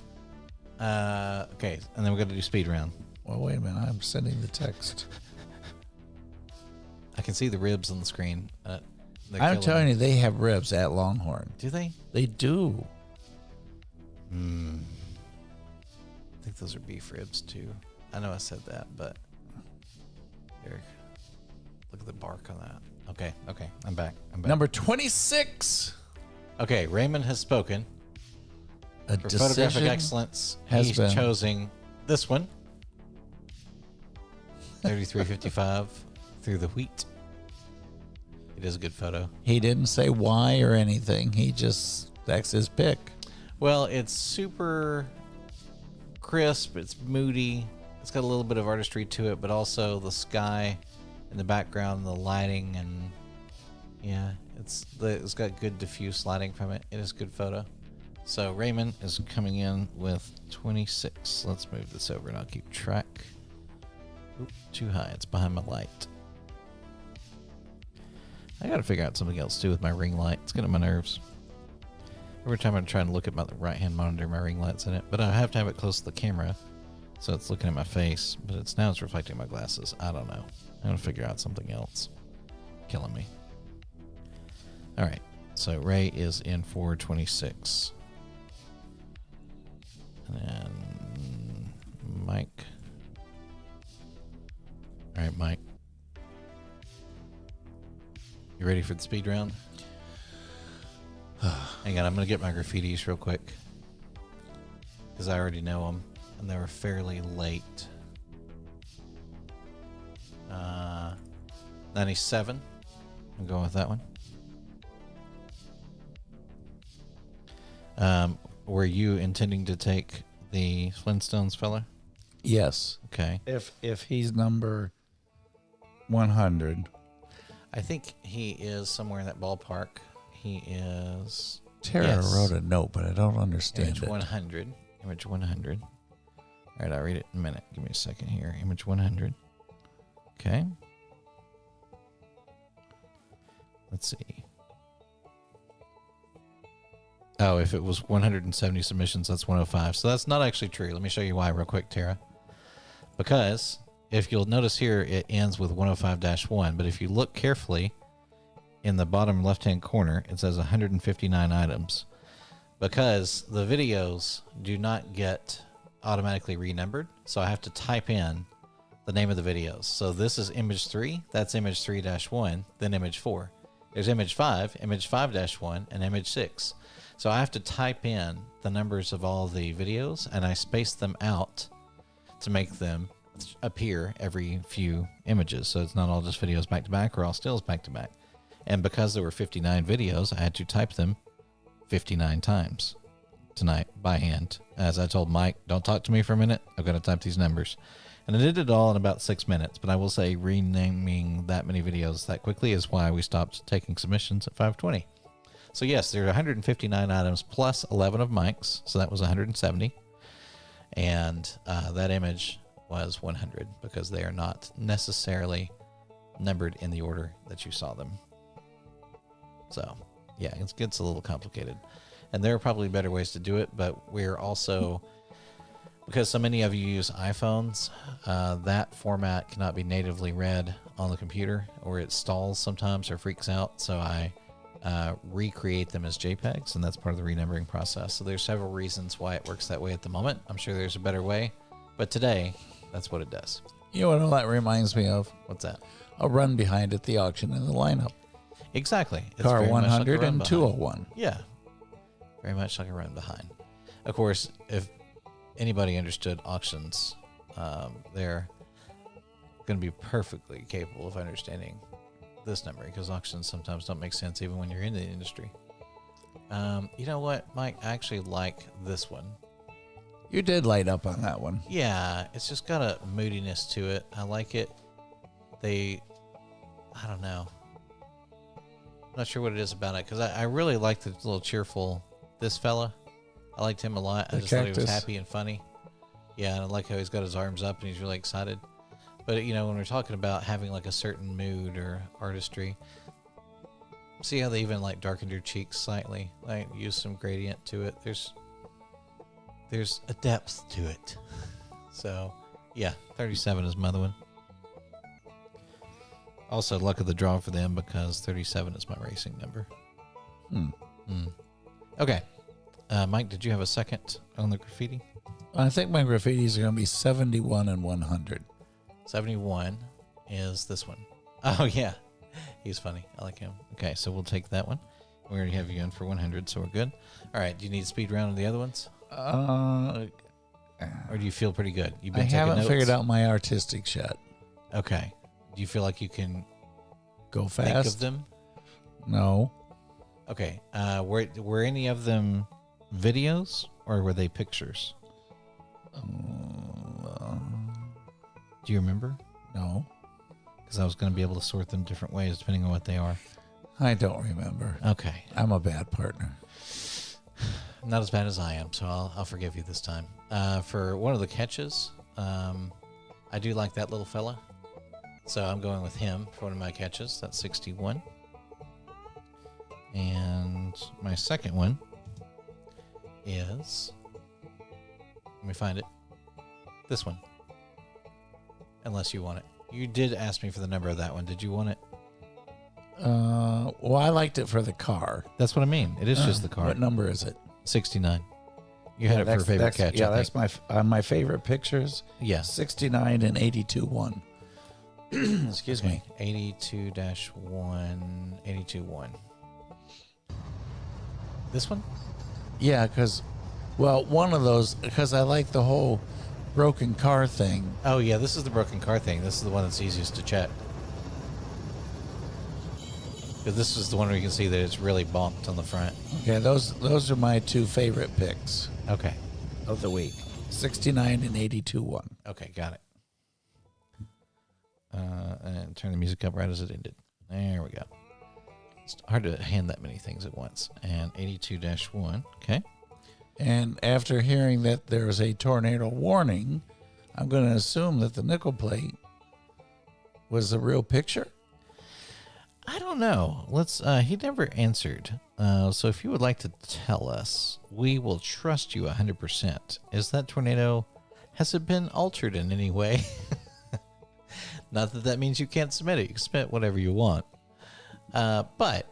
Okay, and then we're going to do speed round. Well, wait a minute. I'm sending the text. I can see the ribs on the screen. I'm telling you, they have ribs at Longhorn. Do they? They do. I think those are beef ribs too. I know I said that, but here, look at the bark on that. Okay, I'm back. Number 26. Okay, Raymond has spoken. A For decision photographic excellence, has he's been choosing this one. 3355 through the wheat. It is a good photo. He didn't say why or anything. That's his pick. Well, it's super crisp. It's moody. It's got a little bit of artistry to it, but also the sky in the background, the lighting, and yeah, it's got good diffuse lighting from it. It is a good photo. So Raymond is coming in with 26. Let's move this over and I'll keep track. Oop, too high. It's behind my light. I got to figure out something else too with my ring light. It's getting on my nerves. Every time I'm trying to look at my right-hand monitor, my ring light's in it. But I have to have it close to the camera, so it's looking at my face. But now it's reflecting my glasses. I don't know. I'm going to figure out something else. Killing me. All right. So Ray is in 426. And then Mike. All right, Mike. You ready for the speed round? Hang on, I'm going to get my graffitis real quick. Because I already know them. And they were fairly late. 97. I'm going with that one. Were you intending to take the Flintstones fella? Yes. Okay. If he's number 100. I think he is somewhere in that ballpark. He is... Tara wrote a note, but I don't understand Image it. 100. Image 100. All right, I'll read it in a minute. Give me a second here. Image 100. Okay. Let's see. Oh, if it was 170 submissions, that's 105. So that's not actually true. Let me show you why real quick, Tara. Because if you'll notice here, it ends with 105-1. But if you look carefully in the bottom left-hand corner, it says 159 items. Because the videos do not get automatically renumbered, so I have to type in the name of the videos. So this is image 3, that's image 3-1, then image 4. There's image 5, image 5-1, and image 6. So I have to type in the numbers of all the videos, and I space them out to make them appear every few images. So it's not all just videos back to back or all stills back to back. And because there were 59 videos, I had to type them 59 times tonight by hand. As I told Mike, don't talk to me for a minute. I've got to type these numbers. And I did it all in about 6 minutes, but I will say renaming that many videos that quickly is why we stopped taking submissions at 5:20. So yes, there are 159 items plus 11 of Mike's, so that was 170. And that image was 100 because they are not necessarily numbered in the order that you saw them. So yeah, it gets a little complicated. And there are probably better ways to do it, but we're also... Because so many of you use iPhones, that format cannot be natively read on the computer, or it stalls sometimes or freaks out. So I recreate them as JPEGs, and that's part of the renumbering process. So there's several reasons why it works that way at the moment. I'm sure there's a better way, but today, that's what it does. You know what that reminds me of? What's that? A run behind at the auction in the lineup. Exactly. It's Car very much like a 100 run and behind. 201. Yeah. Very much like a run behind. Of course, if anybody understood auctions, they're going to be perfectly capable of understanding this number, because auctions sometimes don't make sense even when you're in the industry. You know what, Mike? I actually like this one. You did light up on that one. Yeah, it's just got a moodiness to it. I like it. I don't know. I'm not sure what it is about it, because I really like the little cheerful, this fella. I liked him a lot. I The just thought he was cactus. happy and funny. Yeah, and I like how he's got his arms up and he's really excited. But, you know, when we're talking about having like a certain mood or artistry, see how they even like darkened your cheeks slightly, like use some gradient to it. There's a depth to it. So, yeah, 37 is my other one. Also, luck of the draw for them because 37 is my racing number. Okay. Mike, did you have a second on the graffiti? I think my graffitis are going to be 71 and 100. 71 is this one. Oh, yeah. He's funny. I like him. Okay, so we'll take that one. We already have you in for 100, so we're good. All right, do you need a speed round of the other ones? Or do you feel pretty good? You've I been taking haven't notes? figured out my artistics yet. Okay. Do you feel like you can Go think of fast? them? No. Okay. Were any of them videos or were they pictures? Do you remember? No. Because I was going to be able to sort them different ways depending on what they are. I don't remember. Okay. I'm a bad partner. Not as bad as I am, so I'll forgive you this time. For one of the catches, I do like that little fella. So I'm going with him for one of my catches. That's 61. And my second one is, let me find it, this one. Unless you want it. You did ask me for the number of that one. Did you want it? Well, I liked it for the car. That's what I mean. It is just the card. What number is it? 69. You had it for a favorite catch. Yeah, I that's think. my favorite pictures. Yeah. 69 and 82-1. Excuse me. 82-1, 82-1. This one? Yeah, because, well, one of those, because I like the whole broken car thing. Oh, yeah. This is the broken car thing. This is the one that's easiest to check. Because this is the one where you can see that it's really bonked on the front. Okay, those are my two favorite picks Okay. of the week. 69 and 82-1. Okay, got it. And turn the music up right as it ended. There we go. It's hard to hand that many things at once. And 82-1. Okay. And after hearing that there is a tornado warning, I'm going to assume that the nickel plate was a real picture. I don't know. He never answered. So if you would like to tell us, we will trust you 100%. Is that tornado Has it been altered in any way? Not that means you can't submit it. You can submit whatever you want. But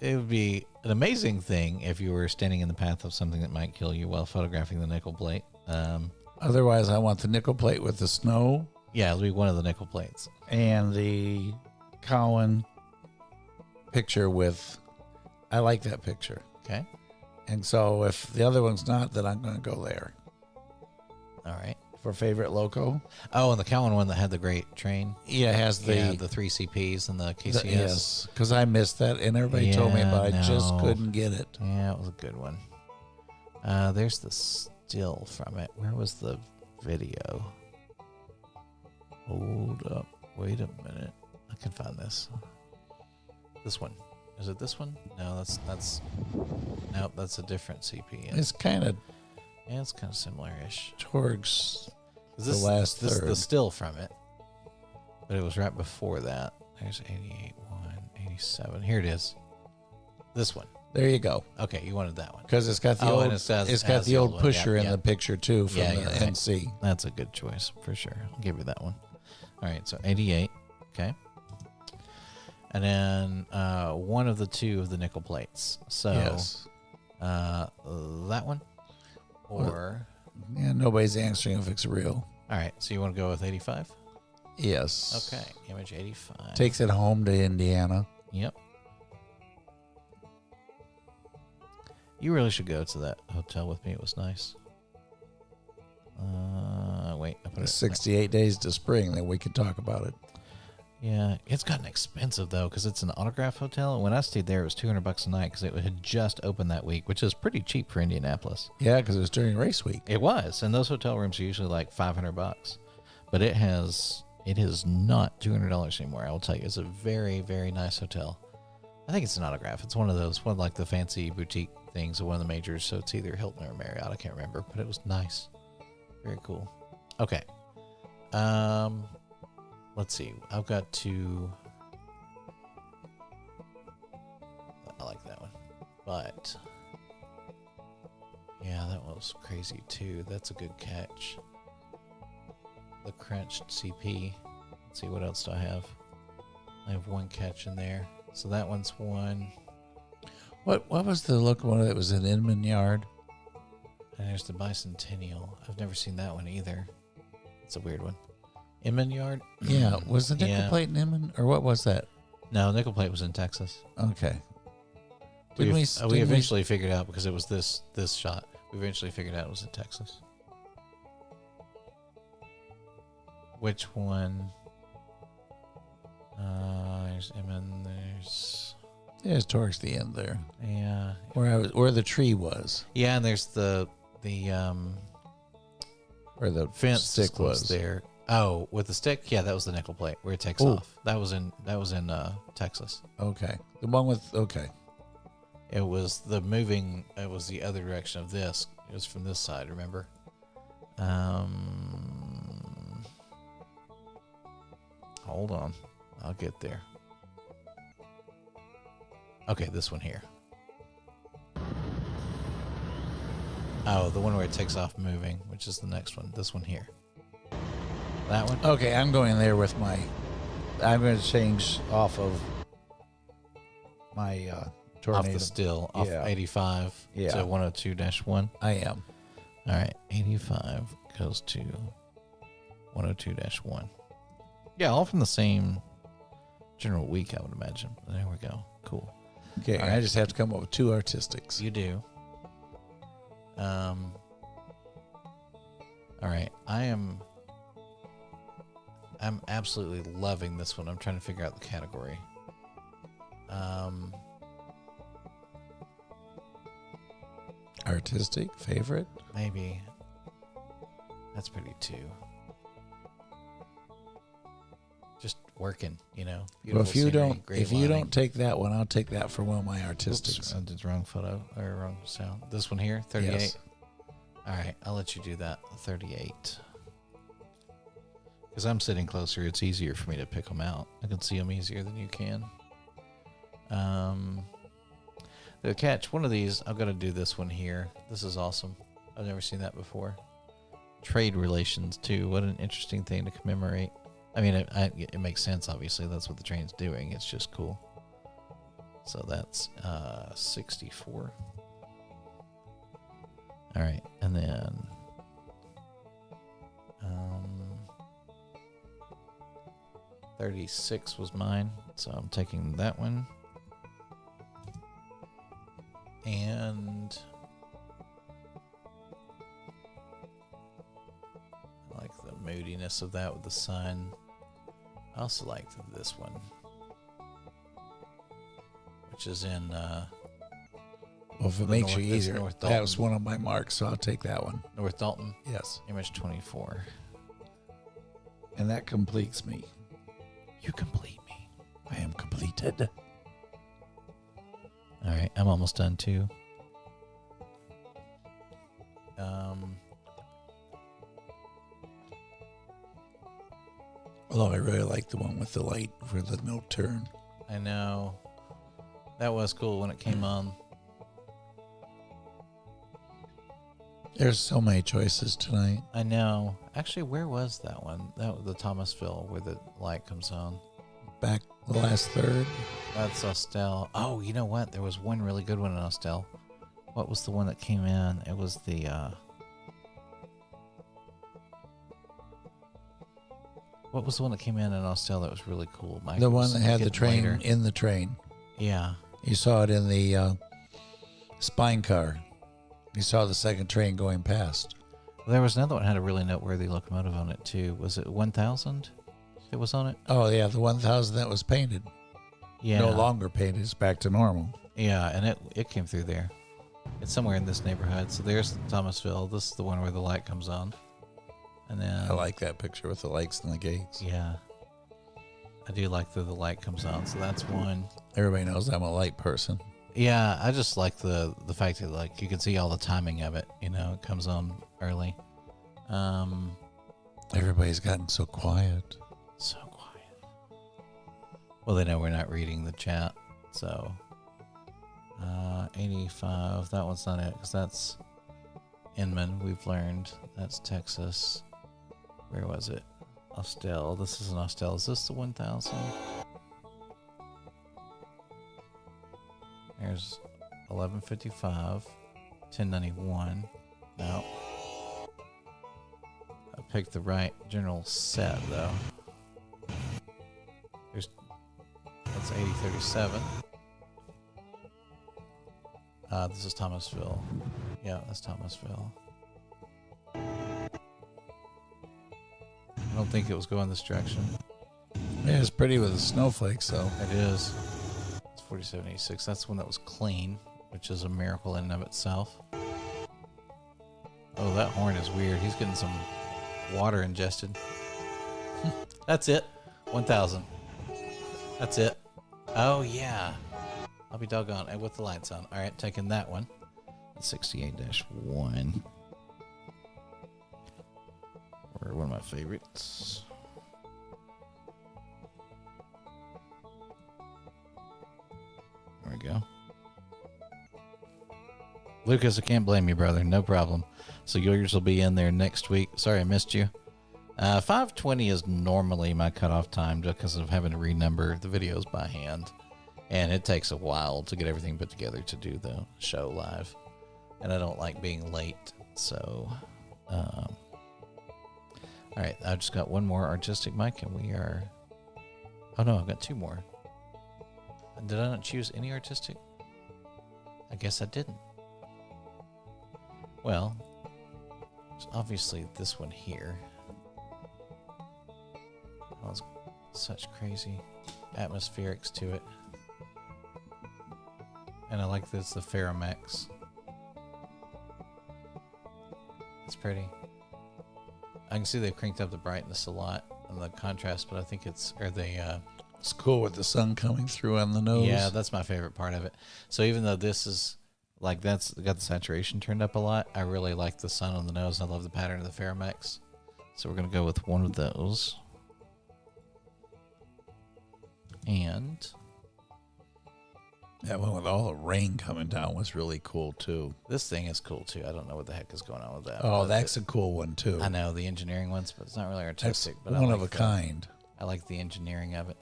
it would be an amazing thing if you were standing in the path of something that might kill you while photographing the nickel plate. Otherwise, I want the nickel plate with the snow. Yeah, it'll be one of the nickel plates. And the Cowan picture with, I like that picture. Okay. And so if the other one's not, then I'm going to go there. All right. For favorite loco. Oh, and the Cowan one that had the great train. Yeah, it has the 3 CPs and the KCS. Yes, because I missed that, and everybody told me about it. I just couldn't get it. Yeah, it was a good one. There's the still from it. Where was the video? Hold up. Wait a minute. I can find this. This one. Is it this one? No, that's nope, that's a different CP. It's kind of similar-ish. Towards This, the last this third. the still from it. But it was right before that. There's 88, 87. Here it is. This one. There you go. Okay, you wanted that one. Because it's got the Oh, old, and it says- it's has got the the old old one. pusher Yeah, in yeah. the picture too from Yeah, the you're right. NC. That's a good choice for sure. I'll give you that one. All right, so 88. Okay. And then one of the two of the nickel plates. So Yes. that one? Or, Yeah, nobody's answering if it's real. all right, so you want to go with 85? Yes. Okay, image 85. Takes it home to Indiana. Yep. You really should go to that hotel with me. It was nice. Wait, I put it 68 days to spring, then we can talk about it. Yeah, it's gotten expensive though because it's an autograph hotel. And when I stayed there, it was $200 a night because it had just opened that week, which is pretty cheap for Indianapolis. Yeah, because it was during race week. It was, and those hotel rooms are usually like $500, but it is not $200 anymore. I will tell you, it's a very, very nice hotel. I think it's an autograph. It's one of like the fancy boutique things of one of the majors. So it's either Hilton or Marriott. I can't remember, but it was nice. Very cool. Okay. Let's see. I've got to. I like that one, but yeah, that one was crazy too. That's a good catch. The crunched CP. Let's see, what else do I have? I have one catch in there. So that one's one. What was the locomotive that was in Inman Yard? And there's the Bicentennial. I've never seen that one either. It's a weird one. Inman Yard? Yeah, was the nickel Yeah. plate in Inman, or what was that? No, nickel plate was in Texas. Okay. We we eventually figured out because it was this shot. We eventually figured out it was in Texas. Which one? There's Inman. Yeah, it's towards the end there, Yeah, where the tree was, yeah, and there's the where the fence stick was. there. Oh, with the stick? Yeah, that was the nickel plate where it takes Ooh. off. That was in Texas. Okay, the one with It was the other direction of this. It was from this side, remember? Hold on. I'll get there. Okay, this one here. Oh, the one where it takes off moving, which is the next one. This one here. That one? Okay, I'm going there with my. I'm going to change off of my tornado. Off the still, off Yeah. 85 Yeah. to 102-1. I am. All right, 85 goes to 102-1. Yeah, all from the same general week, I would imagine. There we go. Cool. Okay, All I right. just have to come up with two artistics. You do. All right, I'm absolutely loving this one. I'm trying to figure out the category. Artistic favorite? Maybe that's pretty too. Just working, Well, Beautiful if you scenery, don't, great if you lighting. don't take that one, I'll take that for one of my artistics. Oops, I did the wrong photo or wrong sound. This one here, 38. Yes. All right, I'll let you do that. 38. Because I'm sitting closer, it's easier for me to pick them out. I can see them easier than you can. The catch, one of these, I'm going to do this one here. This is awesome. I've never seen that before. trade relations too. What an interesting thing to commemorate. I mean, it makes sense. Obviously, that's what the train's doing. It's just cool. So that's 64. All right, and then 36 was mine, so I'm taking that one. And I like the moodiness of that with the sun. I also liked this one, which is in Well, if it makes you easier, North that was Dalton. one of my marks, so I'll take that one. North Dalton, Yes. image 24. And that completes me. You complete me. I am completed. All right, I'm almost done too. Although I really like the one with the light for the no turn. I know. That was cool when it came on. There's so many choices tonight. I know. Actually, where was that one? That was the Thomasville where the light comes on. Back the last third. That's Austell. Oh, you know what? There was one really good one in Austell. What was the one that came in? It was the what was the one that came in Austell that was really cool? Mike? The It one was that had the getting train later. in the train. Yeah. You saw it in the spine car. You saw the second train going past. There was another one that had a really noteworthy locomotive on it too. Was it 1000? It was on it? Oh, yeah, the 1000 that was painted. Yeah. No longer painted. It's back to normal. Yeah, and it came through there. It's somewhere in this neighborhood. So there's Thomasville. This is the one where the light comes on. And then I like that picture with the lights and the gates. Yeah. I do like the light comes on. So that's one. Everybody knows I'm a light person. Yeah, I just like the fact that like you can see all the timing of it. You know, it comes on early. Everybody's gotten so quiet. So quiet. Well, they know we're not reading the chat. So 85. That one's not it because that's Inman. We've learned that's Texas. Where was it? Austell. This is an Austell. Is this the 1000? There's 1155, 1091. No. I picked the right general set though. That's 8037. This is Thomasville. Yeah, that's Thomasville. I don't think it was going this direction. Yeah, it's pretty with the snowflakes, though. It is. It's 4786. That's the one that was clean, which is a miracle in and of itself. Oh, that horn is weird. He's getting some water ingested. That's it. 1000. That's it. Oh, yeah. I'll be doggone. And with the lights on. All right, taking that one. 68-1. Or one of my favorites. There we go. Lucas, I can't blame you, brother. No problem. So yours will be in there next week. Sorry I missed you. 5:20 is normally my cutoff time just because of having to renumber the videos by hand. And it takes a while to get everything put together to do the show live. And I don't like being late. So, all right. I've just got one more artistic mic and we are... Oh, no, I've got two more. Did I not choose any artistic? I guess I didn't. Well, there's obviously this one here. That was such crazy atmospherics to it. And I like this, the Ferromex. It's pretty. I can see they've cranked up the brightness a lot and the contrast, but I think it's cool with the sun coming through on the nose. Yeah, that's my favorite part of it. So even though this is like that's got the saturation turned up a lot, I really like the sun on the nose. I love the pattern of the Ferromex. So we're gonna go with one of those. That one with all the rain coming down was really cool too. This thing is cool too. I don't know what the heck is going on with that. Oh, but that's a cool one too. I know the engineering ones, but it's not really That's artistic. But one I of a kind. I like the engineering of it.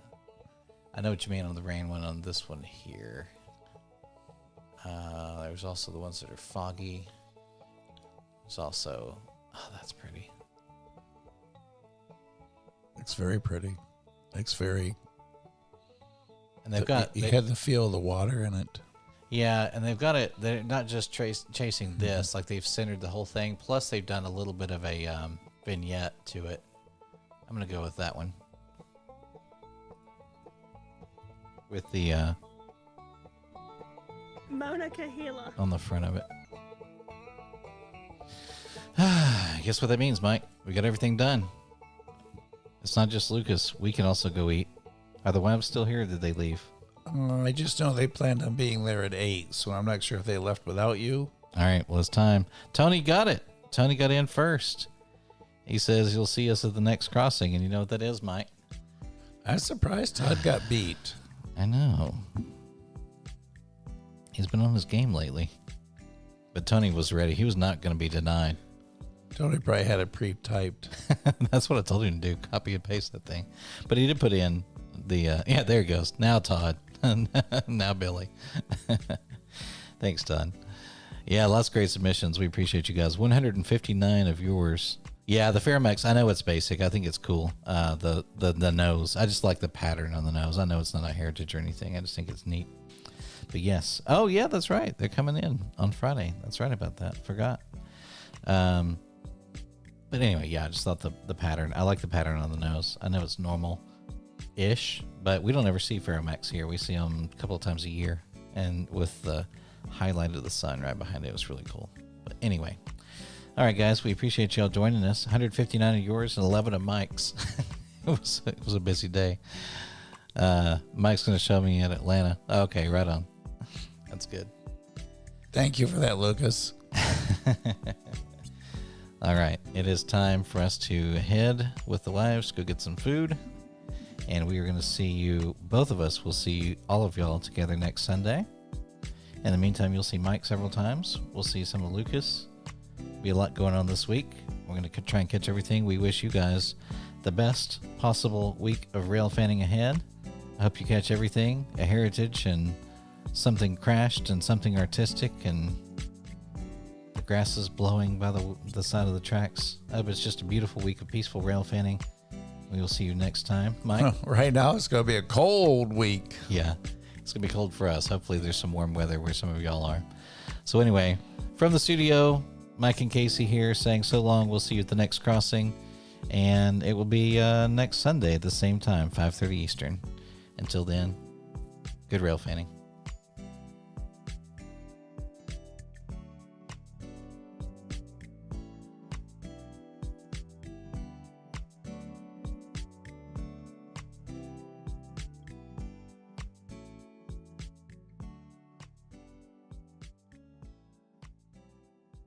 I know what you mean on the rain one. On this one here, there's also the ones that are foggy. There's also, oh, that's pretty. It's very pretty. It's very. And they've got you had the feel of the water in it. Yeah, and they've got it. They're not just chasing this, like they've centered the whole thing. Plus, they've done a little bit of a vignette to it. I'm gonna go with that one. With the Mauna Kahila. on the front of it. Guess what that means, Mike? We got everything done. It's not just Lucas. We can also go eat. Are the wives still here or did they leave? I just know they planned on being there at 8, so I'm not sure if they left without you. All right, well, it's time. Tony got it. Tony got in first. He says he'll see us at the next crossing, and you know what that is, Mike? I'm surprised Todd got beat. I know. He's been on his game lately. But Tony was ready. He was not going to be denied. Tony probably had it pre-typed. That's what I told him to do. Copy and paste that thing. But he did put in the, yeah, there he goes. Now Todd. Now Billy. Thanks, Todd. Yeah, lots of great submissions. We appreciate you guys. 159 of yours. Yeah, the Ferromex, I know it's basic. I think it's cool. The nose. I just like the pattern on the nose. I know it's not a heritage or anything. I just think it's neat. But yes. Oh, yeah, that's right. They're coming in on Friday. That's right about that. Forgot. But anyway, yeah, I just thought the pattern. I like the pattern on the nose. I know it's normal-ish, but we don't ever see Ferromex here. We see them a couple of times a year. And with the highlight of the sun right behind it, it was really cool. But anyway. All right, guys, we appreciate y'all joining us. 159 of yours and 11 of Mike's. It was a busy day. Mike's going to show me in Atlanta. Okay, right on. That's good. Thank you for that, Lucas. All right, it is time for us to head with the wives, go get some food, and we are going to see you, both of us will see all of y'all together next Sunday. In the meantime, you'll see Mike several times. We'll see some of Lucas. Be a lot going on this week. We're going to try and catch everything. We wish you guys the best possible week of rail fanning ahead. I hope you catch everything, a heritage and something crashed and something artistic and the grass is blowing by the side of the tracks. I hope it's just a beautiful week of peaceful rail fanning. We will see you next time. Mike? Right now, it's going to be a cold week. Yeah, it's going to be cold for us. Hopefully there's some warm weather where some of y'all are. So anyway, from the studio, Mike and Casey here saying so long. We'll see you at the next crossing. And it will be next Sunday at the same time, 5:30 Eastern. Until then, good rail fanning.